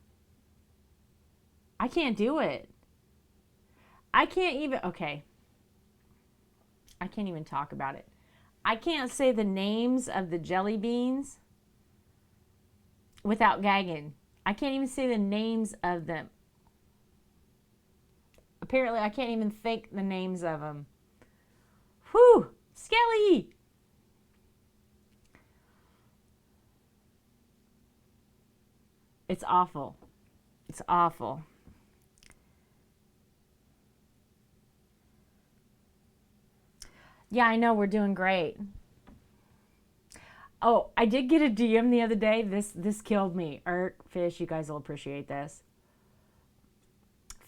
I can't do it. I can't even, okay. I can't even talk about it. I can't say the names of the jelly beans without gagging. I can't even say the names of them. Apparently, I can't even think the names of them. Whew! Skelly! It's awful. It's awful. Yeah, I know, we're doing great. Oh, I did get a DM the other day. This killed me. Fish, you guys will appreciate this.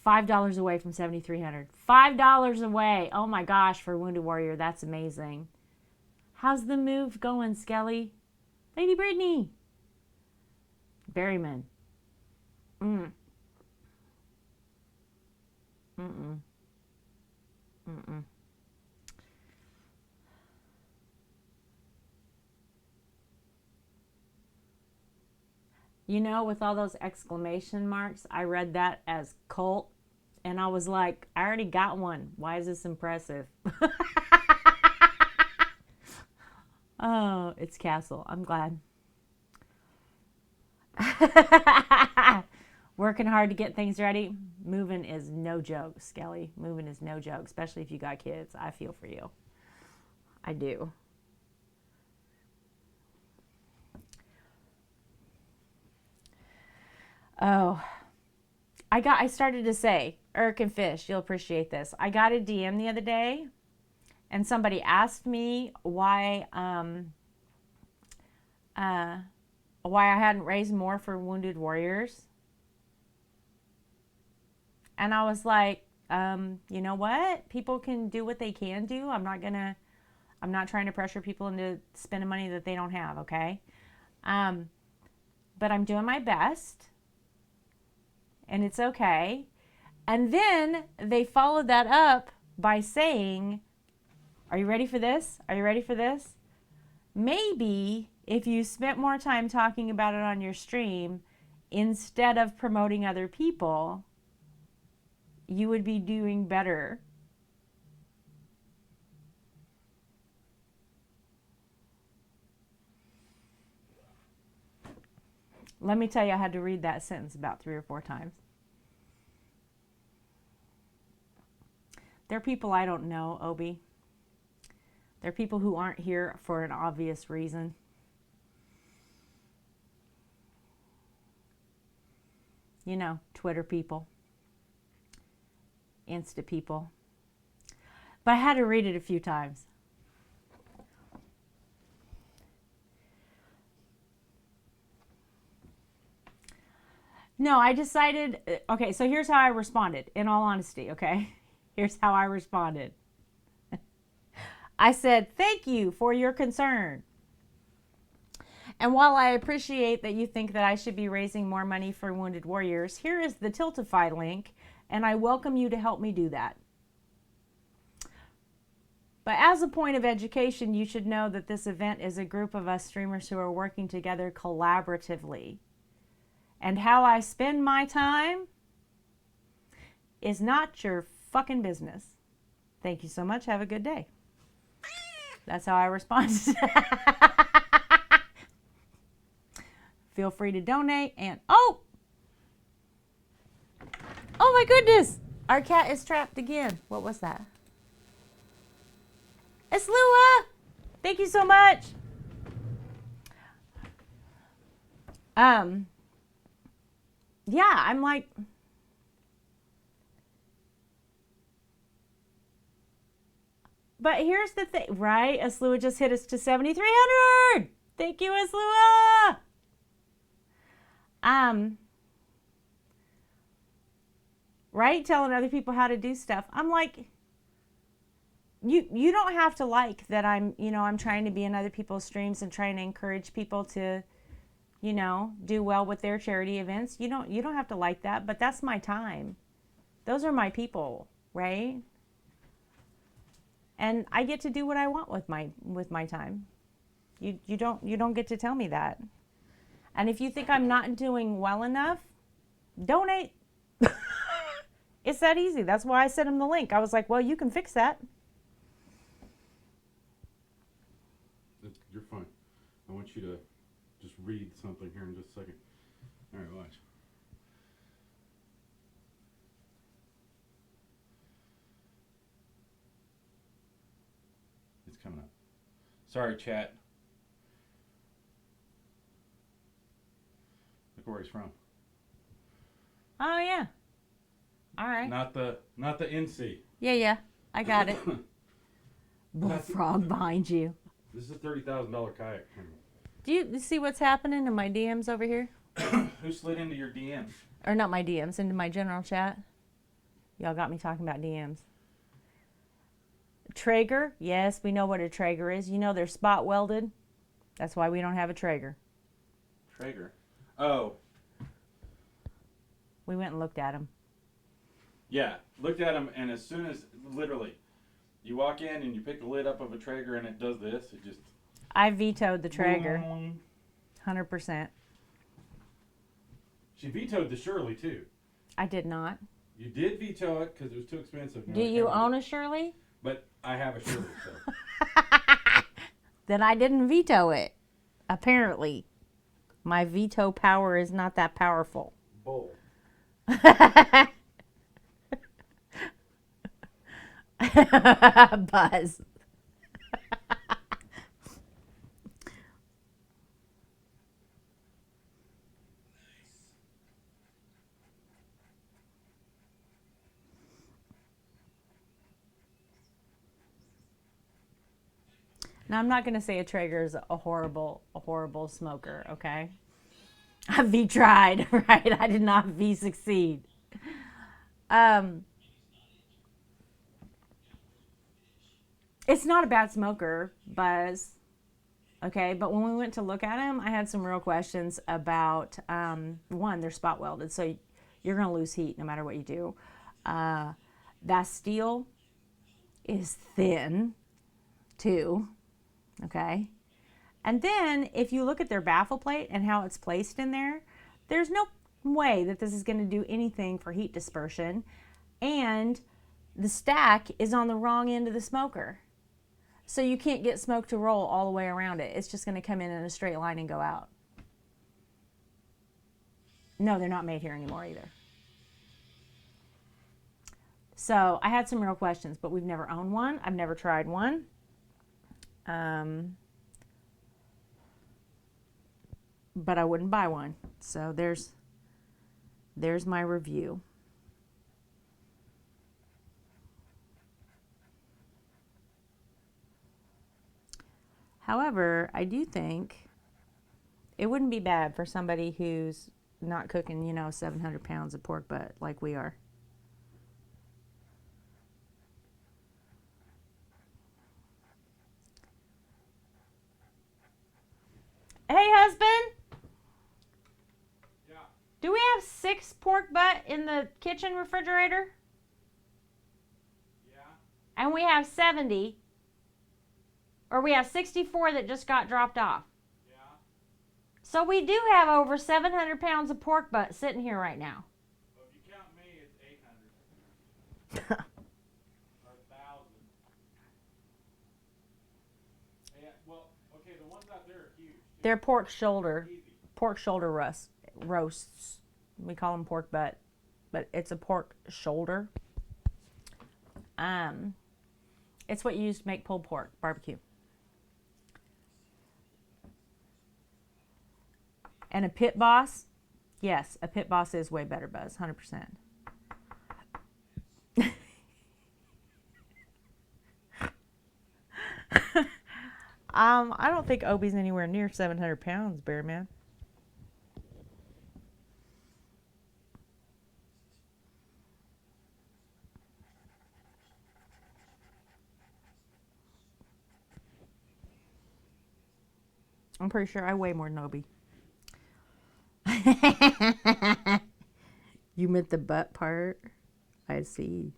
$5 away from 7,300. $5 away. Oh my gosh, for Wounded Warrior, that's amazing. How's the move going, Skelly? Lady Brittany. Berryman. Mm. Mm-mm. Mm-mm. You know, with all those exclamation marks, I read that as cult, and I was like, I already got one. Why is this impressive? Oh, it's Castle. I'm glad. Working hard to get things ready. Moving is no joke, Skelly. Moving is no joke, especially if you got kids. I feel for you. I do. Oh, I started to say, Eric and Fish, you'll appreciate this. I got a DM the other day, and somebody asked me why I hadn't raised more for Wounded Warriors. And I was like, you know what? People can do what they can do. I'm not trying to pressure people into spending money that they don't have, okay? But I'm doing my best. And it's okay. And then they followed that up by saying, are you ready for this? Are you ready for this? Maybe if you spent more time talking about it on your stream instead of promoting other people, you would be doing better. Let me tell you, I had to read that sentence about 3 or 4 times. There are people I don't know, Obi. There are people who aren't here for an obvious reason. you know, Twitter people, Insta people. But I had to read it a few times. No, I decided, okay, so here's how I responded, in all honesty, okay? Here's how I responded. I said, thank you for your concern. And while I appreciate that you think that I should be raising more money for wounded warriors, here is the Tiltify link, and I welcome you to help me do that. But as a point of education, you should know that this event is a group of us streamers who are working together collaboratively. And how I spend my time is not your fucking business. Thank you so much. Have a good day. That's how I responded. Feel free to donate. And oh my goodness, our cat is trapped again. What was that? It's Lua. Thank you so much. Yeah, I'm like, but here's the thing, right? Aslua just hit us to 7,300. Thank you, Aslua. Right? Telling other people how to do stuff. I'm like, you don't have to like that I'm trying to be in other people's streams and trying to encourage people to, do well with their charity events. You don't have to like that, but that's my time. Those are my people, right? And I get to do what I want with my time. You don't get to tell me that. And if you think I'm not doing well enough, donate. It's that easy. That's why I sent him the link. I was like, well, you can fix that. You're fine. I want you to just read something here in just a second. All right, watch. It's coming up. Sorry, chat. Look where he's from. Oh yeah. All right. Not the NC. Yeah. I got it. Bullfrog behind you. This is a $30,000 kayak. Do you see what's happening in my DMs over here? Who slid into your DMs? Or not my DMs, into my general chat. Y'all got me talking about DMs. Traeger, yes, we know what a Traeger is. You know they're spot welded. That's why we don't have a Traeger. Traeger. Oh. We went and looked at them. Yeah, looked at them, and as soon as, literally, you walk in and you pick the lid up of a Traeger and it does this, it just... I vetoed the Traeger. 100%. She vetoed the Shirley, too. I did not. You did veto it because it was too expensive. Do you own a Shirley? But I have a Shirley, so... Then I didn't veto it. Apparently. My veto power is not that powerful. Bull. Buzz. Now, I'm not going to say a Traeger is a horrible smoker, okay? I V-tried, right? I did not V-succeed. It's not a bad smoker, Buzz. Okay, but when we went to look at him, I had some real questions about, one, they're spot welded, so you're going to lose heat no matter what you do. That steel is thin, too. Okay. And then if you look at their baffle plate and how it's placed in there, there's no way that this is going to do anything for heat dispersion. And the stack is on the wrong end of the smoker. So you can't get smoke to roll all the way around it. It's just going to come in a straight line and go out. No, they're not made here anymore either. So I had some real questions, but we've never owned one. I've never tried one. But I wouldn't buy one. So there's there's my review. However, I do think it wouldn't be bad for somebody who's not cooking, 700 pounds of pork butt like we are. Hey, husband, Yeah. do we have 6 pork butt in the kitchen refrigerator? Yeah. And we have 70. Or we have 64 that just got dropped off. Yeah. So we do have over 700 pounds of pork butt sitting here right now. Well, if you count me, it's 800 or 1,000. Yeah. Well, okay. The ones out there are huge. They're pork shoulder. Easy. Pork shoulder roasts. We call them pork butt, but it's a pork shoulder. It's what you use to make pulled pork barbecue. And a pit boss, yes, a pit boss is way better, Buzz, 100%. I don't think Obi's anywhere near 700 pounds, Bear Man. I'm pretty sure I weigh more than Obi. You meant the butt part? I see.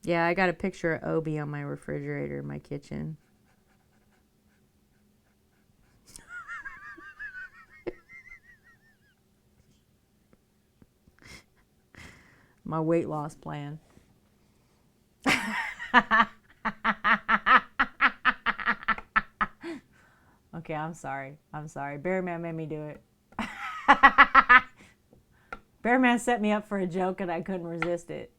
Yeah, I got a picture of Obi on my refrigerator in my kitchen. My weight loss plan. Okay, I'm sorry. Bear Man made me do it. Bear Man set me up for a joke and I couldn't resist it.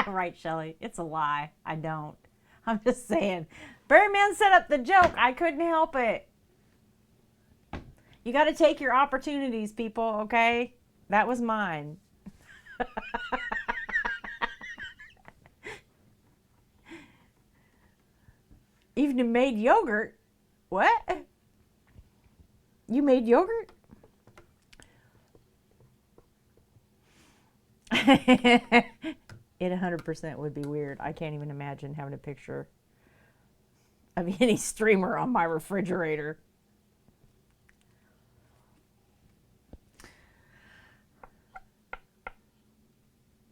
Right, Shelly. It's a lie. I don't. I'm just saying. Bear Man set up the joke. I couldn't help it. You got to take your opportunities, people, okay? That was mine. Even made yogurt. What? You made yogurt? It 100% would be weird. I can't even imagine having a picture of any streamer on my refrigerator.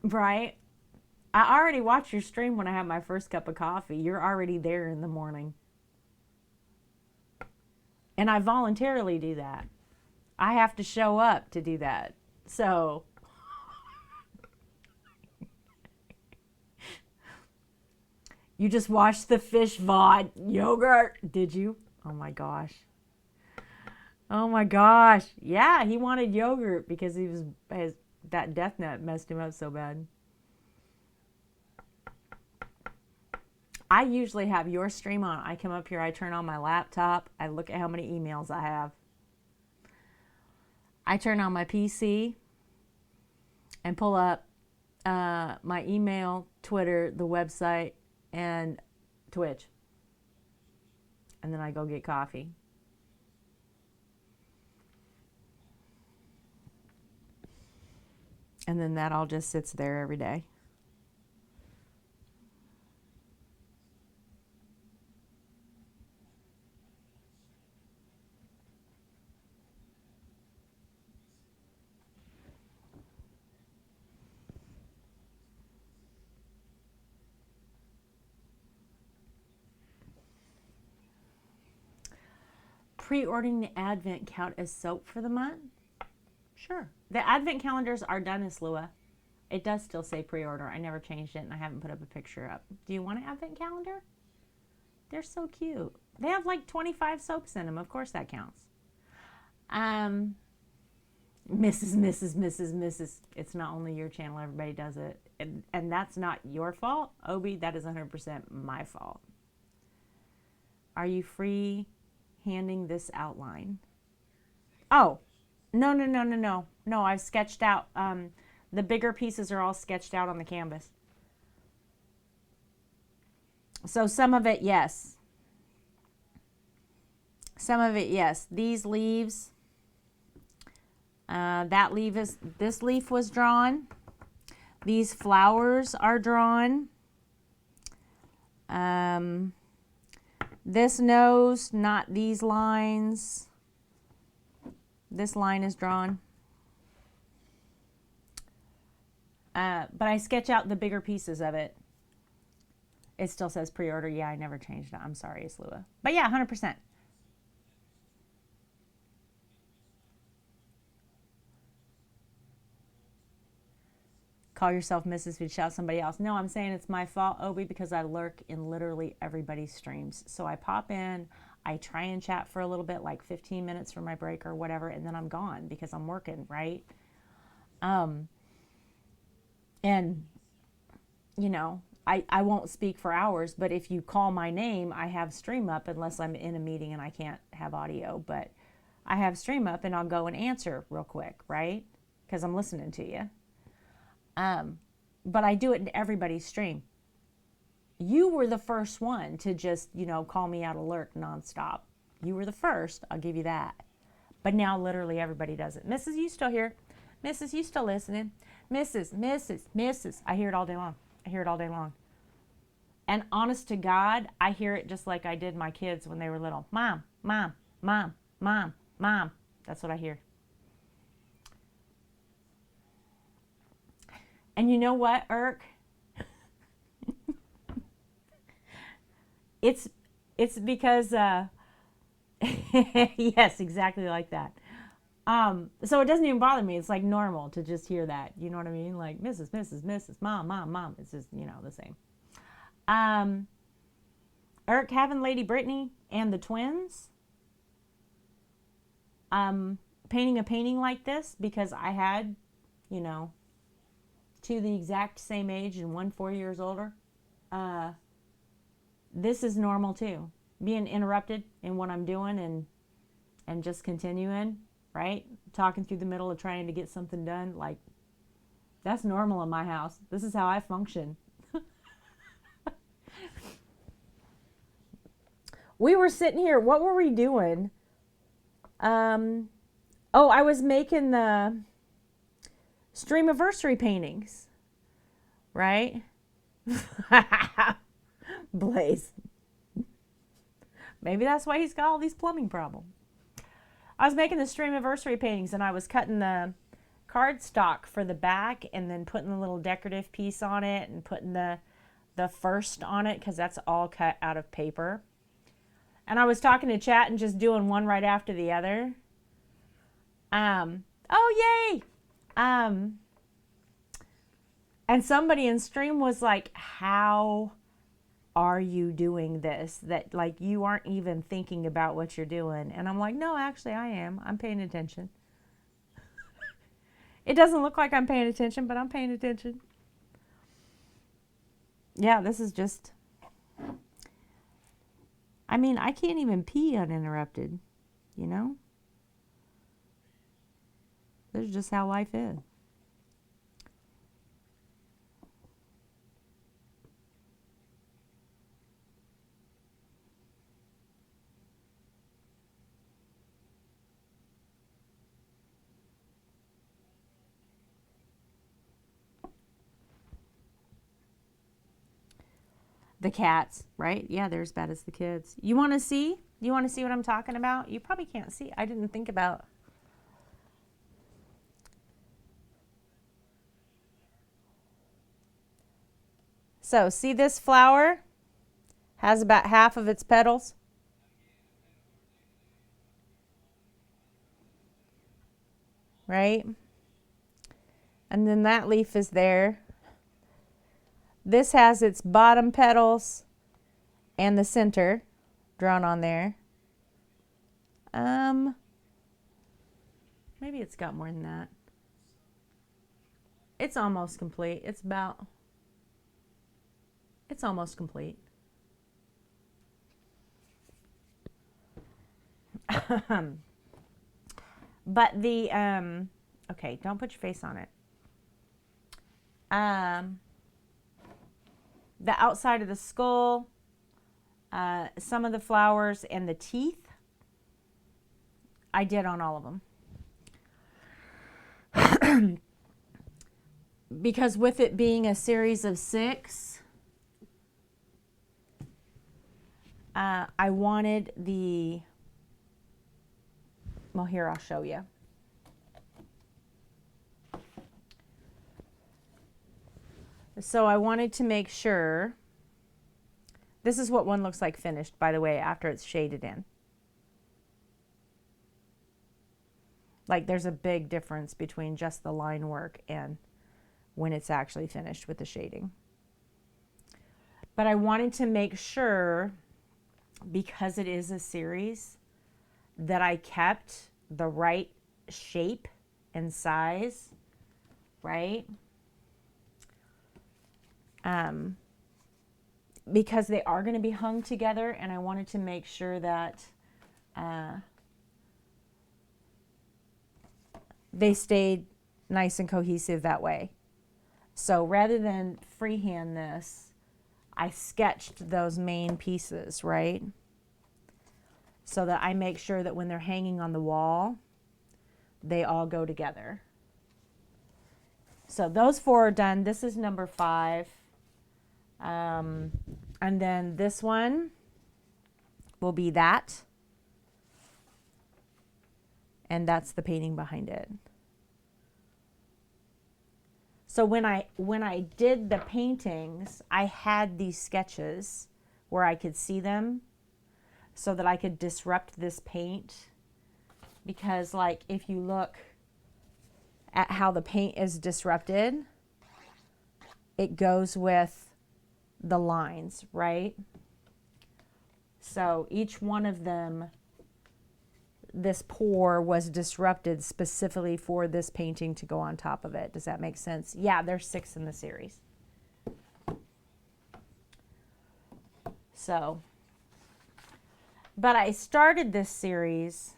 Right? I already watch your stream when I have my first cup of coffee. You're already there in the morning. And I voluntarily do that. I have to show up to do that. So you just watched the fish VOD yogurt, did you? Oh my gosh. Oh my gosh. Yeah, he wanted yogurt because that death nut messed him up so bad. I usually have your stream on. I come up here, I turn on my laptop, I look at how many emails I have. I turn on my PC and pull up my email, Twitter, the website, and Twitch. And then I go get coffee. And then that all just sits there every day. Pre-ordering the advent count as soap for the month? Sure. The advent calendars are done, Lua. It does still say pre-order. I never changed it and I haven't put up a picture up. Do you want an advent calendar? They're so cute. They have like 25 soaps in them. Of course that counts. Mrs. It's not only your channel, everybody does it. And that's not your fault, Obi. That is 100% my fault. Are you free handing this outline? Oh, no. No, I've sketched out. The bigger pieces are all sketched out on the canvas. So some of it, yes. Some of it, yes. These leaves, this leaf was drawn. These flowers are drawn. This nose, not these lines. This line is drawn. But I sketch out the bigger pieces of it. It still says pre-order. Yeah, I never changed it. I'm sorry, Islua. But yeah, 100%. Call yourself Mrs. if you shout somebody else. No, I'm saying it's my fault, Obi, because I lurk in literally everybody's streams. So I pop in, I try and chat for a little bit, like 15 minutes for my break or whatever, and then I'm gone because I'm working, right? And, you know, I won't speak for hours, but if you call my name, I have stream up unless I'm in a meeting and I can't have audio, but I have stream up and I'll go and answer real quick, right? Because I'm listening to you. But I do it in everybody's stream. You were the first one to just, you know, call me out alert nonstop. You were the first, I'll give you that. But now literally everybody does it. Mrs., you still here? Mrs., you still listening? Mrs. I hear it all day long. I hear it all day long. And honest to God, I hear it just like I did my kids when they were little. Mom, mom, mom, mom, mom. That's what I hear. And you know what, Irk? It's because yes, exactly like that. So it doesn't even bother me. It's like normal to just hear that. You know what I mean? Like Mrs., mom. It's just, you know, the same. Irk, having Lady Brittany and the twins, painting a painting like this because I had, you know, two the exact same age and one 4 years older. This is normal too. Being interrupted in what I'm doing and just continuing, right? Talking through the middle of trying to get something done. Like, that's normal in my house. This is how I function. We were sitting here. What were we doing? Oh, I was making the Streamiversary paintings, right? Blaze. Maybe that's why he's got all these plumbing problems. I was making the Streamiversary paintings and I was cutting the cardstock for the back and then putting the little decorative piece on it and putting the first on it because that's all cut out of paper. And I was talking to chat and just doing one right after the other. Oh, yay! And somebody in stream was like, how are you doing this? That like you aren't even thinking about what you're doing. And I'm like, no, actually I am. I'm paying attention. It doesn't look like I'm paying attention, but I'm paying attention. Yeah, this is just, I mean, I can't even pee uninterrupted, you know? This is just how life is. The cats, right? Yeah, they're as bad as the kids. You want to see? You want to see what I'm talking about? You probably can't see. I didn't think about. So, see this flower? Has about half of its petals. Right? And then that leaf is there. This has its bottom petals and the center drawn on there. Maybe it's got more than that. It's almost complete. It's almost complete. But the, okay, don't put your face on it. The outside of the skull, some of the flowers, and the teeth, I did on all of them. Because with it being a series of 6, I wanted the, well, here, I'll show you. So I wanted to make sure, this is what one looks like finished, by the way, after it's shaded in. Like there's a big difference between just the line work and when it's actually finished with the shading. But I wanted to make sure, because it is a series, that I kept the right shape and size, right? Because they are going to be hung together, and I wanted to make sure that they stayed nice and cohesive that way. So rather than freehand this, I sketched those main pieces, right? So that I make sure that when they're hanging on the wall, they all go together. So those 4 are done. This is number 5. And then this one will be that. And that's the painting behind it. So when I did the paintings, I had these sketches where I could see them so that I could disrupt this paint. Because like if you look at how the paint is disrupted, it goes with the lines, right? So each one of them, this pour was disrupted specifically for this painting to go on top of it. Does that make sense? Yeah, there's 6 in the series. So, but I started this series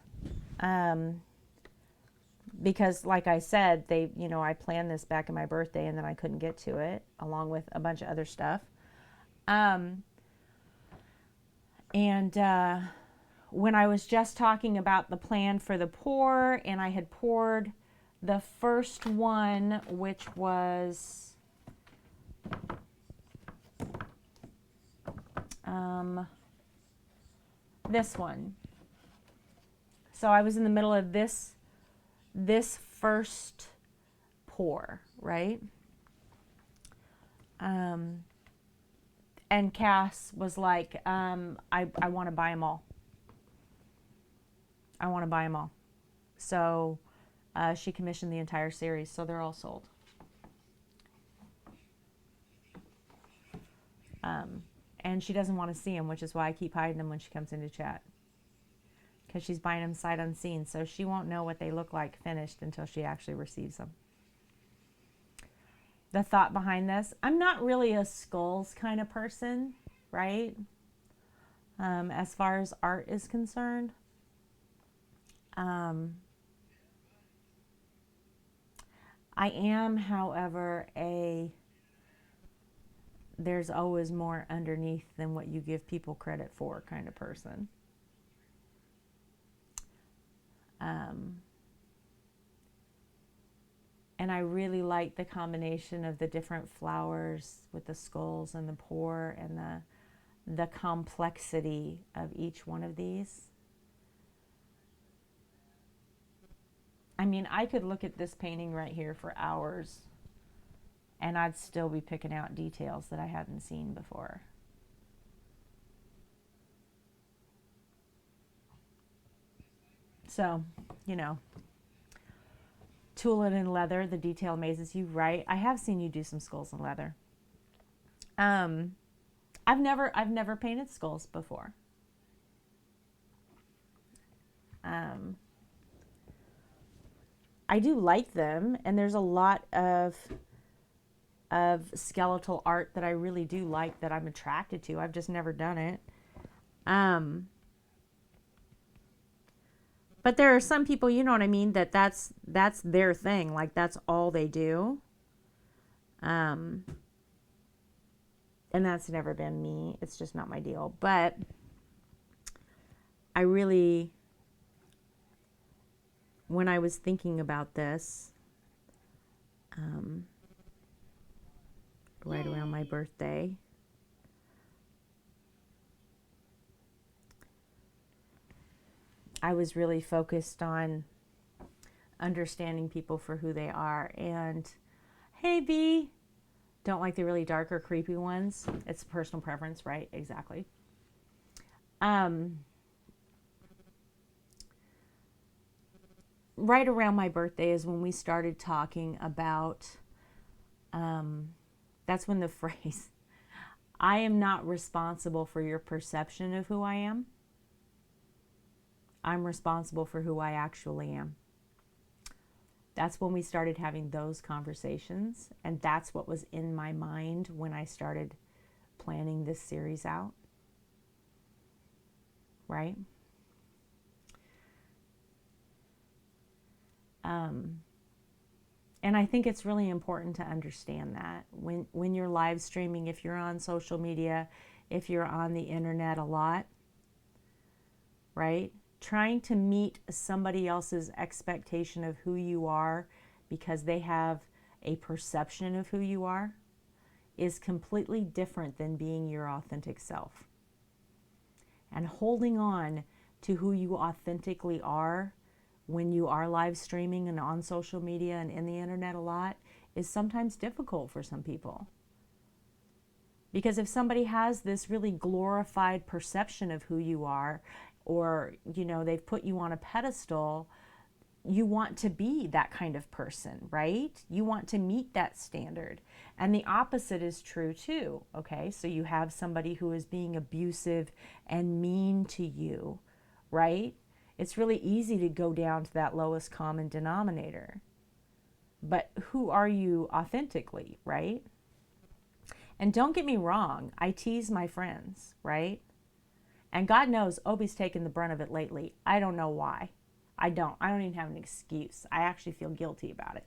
because, like I said, I planned this back in my birthday, and then I couldn't get to it, along with a bunch of other stuff. When I was just talking about the plan for the pour, and I had poured the first one, which was this one. So I was in the middle of this first pour, right? And Cass was like, I want to buy them all. I want to buy them all. So she commissioned the entire series, so they're all sold. And she doesn't want to see them, which is why I keep hiding them when she comes into chat. Because she's buying them sight unseen, so she won't know what they look like finished until she actually receives them. The thought behind this, I'm not really a skulls kind of person, right? As far as art is concerned. I am, however, there's always more underneath than what you give people credit for kind of person. And I really like the combination of the different flowers with the skulls and the pour and the complexity of each one of these. I mean, I could look at this painting right here for hours, and I'd still be picking out details that I hadn't seen before. So, tool it in leather, the detail amazes you, right? I have seen you do some skulls in leather. I've never painted skulls before. I do like them, and there's a lot of skeletal art that I really do like, that I'm attracted to. I've just never done it. But there are some people, you know what I mean, that's their thing. Like, that's all they do. And that's never been me. It's just not my deal. But I really, when I was thinking about this, right around my birthday, I was really focused on understanding people for who they are. And hey, B, don't like the really dark or creepy ones. It's personal preference, right? Exactly. Right around my birthday is when we started talking about, that's when the phrase, I am not responsible for your perception of who I am. I'm responsible for who I actually am. That's when we started having those conversations, and that's what was in my mind when I started planning this series out. Right? And I think it's really important to understand that when you're live streaming, if you're on social media, if you're on the internet a lot, right? Trying to meet somebody else's expectation of who you are because they have a perception of who you are is completely different than being your authentic self. And holding on to who you authentically are when you are live streaming and on social media and in the internet a lot is sometimes difficult for some people. Because if somebody has this really glorified perception of who you are, or, you know, they've put you on a pedestal, you want to be that kind of person, right? You want to meet that standard. And the opposite is true too, okay? So you have somebody who is being abusive and mean to you, right? It's really easy to go down to that lowest common denominator. But who are you authentically, right? And don't get me wrong, I tease my friends, right? And God knows Obi's taken the brunt of it lately. I don't know why. I don't even have an excuse. I actually feel guilty about it.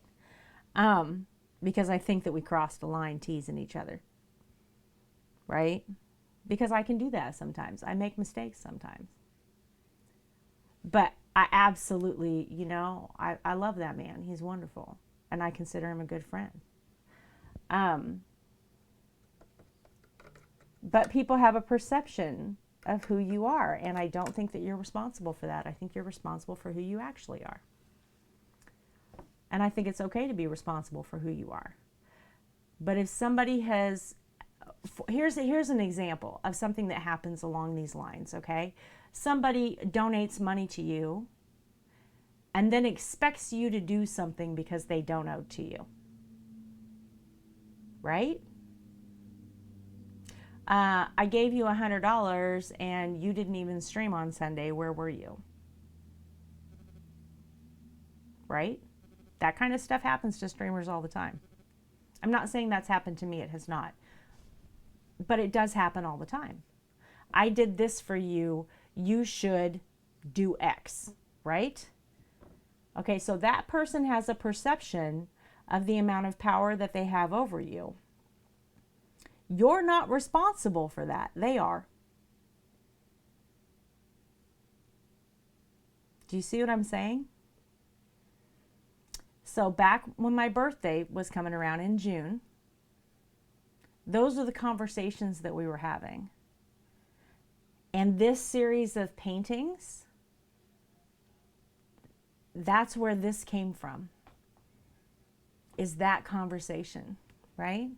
Because I think that we crossed a line teasing each other. Right? Because I can do that sometimes. I make mistakes sometimes. But I absolutely, you know, I love that man. He's wonderful. And I consider him a good friend. But people have a perception of who you are, and I don't think that you're responsible for that. I think you're responsible for who you actually are. And I think it's okay to be responsible for who you are. But if somebody has, here's an example of something that happens along these lines, okay? Somebody donates money to you and then expects you to do something because they donated to you. Right? I gave you $100 and you didn't even stream on Sunday. Where were you? Right? That kind of stuff happens to streamers all the time. I'm not saying that's happened to me. It has not. But it does happen all the time. I did this for you. You should do X. Right? Okay, so that person has a perception of the amount of power that they have over you. You're not responsible for that. They are. Do you see what I'm saying? So back when my birthday was coming around in June, those are the conversations that we were having. And this series of paintings, that's where this came from, is that conversation, right?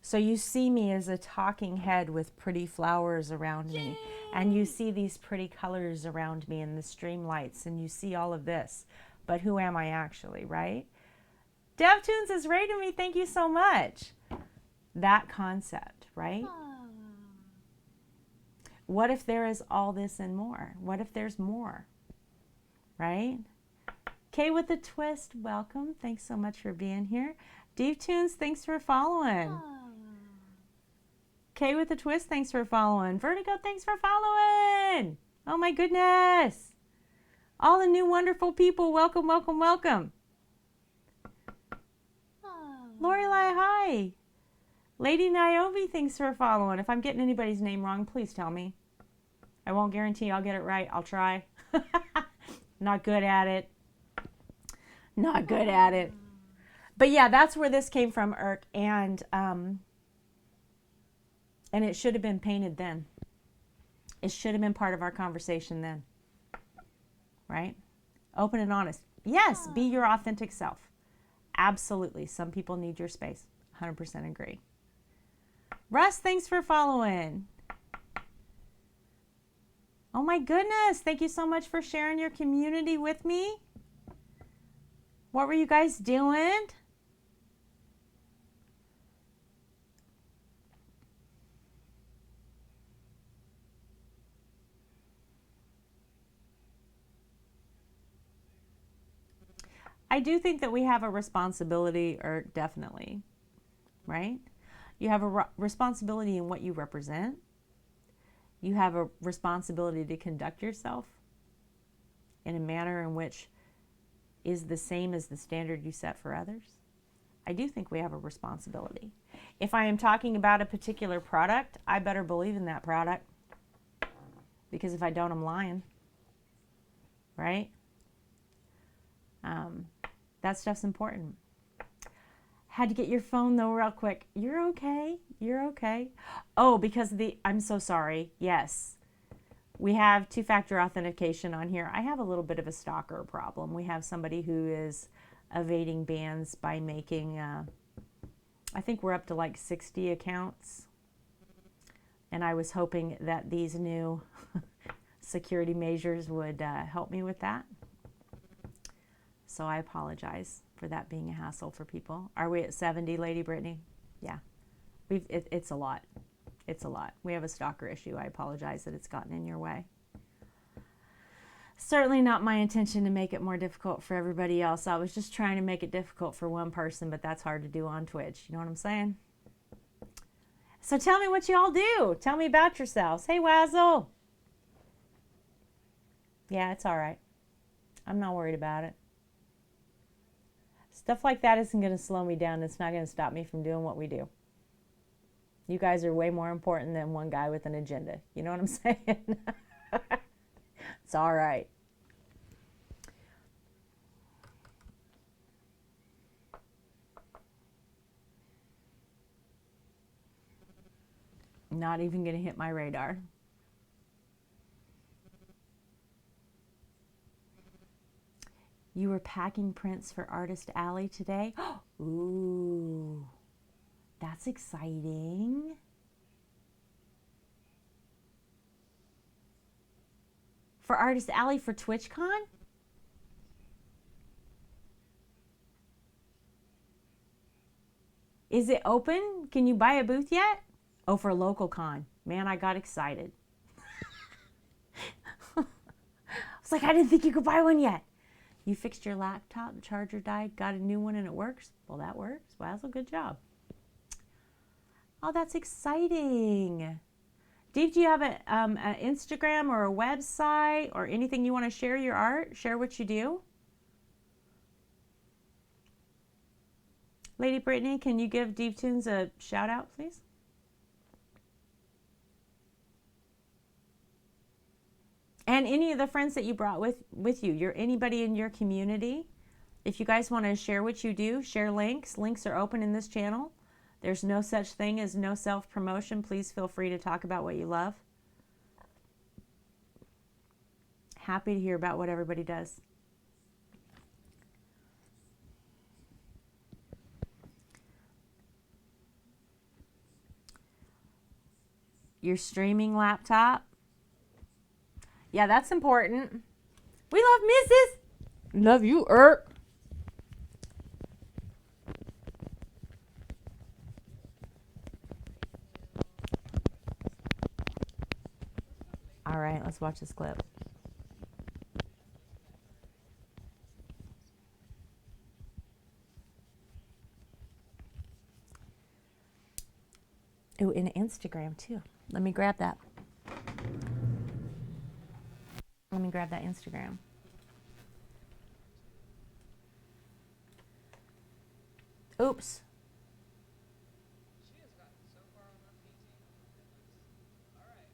So you see me as a talking head with pretty flowers around me. And you see these pretty colors around me and the stream lights. And you see all of this. But who am I actually, right? DevTunes is rating me. Thank you so much. That concept, right? What if there is all this and more? What if there's more? Right? Kay with a twist, welcome. Thanks so much for being here. Deep Tunes, thanks for following. Kay with a twist, thanks for following. Vertigo, thanks for following. Oh my goodness. All the new wonderful people, welcome, welcome, welcome. Lorelei, hi. Lady Niobe, thanks for following. If I'm getting anybody's name wrong, please tell me. I won't guarantee I'll get it right. I'll try. Not good at it. Not good at it. But yeah, that's where this came from, Irk. And it should have been painted then. It should have been part of our conversation then. Right? Open and honest. Yes, be your authentic self. Absolutely. Some people need your space. 100% agree. Russ, thanks for following. Oh my goodness. Thank you so much for sharing your community with me. What were you guys doing? I do think that we have a responsibility, or definitely, right? You have a responsibility in what you represent. You have a responsibility to conduct yourself in a manner in which is the same as the standard you set for others. I do think we have a responsibility. If I am talking about a particular product, I better believe in that product. Because if I don't, I'm lying. Right? That stuff's important. Had to get your phone though real quick. You're okay. You're okay. Oh, because I'm so sorry. Yes. We have two-factor authentication on here. I have a little bit of a stalker problem. We have somebody who is evading bans by making, I think we're up to like 60 accounts. And I was hoping that these new security measures would help me with that. So I apologize for that being a hassle for people. Are we at 70, Lady Brittany? Yeah. It's a lot. It's a lot. We have a stalker issue. I apologize that it's gotten in your way. Certainly not my intention to make it more difficult for everybody else. I was just trying to make it difficult for one person, but that's hard to do on Twitch. You know what I'm saying? So tell me what you all do. Tell me about yourselves. Hey, Wazzle. Yeah, it's all right. I'm not worried about it. Stuff like that isn't going to slow me down. It's not going to stop me from doing what we do. You guys are way more important than one guy with an agenda. You know what I'm saying? It's all right. Not even going to hit my radar. You were packing prints for Artist Alley today? Ooh, that's exciting. For Artist Alley for TwitchCon? Is it open? Can you buy a booth yet? Oh, for LocalCon. Man, I got excited. I was like, I didn't think you could buy one yet. You fixed your laptop, the charger died, got a new one and it works? Well, that works. Well, that's a good job. Oh, that's exciting. Dave, do you have an Instagram or a website or anything you want to share your art? Share what you do? Lady Brittany, can you give Deep Tunes a shout out, please? And any of the friends that you brought with you, anybody in your community. If you guys want to share what you do, share links. Links are open in this channel. There's no such thing as no self-promotion. Please feel free to talk about what you love. Happy to hear about what everybody does. Your streaming laptop. Yeah, that's important. We love Mrs. Love you, Irk. All right, let's watch this clip. Oh, and Instagram too. Let me grab that. Let me grab that Instagram. Oops. She has gotten so far on her painting. Oh my goodness. All right.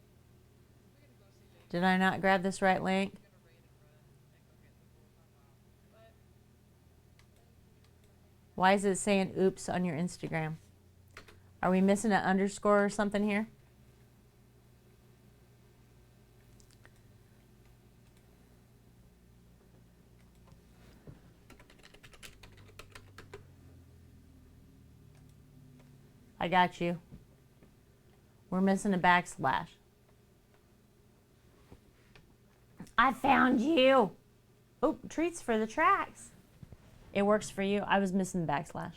We're gonna go see Jake. Did I not grab this right link? We're gonna raid and run and go get the full time off. But thank you for hanging out. Why is it saying oops on your Instagram? Are we missing an underscore or something here? I got you. We're missing a backslash. I found you. Oh, treats for the tracks. It works for you. I was missing the backslash.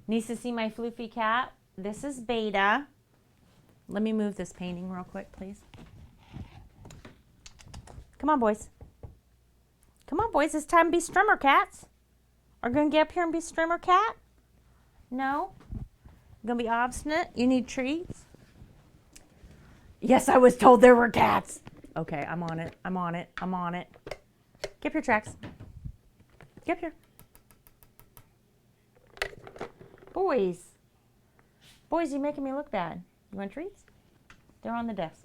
Needs to see my floofy cat. This is Beta. Let me move this painting real quick, please. Come on, boys. Come on, boys. It's time to be strimmer cats. Are going to get up here and be strimmer cat? No? Going to be obstinate? You need treats? Yes, I was told there were cats. Okay, I'm on it. I'm on it. I'm on it. Get up here, Tracks. Get up here. Boys. Boys, you're making me look bad. You want treats? They're on the desk.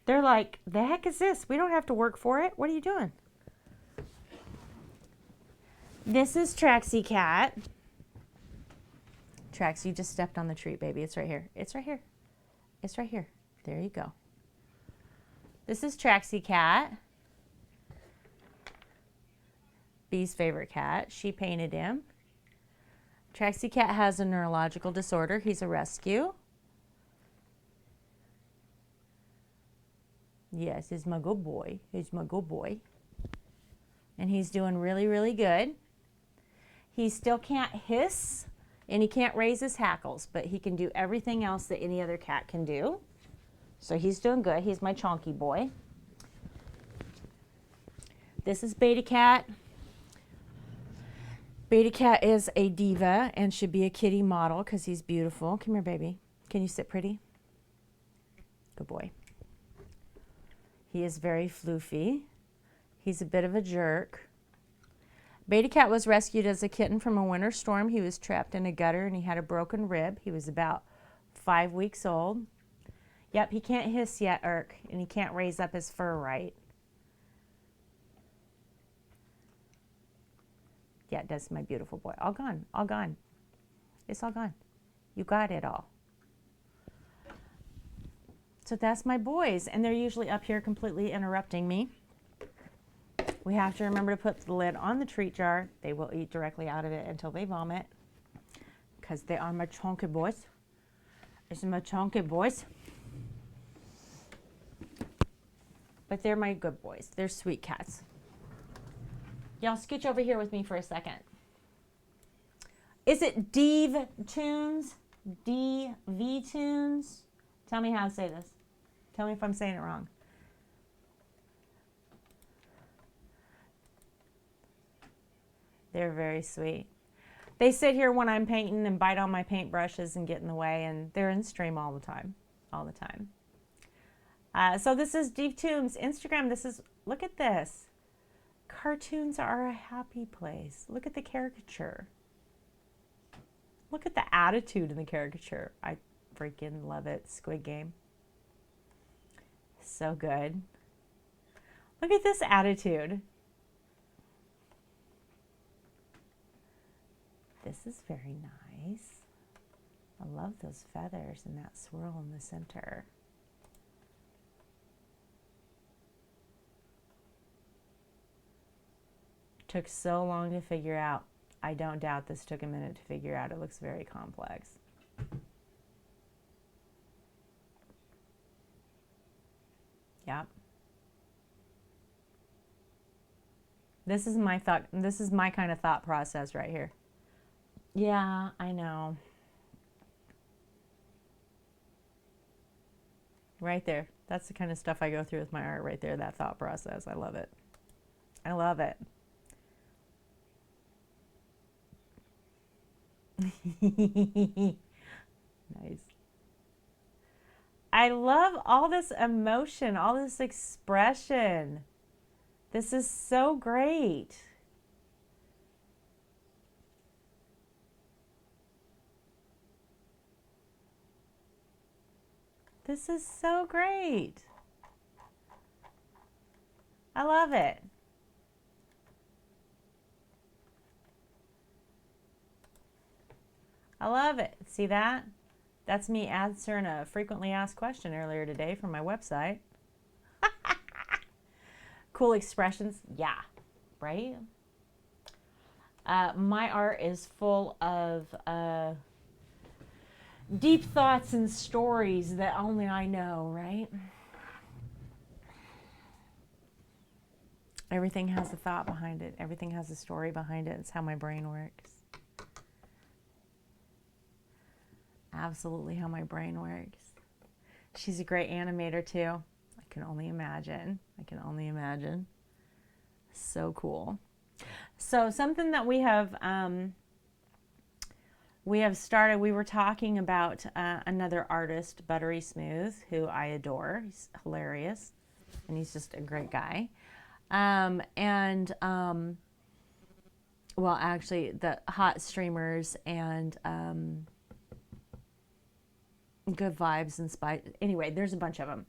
They're like, the heck is this? We don't have to work for it. What are you doing? This is Traxie Cat. Trax, you just stepped on the treat, baby. It's right here. It's right here. It's right here. There you go. This is Traxie Cat. Bee's favorite cat. She painted him. Traxie Cat has a neurological disorder. He's a rescue. Yes, he's my good boy. He's my good boy. And he's doing really, really good. He still can't hiss and he can't raise his hackles, but he can do everything else that any other cat can do. So he's doing good. He's my chonky boy. This is Beta Cat. Beta Cat is a diva and should be a kitty model because he's beautiful. Come here, baby. Can you sit pretty? Good boy. He is very floofy. He's a bit of a jerk. Beta Cat was rescued as a kitten from a winter storm. He was trapped in a gutter and he had a broken rib. He was about 5 weeks old. Yep, he can't hiss yet, Irk, and he can't raise up his fur right. Yeah, that's my beautiful boy. All gone, all gone. It's all gone. You got it all. So that's my boys, and they're usually up here completely interrupting me. We have to remember to put the lid on the treat jar. They will eat directly out of it until they vomit because they are my chunky boys. It's my chunky boys. But they're my good boys. They're sweet cats. Y'all scooch over here with me for a second. Is it Deve Tunes? DV Tunes? Tell me how to say this. Tell me if I'm saying it wrong. They're very sweet. They sit here when I'm painting and bite on my paintbrushes and get in the way, and they're in stream all the time. All the time. So this is Deve Tunes. Instagram, this is, look at this. Cartoons are a happy place. Look at the caricature. Look at the attitude in the caricature. I freaking love it. Squid Game. So good. Look at this attitude. This is very nice. I love those feathers and that swirl in the center. Took so long to figure out. I don't doubt this took a minute to figure out. It looks very complex. Yep. This is my thought. This is my kind of thought process right here. Yeah, I know. Right there. That's the kind of stuff I go through with my art right there, that thought process. I love it. I love it. Nice. I love all this emotion, all this expression. This is so great. This is so great. I love it. I love it. See that? That's me answering a frequently asked question earlier today from my website. Cool expressions. Yeah, right? My art is full of deep thoughts and stories that only I know, right? Everything has a thought behind it. Everything has a story behind it. It's how my brain works. Absolutely how my brain works. She's a great animator too. I can only imagine. I can only imagine. So cool. So something that we have started. We were talking about another artist, Buttery Smooth, who I adore. He's hilarious, and he's just a great guy. Well, actually, the hot streamers and good vibes and spice. Anyway, there's a bunch of them.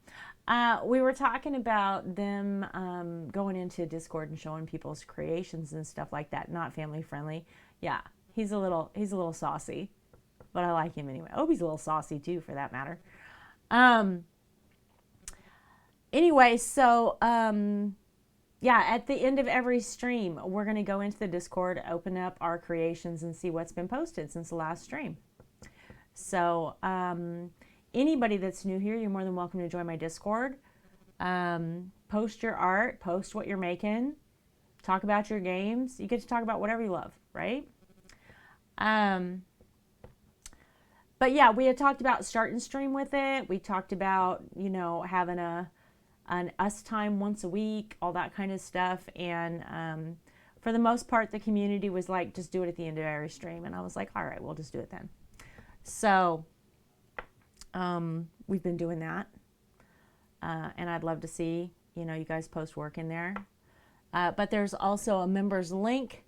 We were talking about them going into Discord and showing people's creations and stuff like that. Not family friendly. Yeah, he's a little saucy, but I like him anyway. Oh, he's a little saucy too, for that matter. Anyway, so yeah, at the end of every stream, we're gonna go into the Discord, open up our creations, and see what's been posted since the last stream. So anybody that's new here, you're more than welcome to join my Discord. Post your art, post what you're making, talk about your games. You get to talk about whatever you love, right? But yeah, we had talked about starting stream with it. We talked about, you know, having an us time once a week, all that kind of stuff. And for the most part, the community was like, just do it at the end of every stream. And I was like, all right, we'll just do it then. So we've been doing that. And I'd love to see, you know, you guys post work in there. But there's also a members link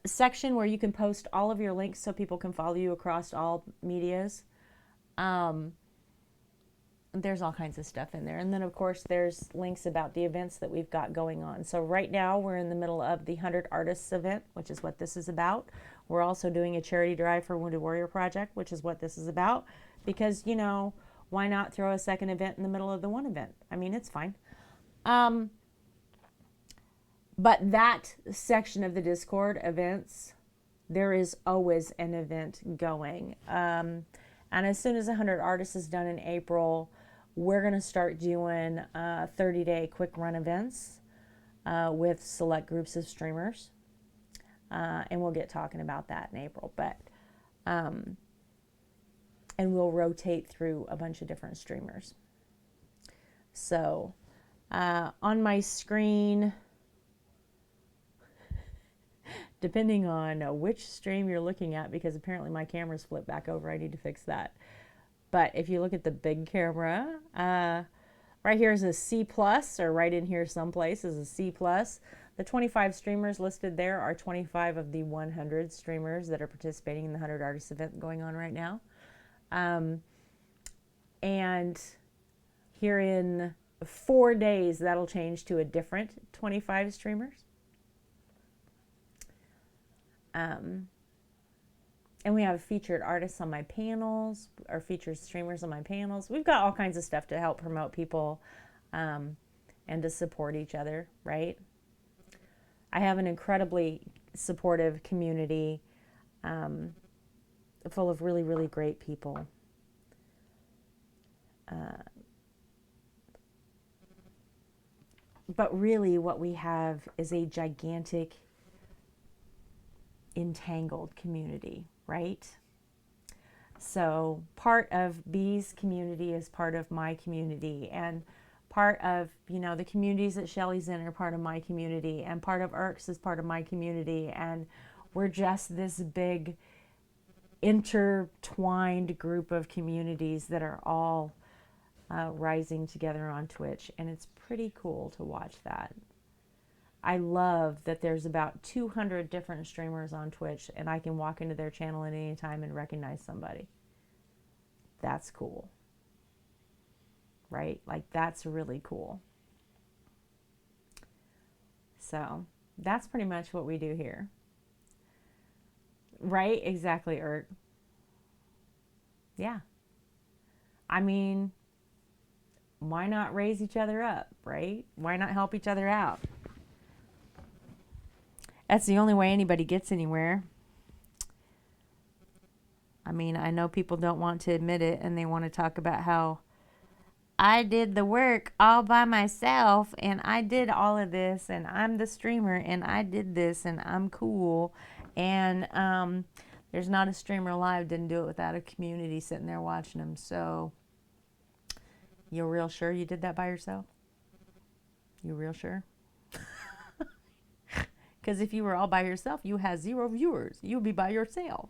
section where you can post all of your links so people can follow you across all medias. There's all kinds of stuff in there. And then, of course, there's links about the events that we've got going on. So right now we're in the middle of the 100 Artists event, which is what this is about. We're also doing a charity drive for Wounded Warrior Project, which is what this is about. Because, you know, why not throw a second event in the middle of the one event? I mean, it's fine. But that section of the Discord events, there is always an event going. And as soon as 100 Artists is done in April, we're going to start doing 30-day quick run events with select groups of streamers. And we'll get talking about that in April. But and we'll rotate through a bunch of different streamers. So on my screen, depending on which stream you're looking at, because apparently my camera's flipped back over, I need to fix that. But if you look at the big camera, right here is a C+, or right in here someplace is a C+. The 25 streamers listed there are 25 of the 100 streamers that are participating in the 100 Artists event going on right now. And here in 4 days, that'll change to a different 25 streamers. And we have featured artists on my panels, or featured streamers on my panels. We've got all kinds of stuff to help promote people and to support each other, right? I have an incredibly supportive community full of really, really great people. But really what we have is a gigantic entangled community, right? So part of B's community is part of my community, and part of, you know, the communities that Shelly's in are part of my community, and part of Irks is part of my community, and we're just this big intertwined group of communities that are all rising together on Twitch, and it's pretty cool to watch that. I love that there's about 200 different streamers on Twitch, and I can walk into their channel at any time and recognize somebody. That's cool. Right? Like, that's really cool. So, that's pretty much what we do here. Right? Exactly, Ert. Yeah. I mean, why not raise each other up, right? Why not help each other out? That's the only way anybody gets anywhere. I mean, I know people don't want to admit it, and they want to talk about how I did the work all by myself, and I did all of this, and I'm the streamer, and I did this, and I'm cool. And there's not a streamer alive didn't do it without a community sitting there watching them. So, you're real sure you did that by yourself? You real sure? Because if you were all by yourself, you had 0 viewers. You'd be by yourself.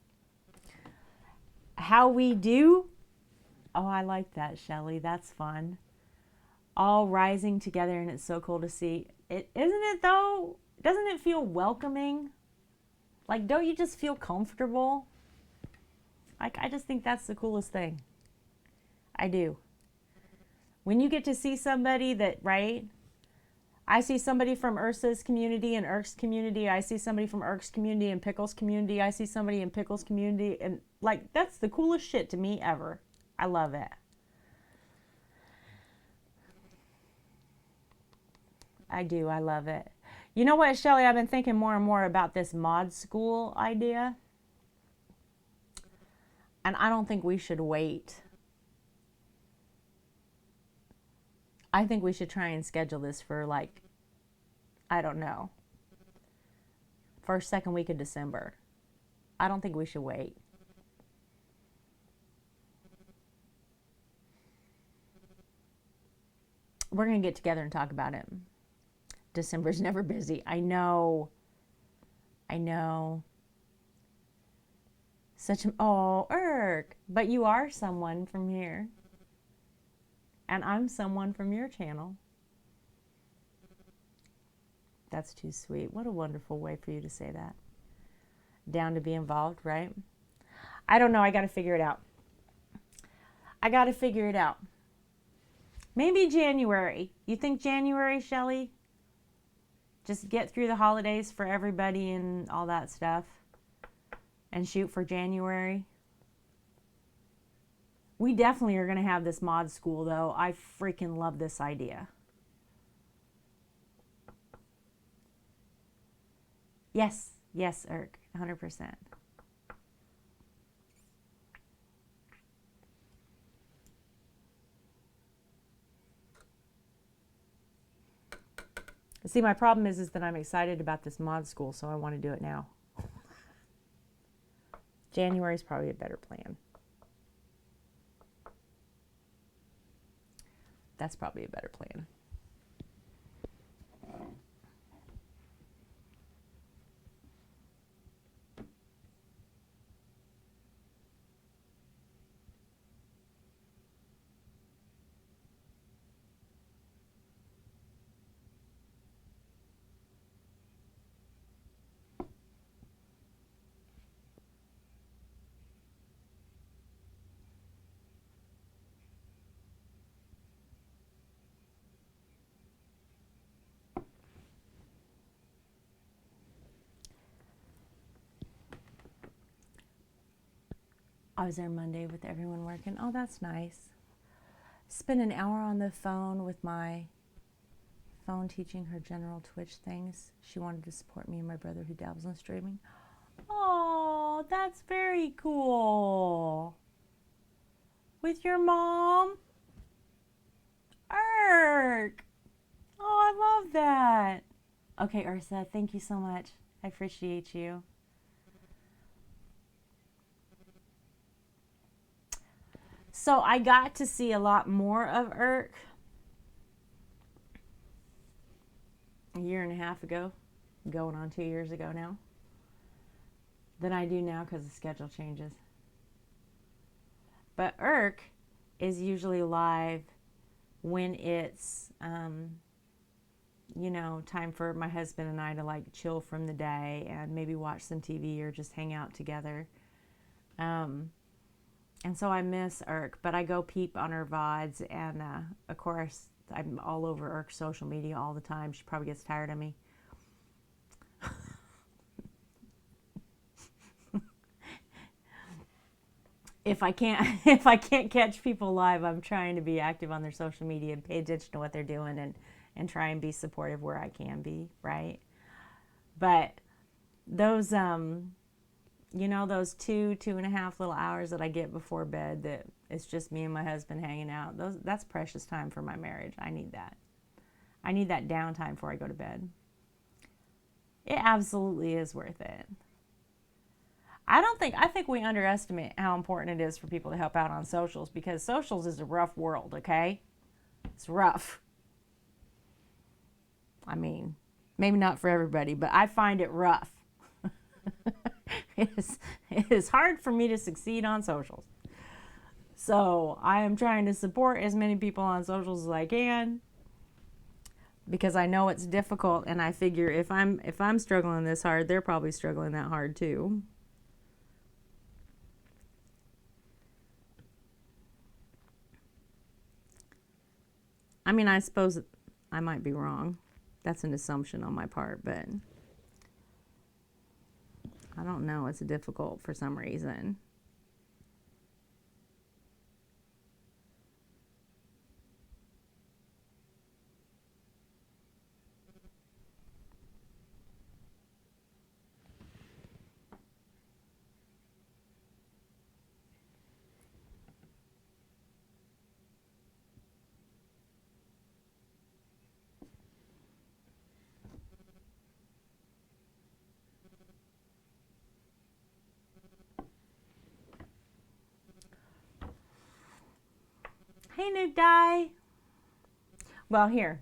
How we do? Oh, I like that, Shelly. That's fun. All rising together, and it's so cool to see. Isn't it, though? Doesn't it feel welcoming? Like, don't you just feel comfortable? Like, I just think that's the coolest thing. I do. When you get to see somebody that, right? I see somebody from Ursa's community and Irk's community. I see somebody from Irk's community and Pickle's community. I see somebody in Pickle's community. And, like, that's the coolest shit to me ever. I love it. I do. I love it. You know what, Shelly? I've been thinking more and more about this mod school idea. And I don't think we should wait. I think we should try and schedule this for, like, I don't know, first, second week of December. I don't think we should wait. We're going to get together and talk about it. December's never busy. I know. I know. Such a, oh, Irk. But you are someone from here. And I'm someone from your channel. That's too sweet. What a wonderful way for you to say that. Down to be involved, right? I don't know. I got to figure it out. I got to figure it out. Maybe January. You think January, Shelly? Just get through the holidays for everybody and all that stuff. And shoot for January. We definitely are going to have this mod school, though. I freaking love this idea. Yes. Yes, Irk. 100%. See, my problem is that I'm excited about this mod school, so I want to do it now. January is probably a better plan. That's probably a better plan. I was there Monday with everyone working. Oh, that's nice. Spent an hour on the phone with my phone teaching her general Twitch things. She wanted to support me and my brother who dabbles in streaming. Oh, that's very cool. With your mom? Irk. Oh, I love that. Okay, Ursa, thank you so much. I appreciate you. So I got to see a lot more of Irk a year and a half ago, going on 2 years ago now, than I do now because the schedule changes. But Irk is usually live when it's, time for my husband and I to like chill from the day and maybe watch some TV or just hang out together. And so I miss Irk, but I go peep on her VODs, and of course, I'm all over Irk's social media all the time. She probably gets tired of me. If I can't catch people live, I'm trying to be active on their social media and pay attention to what they're doing, and try and be supportive where I can be, right? But those those 2.5 little hours that I get before bed, that it's just me and my husband hanging out, that's precious time for my marriage. I need that. I need that downtime before I go to bed. It absolutely is worth it. I think we underestimate how important it is for people to help out on socials, because socials is a rough world, okay? It's rough. I mean, maybe not for everybody, but I find it rough. It is hard for me to succeed on socials. So I am trying to support as many people on socials as I can, because I know it's difficult, and I figure if I'm struggling this hard, they're probably struggling that hard too. I mean, I suppose I might be wrong. That's an assumption on my part, but I don't know. It's difficult for some reason. Hey, new guy. Well, here,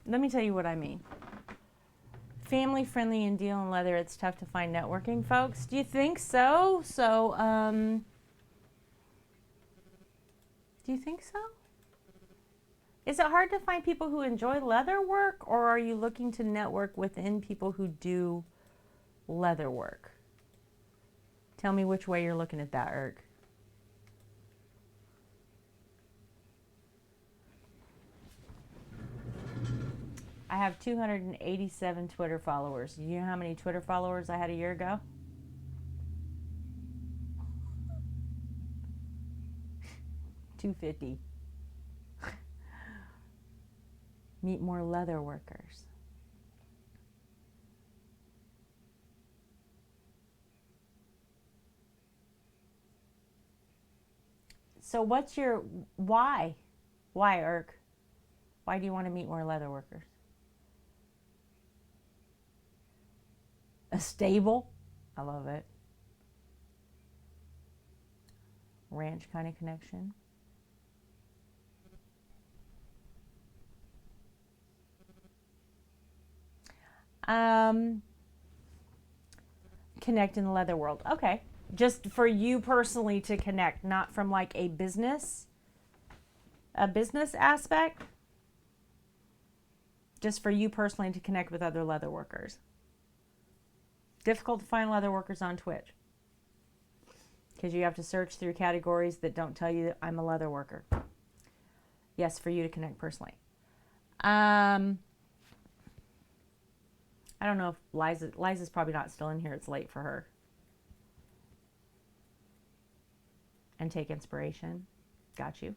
let me tell you what I mean. Family friendly and deal in leather, it's tough to find networking folks. Do you think so? Do you think so? Is it hard to find people who enjoy leather work, or are you looking to network within people who do leather work? Tell me which way you're looking at that, Irk. I have 287 Twitter followers. You know how many Twitter followers I had a year ago? 250. Meet more leather workers. So what's your why? Why, Irk? Why do you want to meet more leather workers? A stable? I love it. Ranch kind of connection. Connect in the leather world. Okay. Just for you personally to connect, not from like a business aspect. Just for you personally to connect with other leather workers. Difficult to find leather workers on Twitch, because you have to search through categories that don't tell you that I'm a leather worker. Yes, for you to connect personally. I don't know if Liza's probably not still in here. It's late for her. And take inspiration. Got you.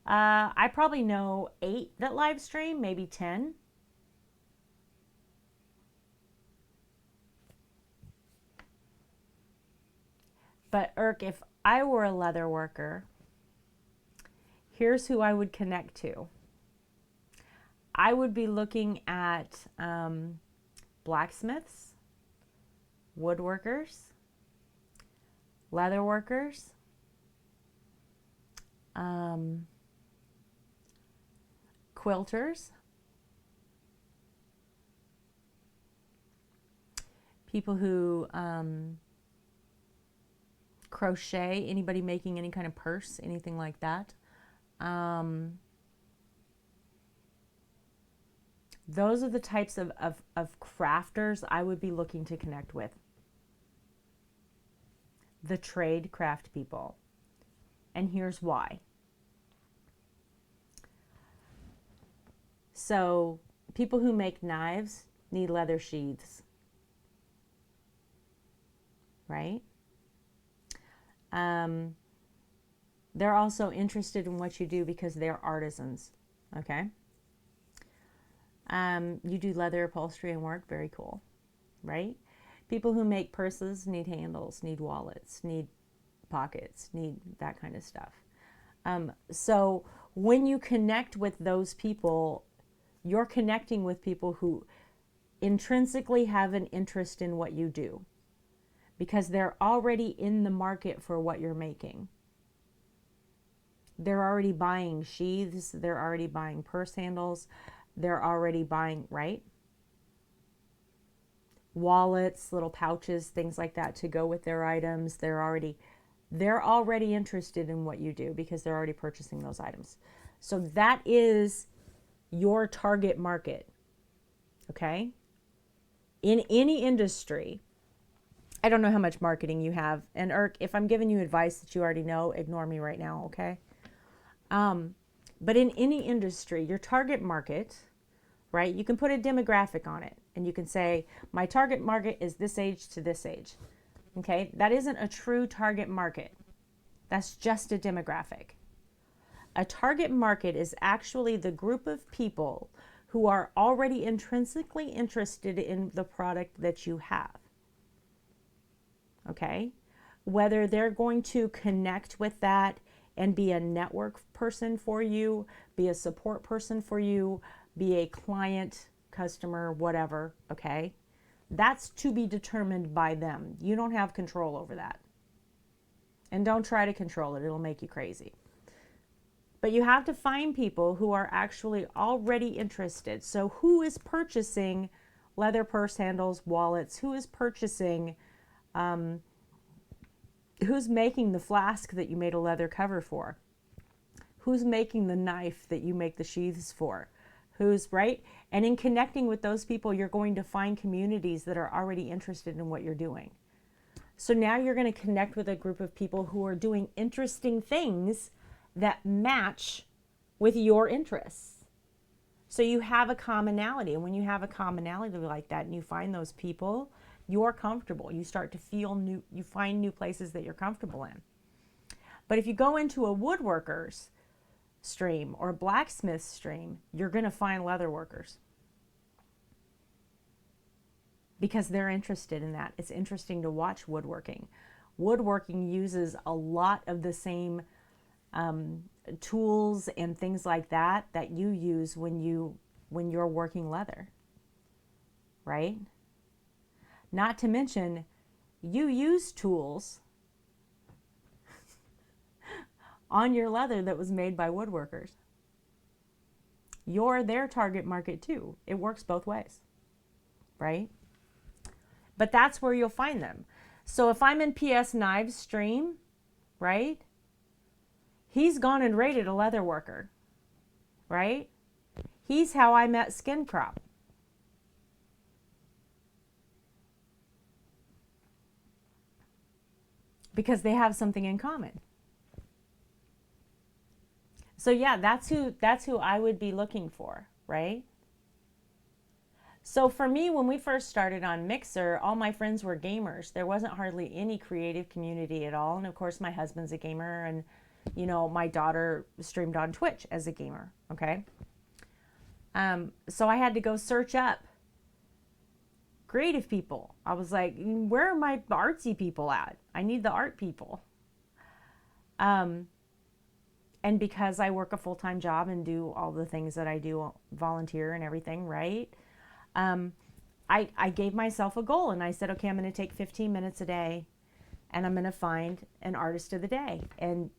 I probably know 8 that live stream, maybe 10. But Irk, if I were a leather worker, here's who I would connect to. I would be looking at blacksmiths, woodworkers, leather workers, quilters, people who crochet, anybody making any kind of purse, anything like that. Those are the types of crafters I would be looking to connect with. The trade craft people. And here's why. So, people who make knives need leather sheaths, right? They're also interested in what you do because they're artisans, okay? You do leather upholstery and work, very cool, right? People who make purses need handles, need wallets, need pockets, need that kind of stuff. So when you connect with those people, you're connecting with people who intrinsically have an interest in what you do because they're already in the market for what you're making. They're already buying sheaths, they're already buying purse handles, they're already buying, right? Wallets, little pouches, things like that to go with their items. They're already interested in what you do because they're already purchasing those items. So that is your target market. Okay? In any industry, I don't know how much marketing you have. And Irk, if I'm giving you advice that you already know, ignore me right now, okay? But in any industry, your target market, right? You can put a demographic on it and you can say, my target market is this age to this age. Okay? That isn't a true target market. That's just a demographic. A target market is actually the group of people who are already intrinsically interested in the product that you have. Okay? Whether they're going to connect with that and be a network person for you, be a support person for you, be a client, customer, whatever, okay? That's to be determined by them. You don't have control over that. And don't try to control it, it'll make you crazy. But you have to find people who are actually already interested. So who is purchasing leather purse handles, wallets? Who is purchasing, who's making the flask that you made a leather cover for? Who's making the knife that you make the sheaths for? Who's, right? And in connecting with those people, you're going to find communities that are already interested in what you're doing. So now you're going to connect with a group of people who are doing interesting things that match with your interests. So you have a commonality. And when you have a commonality like that and you find those people, you're comfortable. You start to feel new, you find new places that you're comfortable in. But if you go into a woodworker's stream or a blacksmith stream, you're going to find leather workers because they're interested in that. It's interesting to watch woodworking. Woodworking uses a lot of the same tools and things like that that you use when you're working leather, right? Not to mention, you use tools on your leather that was made by woodworkers. You're their target market too. It works both ways, right? But that's where you'll find them. So if I'm in PS Knives stream, right? He's gone and rated a leather worker, right? He's how I met Skin Crop. Because they have something in common. So yeah, that's who I would be looking for, right? So for me, when we first started on Mixer, all my friends were gamers. There wasn't hardly any creative community at all. And of course, my husband's a gamer, and you know, my daughter streamed on Twitch as a gamer, okay? So I had to go search up creative people. I was like, where are my artsy people at? I need the art people. And because I work a full-time job and do all the things that I do, volunteer and everything, right? I gave myself a goal and I said, okay, I'm going to take 15 minutes a day and I'm going to find an artist of the day. And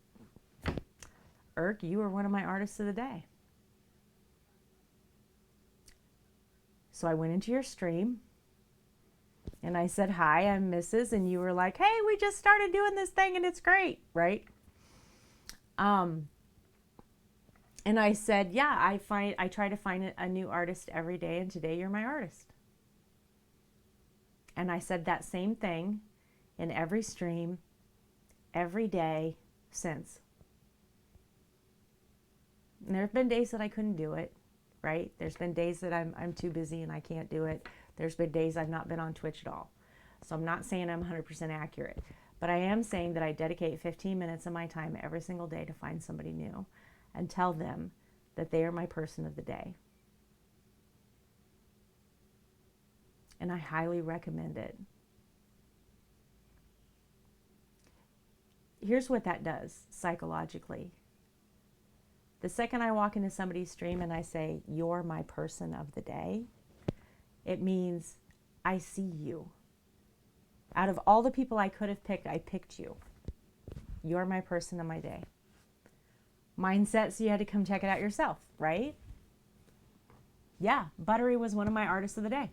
Irk, you were one of my artists of the day. So I went into your stream And I said, hi, I'm Mrs. And you were like, hey, we just started doing this thing and it's great, right? And I said, yeah, I try to find a new artist every day, and today you're my artist. And I said that same thing in every stream, every day since. And there have been days that I couldn't do it, right? There's been days that I'm too busy and I can't do it. There's been days I've not been on Twitch at all. So I'm not saying I'm 100% accurate, but I am saying that I dedicate 15 minutes of my time every single day to find somebody new and tell them that they are my person of the day. And I highly recommend it. Here's what that does psychologically. The second I walk into somebody's stream and I say, you're my person of the day, it means I see you. Out of all the people I could have picked, I picked you. You're my person of my day. Mindset, so you had to come check it out yourself, right? Yeah, Buttery was one of my artists of the day.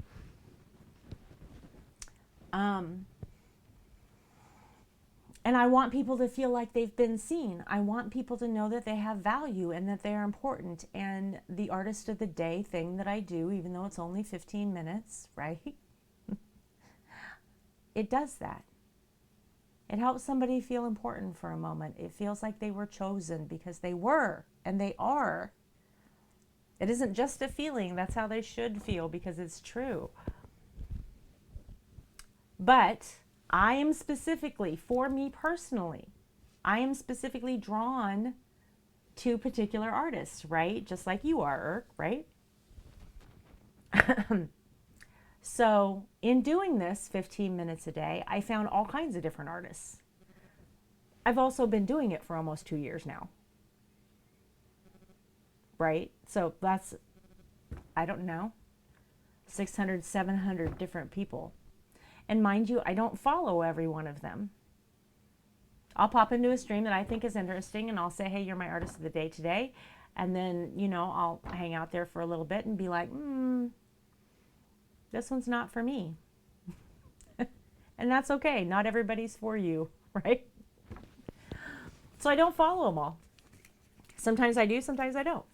And I want people to feel like they've been seen. I want people to know that they have value and that they're important. And the artist of the day thing that I do, even though it's only 15 minutes, right? It does that. It helps somebody feel important for a moment. It feels like they were chosen because they were and they are. It isn't just a feeling. That's how they should feel because it's true. But I am specifically, for me personally, I am specifically drawn to particular artists, right? Just like you are, right? So in doing this 15 minutes a day, I found all kinds of different artists. I've also been doing it for almost 2 years now, right? So that's, I don't know, 600, 700 different people. And mind you, I don't follow every one of them. I'll pop into a stream that I think is interesting and I'll say, hey, you're my artist of the day today. And then, you know, I'll hang out there for a little bit and be like, this one's not for me. And that's okay. Not everybody's for you, right? So I don't follow them all. Sometimes I do, sometimes I don't.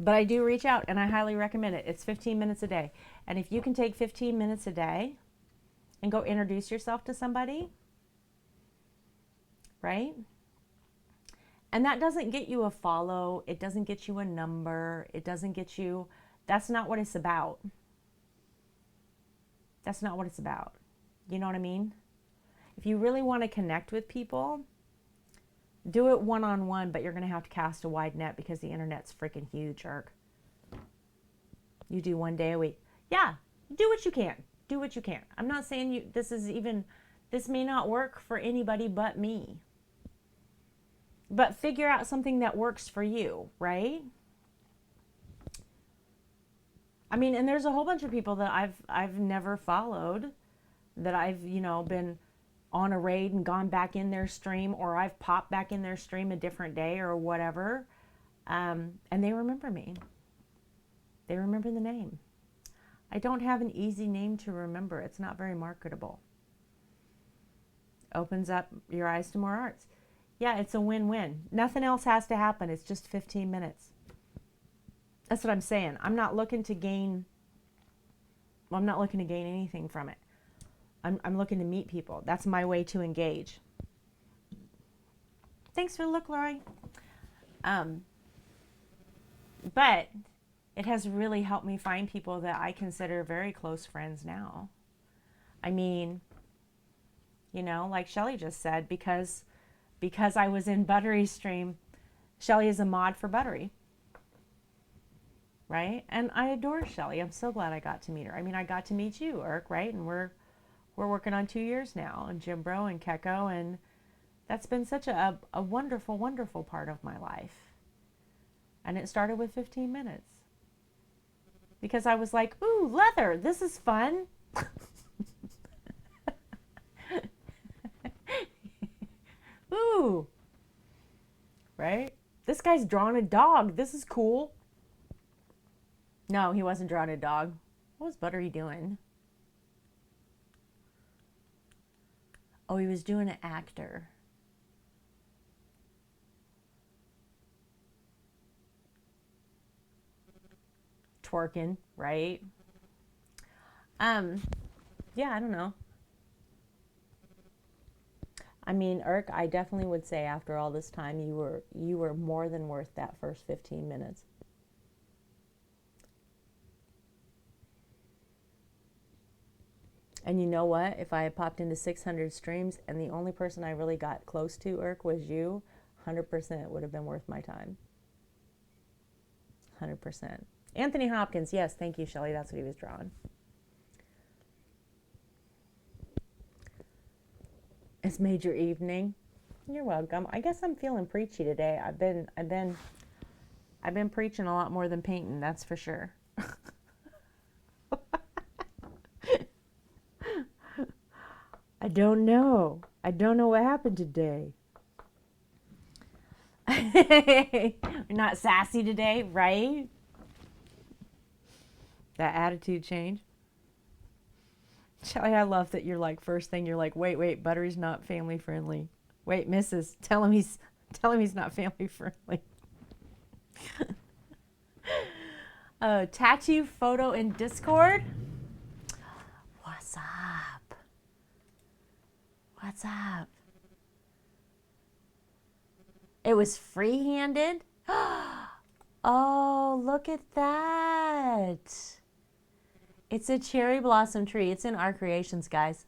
But I do reach out and I highly recommend it. It's 15 minutes a day. And if you can take 15 minutes a day and go introduce yourself to somebody, right? And that doesn't get you a follow. It doesn't get you a number. It doesn't get you, that's not what it's about. That's not what it's about. You know what I mean? If you really want to connect with people, do it one-on-one, but you're going to have to cast a wide net because the internet's freaking huge, Irk. You do 1 day a week. Yeah, do what you can. Do what you can. I'm not saying this may not work for anybody but me. But figure out something that works for you, right? I mean, and there's a whole bunch of people that I've never followed, that I've, you know, been on a raid and gone back in their stream, or I've popped back in their stream a different day or whatever, and they remember me. They remember the name. I don't have an easy name to remember. It's not very marketable. Opens up your eyes to more arts. Yeah, it's a win-win. Nothing else has to happen. It's just 15 minutes. That's what I'm saying. I'm not looking to gain anything from it. I'm looking to meet people. That's my way to engage. Thanks for the look, Lori. But it has really helped me find people that I consider very close friends now. I mean, you know, like Shelly just said, because I was in Buttery's stream, Shelly is a mod for Buttery. Right? And I adore Shelly. I'm so glad I got to meet her. I mean, I got to meet you, Irk, right? And we're working on 2 years now, and Jim Bro and Keko, and that's been such a wonderful, wonderful part of my life. And it started with 15 minutes. Because I was like, ooh, leather, this is fun. Ooh. Right? This guy's drawn a dog. This is cool. No, he wasn't drawing a dog. What was Buttery doing? Oh, he was doing an actor. Twerking, right? Yeah, I don't know. I mean, Irk, I definitely would say after all this time, you were more than worth that first 15 minutes. And you know what? If I had popped into 600 streams and the only person I really got close to, Irk, was you, 100% would have been worth my time. 100%. Anthony Hopkins, yes, thank you, Shelley. That's what he was drawing. It's made your evening. You're welcome. I guess I'm feeling preachy today. I've been preaching a lot more than painting, that's for sure. I don't know. I don't know what happened today. You're not sassy today, right? That attitude change. Shelly, I love that you're like, first thing you're like, wait, Buttery's not family friendly. Wait, Mrs., tell him he's not family friendly. Tattoo photo in Discord. What's up? What's up? It was free-handed? Oh, look at that. It's a cherry blossom tree. It's in our creations, guys.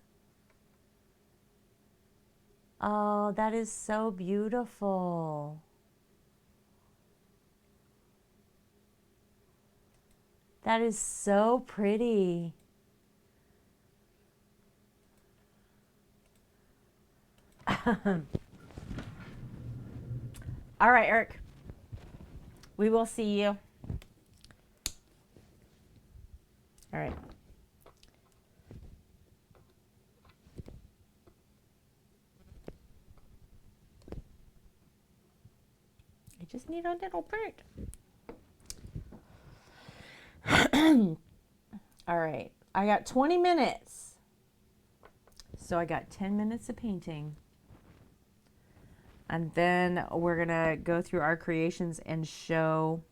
Oh, that is so beautiful. That is so pretty. All right, Eric. We will see you. All right. I just need a little bit. All right. I got 20 minutes. So I got 10 minutes of painting. And then we're going to go through our creations and show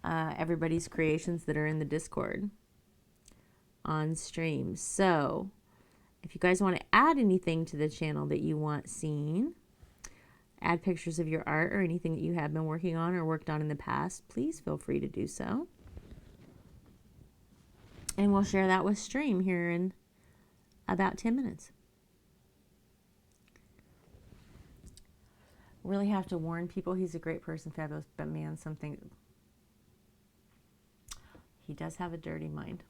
everybody's creations that are in the Discord on stream. So if you guys want to add anything to the channel that you want seen, add pictures of your art or anything that you have been working on or worked on in the past, please feel free to do so. And we'll share that with stream here in about 10 minutes. Really have to warn people, he's a great person, fabulous, but man, he does have a dirty mind.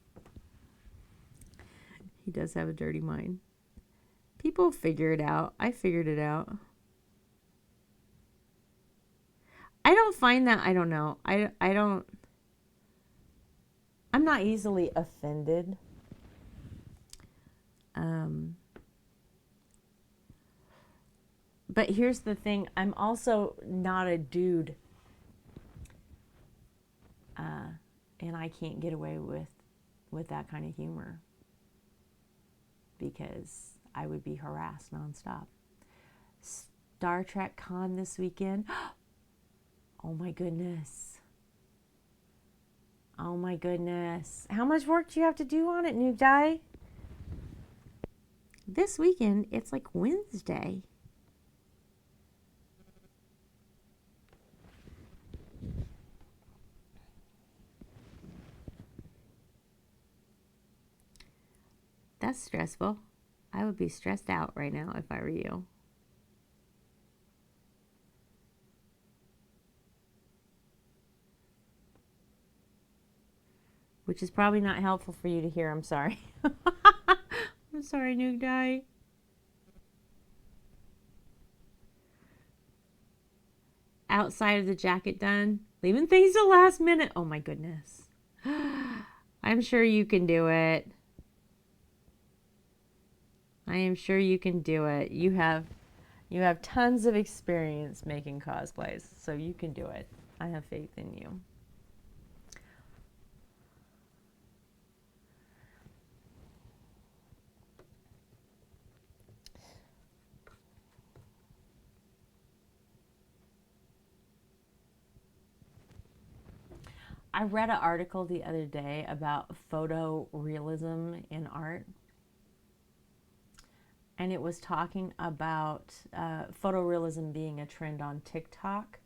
He does have a dirty mind. People figure it out. I figured it out. I don't find that, I don't know. I'm not easily offended. But here's the thing, I'm also not a dude. And I can't get away with that kind of humor because I would be harassed nonstop. Star Trek Con this weekend. Oh my goodness. Oh my goodness. How much work do you have to do on it, New Guy? This weekend, it's like Wednesday. That's stressful. I would be stressed out right now if I were you. Which is probably not helpful for you to hear. I'm sorry. I'm sorry, New Guy. Outside of the jacket done. Leaving things to last minute. Oh my goodness. I'm sure you can do it. I am sure you can do it. You have tons of experience making cosplays, so you can do it. I have faith in you. I read an article the other day about photorealism in art. And it was talking about photorealism being a trend on TikTok,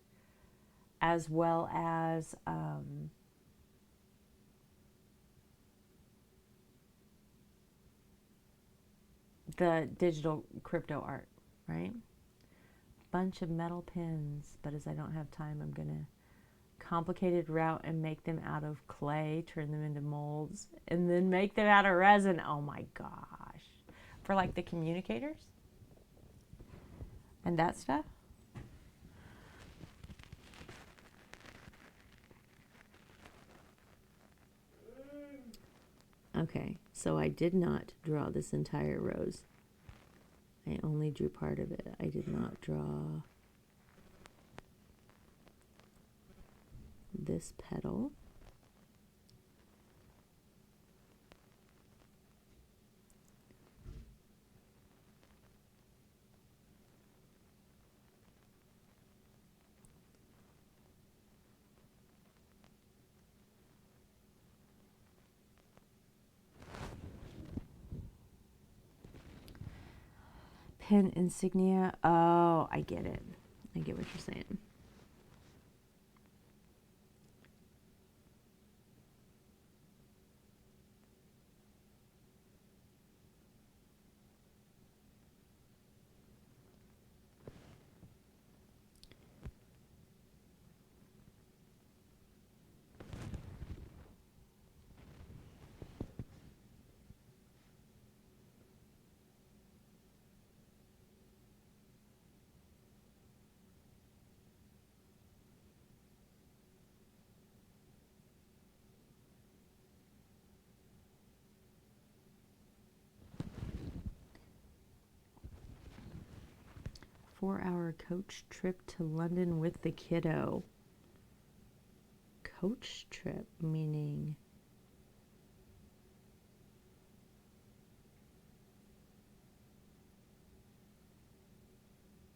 as well as the digital crypto art, right? Bunch of metal pins, but as I don't have time, I'm gonna complicated route and make them out of clay, turn them into molds, and then make them out of resin. Oh my gosh. For like the communicators and that stuff. Okay, so I did not draw this entire rose. I only drew part of it. I did not draw this petal. Pin insignia. Oh, I get it. I get what you're saying. Four-hour coach trip to London with the kiddo. Coach trip, meaning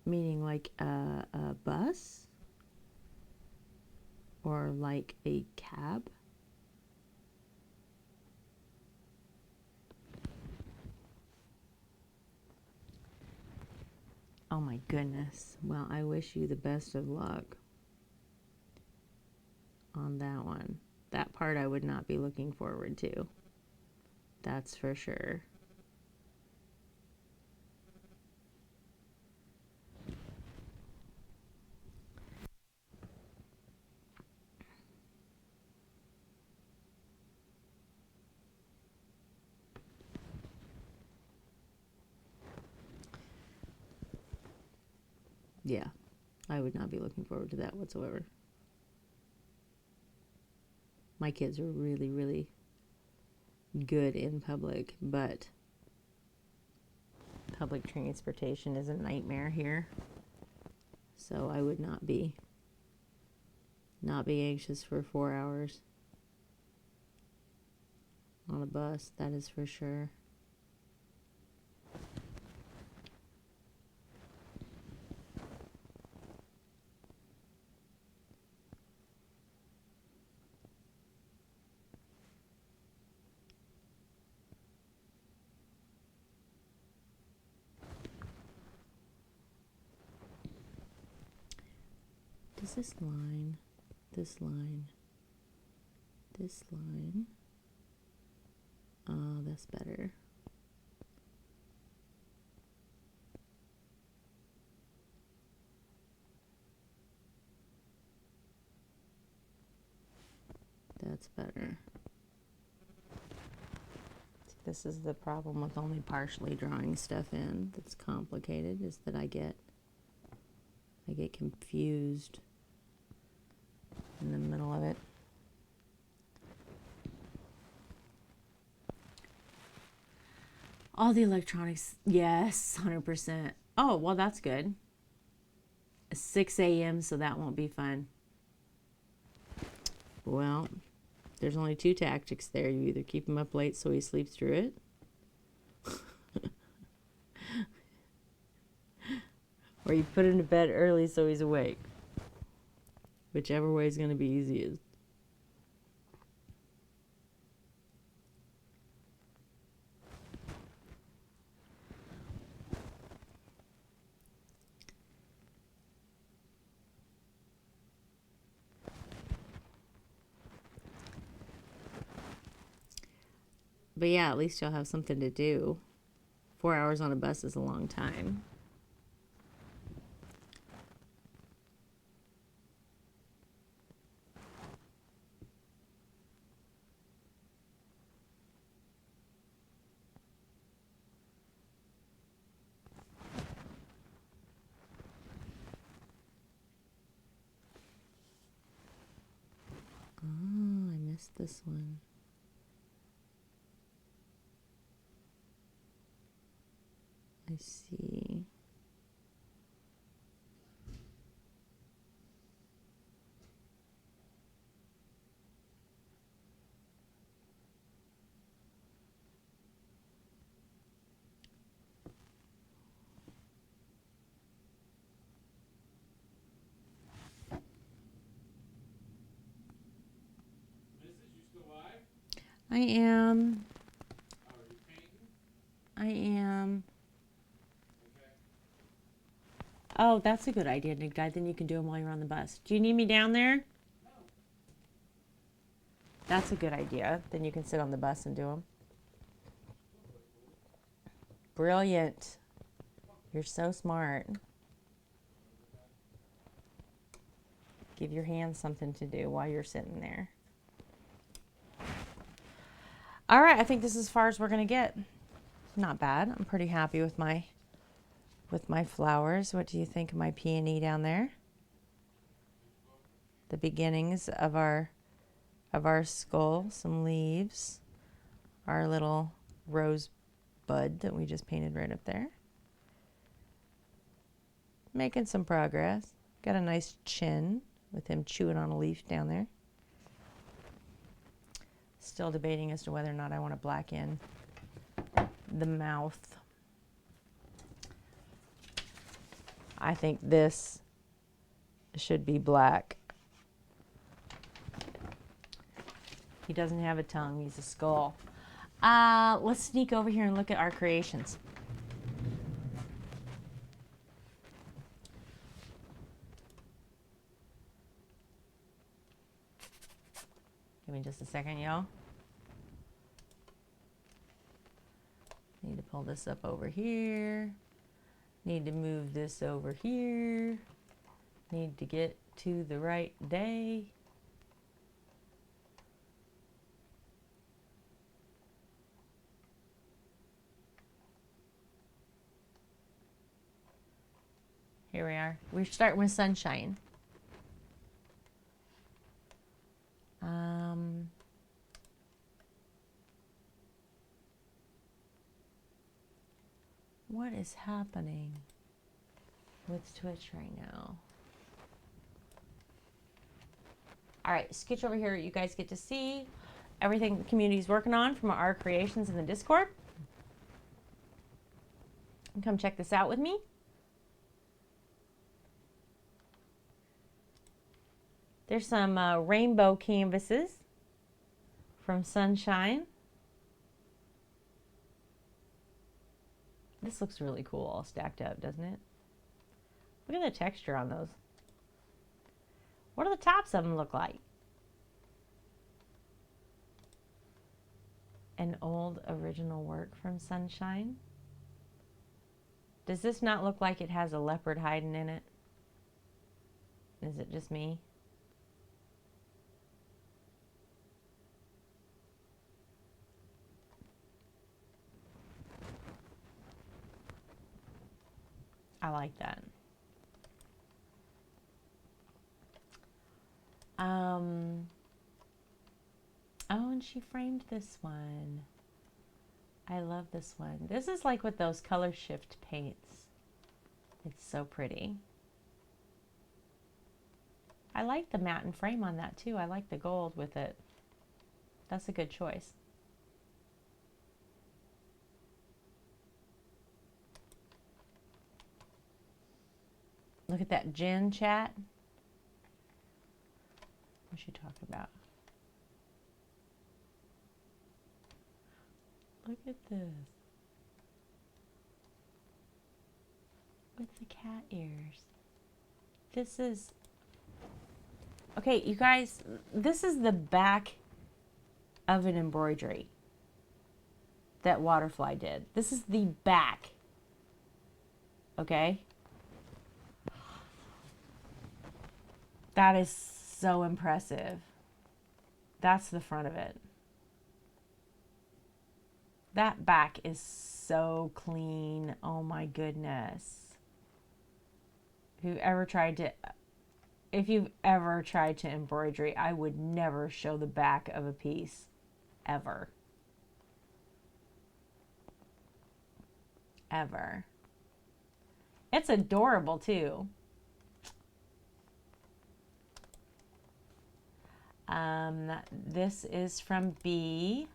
like a bus or like a cab. Oh my goodness. Well, I wish you the best of luck on that one. That part I would not be looking forward to. That's for sure. Yeah, I would not be looking forward to that whatsoever. My kids are really, really good in public, but public transportation is a nightmare here. So I would not be anxious for 4 hours on a bus, that is for sure. Does this line, this line, this line, oh, that's better. That's better. See, this is the problem with only partially drawing stuff in that's complicated, is that I get confused in the middle of it. All the electronics, yes, 100%. Oh, well, that's good. 6 a.m., so that won't be fun. Well, there's only two tactics there. You either keep him up late so he sleeps through it, or you put him to bed early so he's awake. Whichever way is going to be easiest. But yeah, at least you'll have something to do. 4 hours on a bus is a long time. Oh, I missed this one. I see. Mrs., you still alive? I am. Oh, are you painting? I am. Okay. Oh, that's a good idea, Nick Guy. Then you can do them while you're on the bus. Do you need me down there? No. That's a good idea. Then you can sit on the bus and do them. Brilliant. You're so smart. Give your hands something to do while you're sitting there. All right, I think this is as far as we're going to get. Not bad. I'm pretty happy with my flowers. What do you think of my peony down there? The beginnings of our skull, some leaves, our little rose bud that we just painted right up there. Making some progress. Got a nice chin with him chewing on a leaf down there. Still debating as to whether or not I want to black in the mouth. I think this should be black. He doesn't have a tongue, he's a skull. Let's sneak over here and look at our creations. Give me just a second, y'all. Need to pull this up over here. Need to move this over here. Need to get to the right day. Here we are. We're starting with sunshine. What is happening with Twitch right now? All right, sketch over here. You guys get to see everything the community's working on from our creations in the Discord. And come check this out with me. There's some rainbow canvases from Sunshine. This looks really cool all stacked up, doesn't it? Look at the texture on those. What do the tops of them look like? An old original work from Sunshine. Does this not look like it has a leopard hiding in it? Is it just me? I like that. Oh, and she framed this one. I love this one. This is like with those color shift paints. It's so pretty. I like the matte and frame on that too. I like the gold with it. That's a good choice. Look at that gin, chat. What's she talking about? Look at this. With the cat ears. This is... Okay, you guys, this is the back of an embroidery. that Waterfly did. This is the back. Okay? That is so impressive. That's the front of it. That back is so clean. Oh my goodness. If you've ever tried to embroidery, I would never show the back of a piece. Ever. Ever. It's adorable too. This is from B.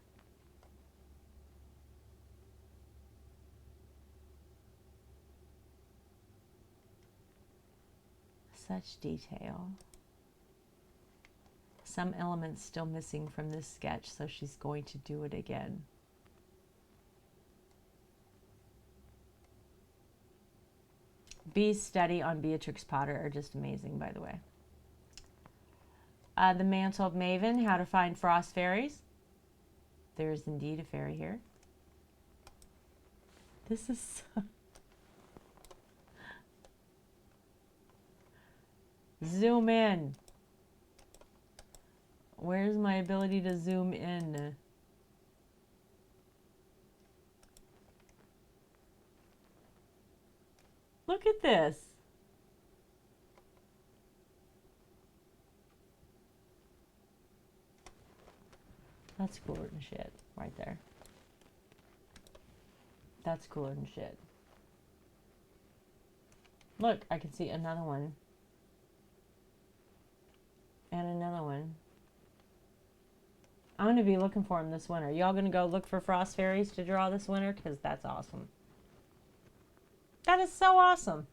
Such detail. Some elements still missing from this sketch, so she's going to do it again. B's study on Beatrix Potter are just amazing, by the way. The Mantle of Maven, how to find frost fairies. There is indeed a fairy here. This is so... Zoom in. Where's my ability to zoom in? Look at this. That's cooler than shit right there. That's cooler than shit. Look, I can see another one. And another one. I'm going to be looking for them this winter. Y'all going to go look for frost fairies to draw this winter? Because that's awesome. That is so awesome.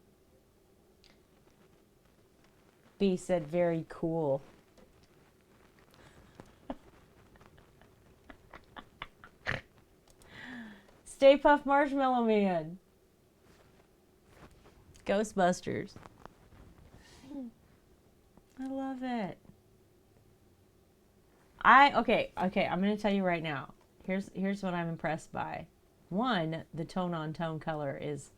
B said very cool. Stay Puft Marshmallow Man. Ghostbusters. I love it. Okay, I'm going to tell you right now. Here's what I'm impressed by. One, the tone on tone color is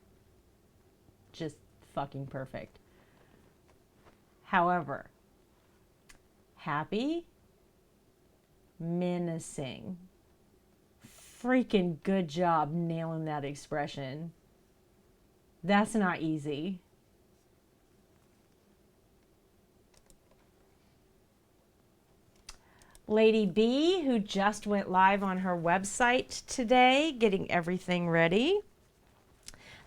just fucking perfect. However, happy, menacing. Freaking good job nailing that expression. That's not easy. Lady B, who just went live on her website today, getting everything ready.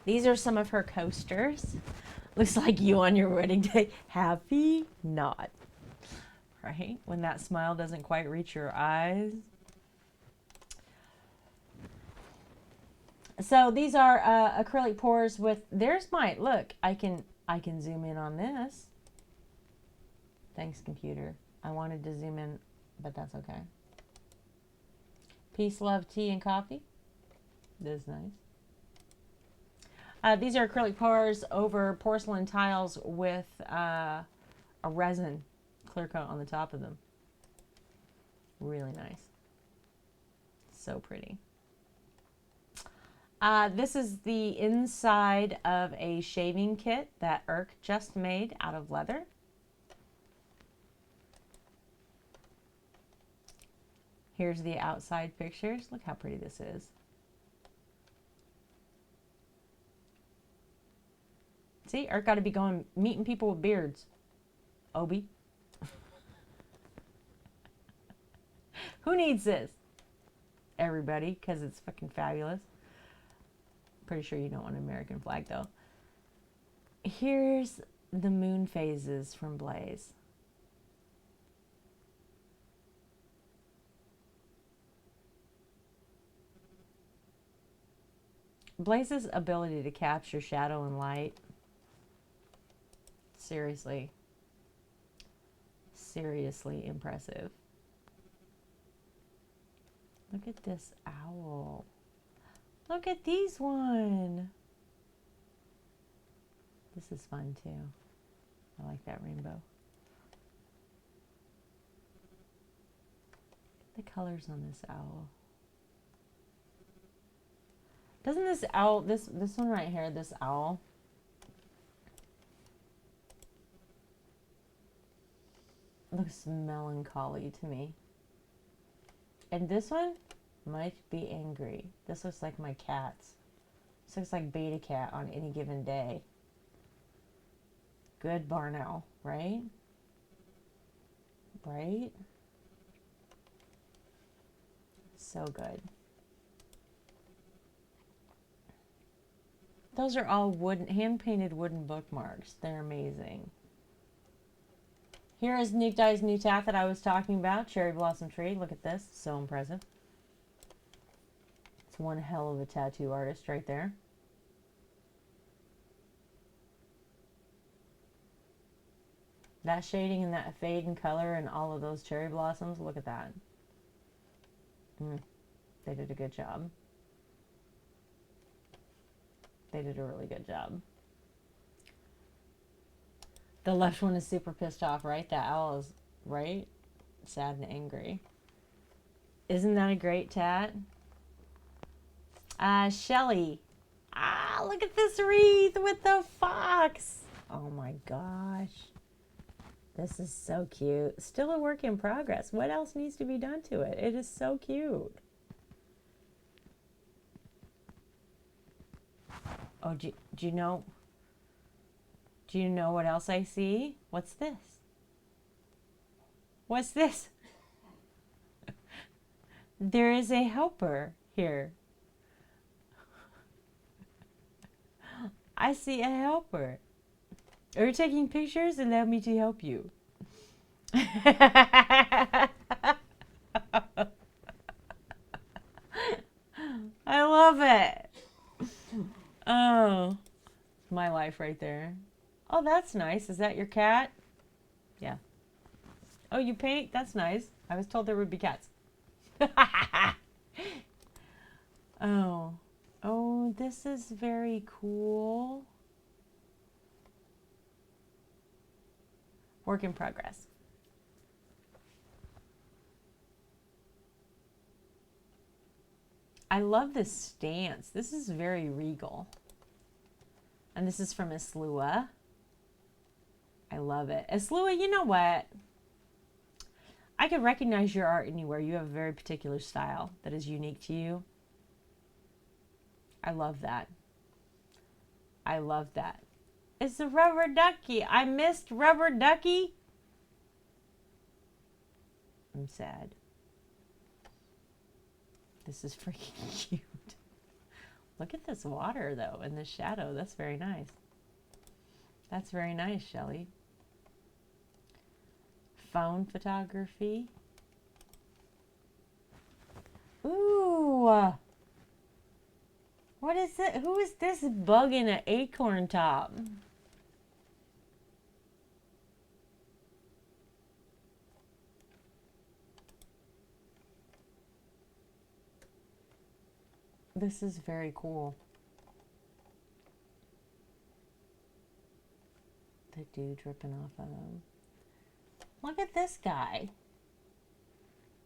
These are some of her coasters. Looks like you on your wedding day. Happy? Not. Right? When that smile doesn't quite reach your eyes. So these are acrylic pours with, there's my, look, I can zoom in on this. Thanks, computer. I wanted to zoom in, but that's okay. Peace, love, tea, and coffee. This is nice. These are acrylic pours over porcelain tiles with a resin clear coat on the top of them. Really nice. So pretty. This is the inside of a shaving kit that Irk just made out of leather. Here's the outside pictures. Look how pretty this is. See, Irk got to be going meeting people with beards. Obi. Who needs this? Everybody, because it's fucking fabulous. Pretty sure you don't want an American flag though. Here's the moon phases from Blaze. Blaze's ability to capture shadow and light. Seriously impressive. Look at this owl. Look at these one. This is fun too. I like that rainbow. The colors on this owl. Doesn't this owl, this one right here, this owl, looks melancholy to me. And this one might be angry. This looks like my cat's. This looks like Beta Cat on any given day. Good barn owl, right? Right? So good. Those are all wooden, hand-painted wooden bookmarks. They're amazing. Here is Nuke Dye's new tat that I was talking about. Cherry Blossom Tree. Look at this. So impressive. It's one hell of a tattoo artist right there. That shading and that fade in color and all of those cherry blossoms. Look at that. They did a good job. They did a really good job. The left one is super pissed off, right? That owl is, right? Sad and angry. Isn't that a great tat? Shelly. Look at this wreath with the fox. Oh my gosh. This is so cute. Still a work in progress. What else needs to be done to it? It is so cute. Oh, do you know? Do you know what else I see? What's this? What's this? There is a helper here. I see a helper. Are you taking pictures? Allow me to help you. I love it. Oh, my life right there. Oh, that's nice. Is that your cat? Yeah. Oh, you paint? That's nice. I was told there would be cats. Oh. Oh, this is very cool. Work in progress. I love this stance. This is very regal. And this is from Islua. I love it. Islua, you know what? I could recognize your art anywhere. You have a very particular style that is unique to you. I love that. I love that. It's a rubber ducky. I missed rubber ducky. I'm sad. This is freaking cute. Look at this water, though, and the shadow. That's very nice. That's very nice, Shelley. Phone photography. Ooh. What is it? Who is this bug in an acorn top? This is very cool. The dew dripping off of him. Look at this guy.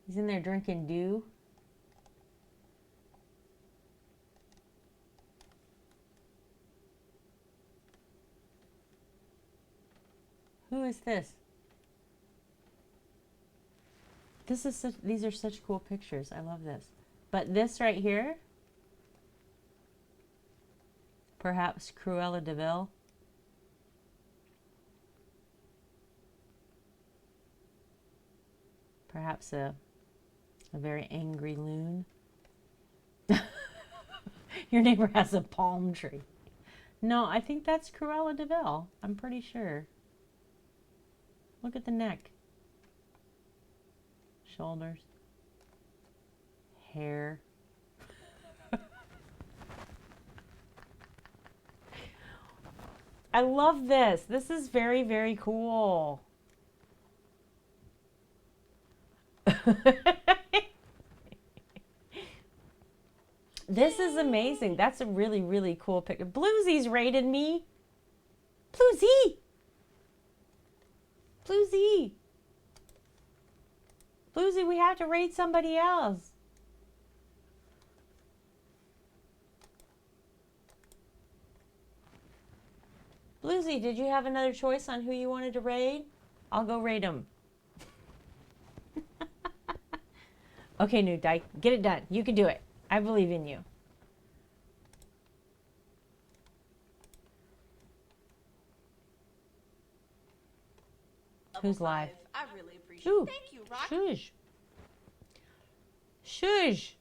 He's in there drinking dew. Who is this? This is such, these are such cool pictures. I love this. But this right here, perhaps Cruella de Vil. Perhaps a very angry loon. Your neighbor has a palm tree. No, I think that's Cruella de Vil. I'm pretty sure. Look at the neck. Shoulders. Hair. I love this. This is very, very cool. This is amazing. That's a really, really cool picture. Bluesy's rated me. Bluesy. Bluesy. Bluesy, we have to raid somebody else. Bluesy, did you have another choice on who you wanted to raid? I'll go raid him. Okay, New Dyke, get it done. You can do it. I believe in you. Who's live? I really appreciate Ooh, it. Thank you, Rock. shush. Shush.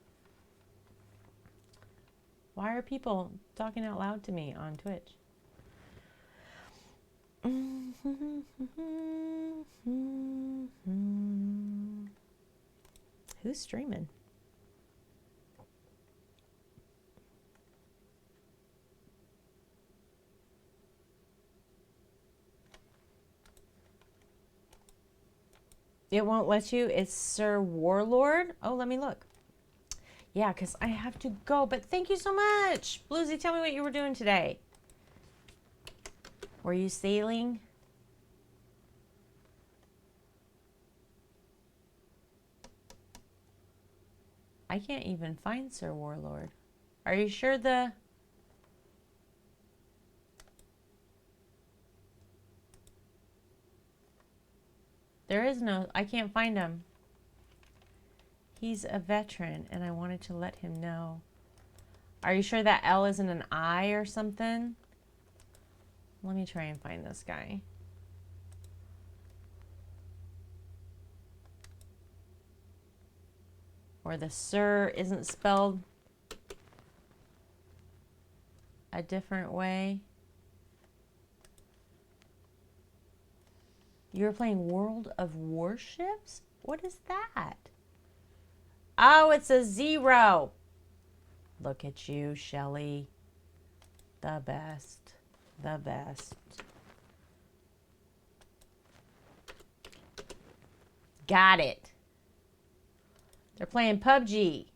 Why are people talking out loud to me on Twitch? Who's streaming? It won't let you. It's Sir Warlord. Oh, let me look. Yeah, because I have to go. But thank you so much. Bluesy, tell me what you were doing today. Were you sailing? I can't even find Sir Warlord. Are you sure the... There is no... I can't find him. He's a veteran, and I wanted to let him know. Are you sure that L isn't an I or something? Let me try and find this guy. Or the Sir isn't spelled a different way. You're playing World of Warships? What is that? Oh, it's a 0. Look at you, Shelly. The best. The best. Got it. They're playing PUBG.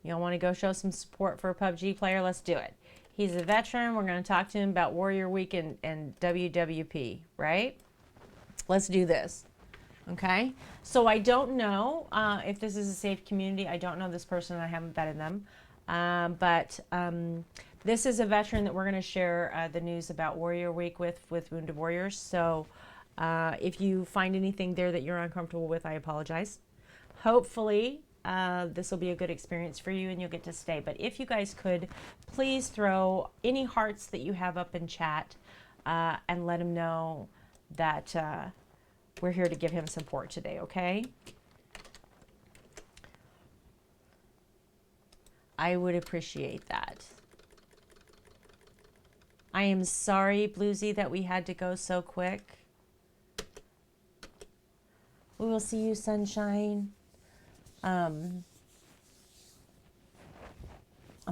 Y'all want to go show some support for a PUBG player? Let's do it. He's a veteran. We're going to talk to him about Warrior Week and WWP, right? Let's do this. Okay? So I don't know if this is a safe community. I don't know this person. I haven't vetted them. But this is a veteran that we're going to share the news about Warrior Week with Wounded Warriors. So if you find anything there that you're uncomfortable with, I apologize. Hopefully, this will be a good experience for you and you'll get to stay. But if you guys could, please throw any hearts that you have up in chat and let him know that we're here to give him support today, okay? I would appreciate that. I am sorry, Bluesy, that we had to go so quick. We will see you, Sunshine. I'm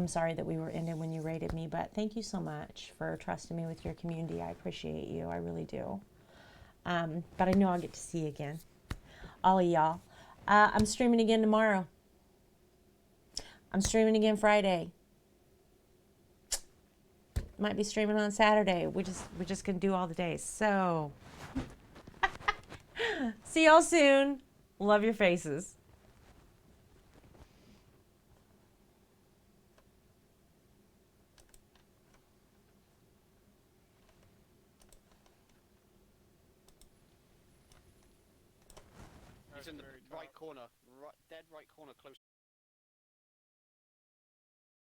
sorry that we were ended when you rated me, but thank you so much for trusting me with your community. I appreciate you. I really do. But I know I'll get to see you again. All of y'all. I'm streaming again tomorrow. I'm streaming again Friday. Might be streaming on Saturday. We're just gonna do all the days. So see y'all soon. Love your faces. He's in the right corner, dead right corner, close.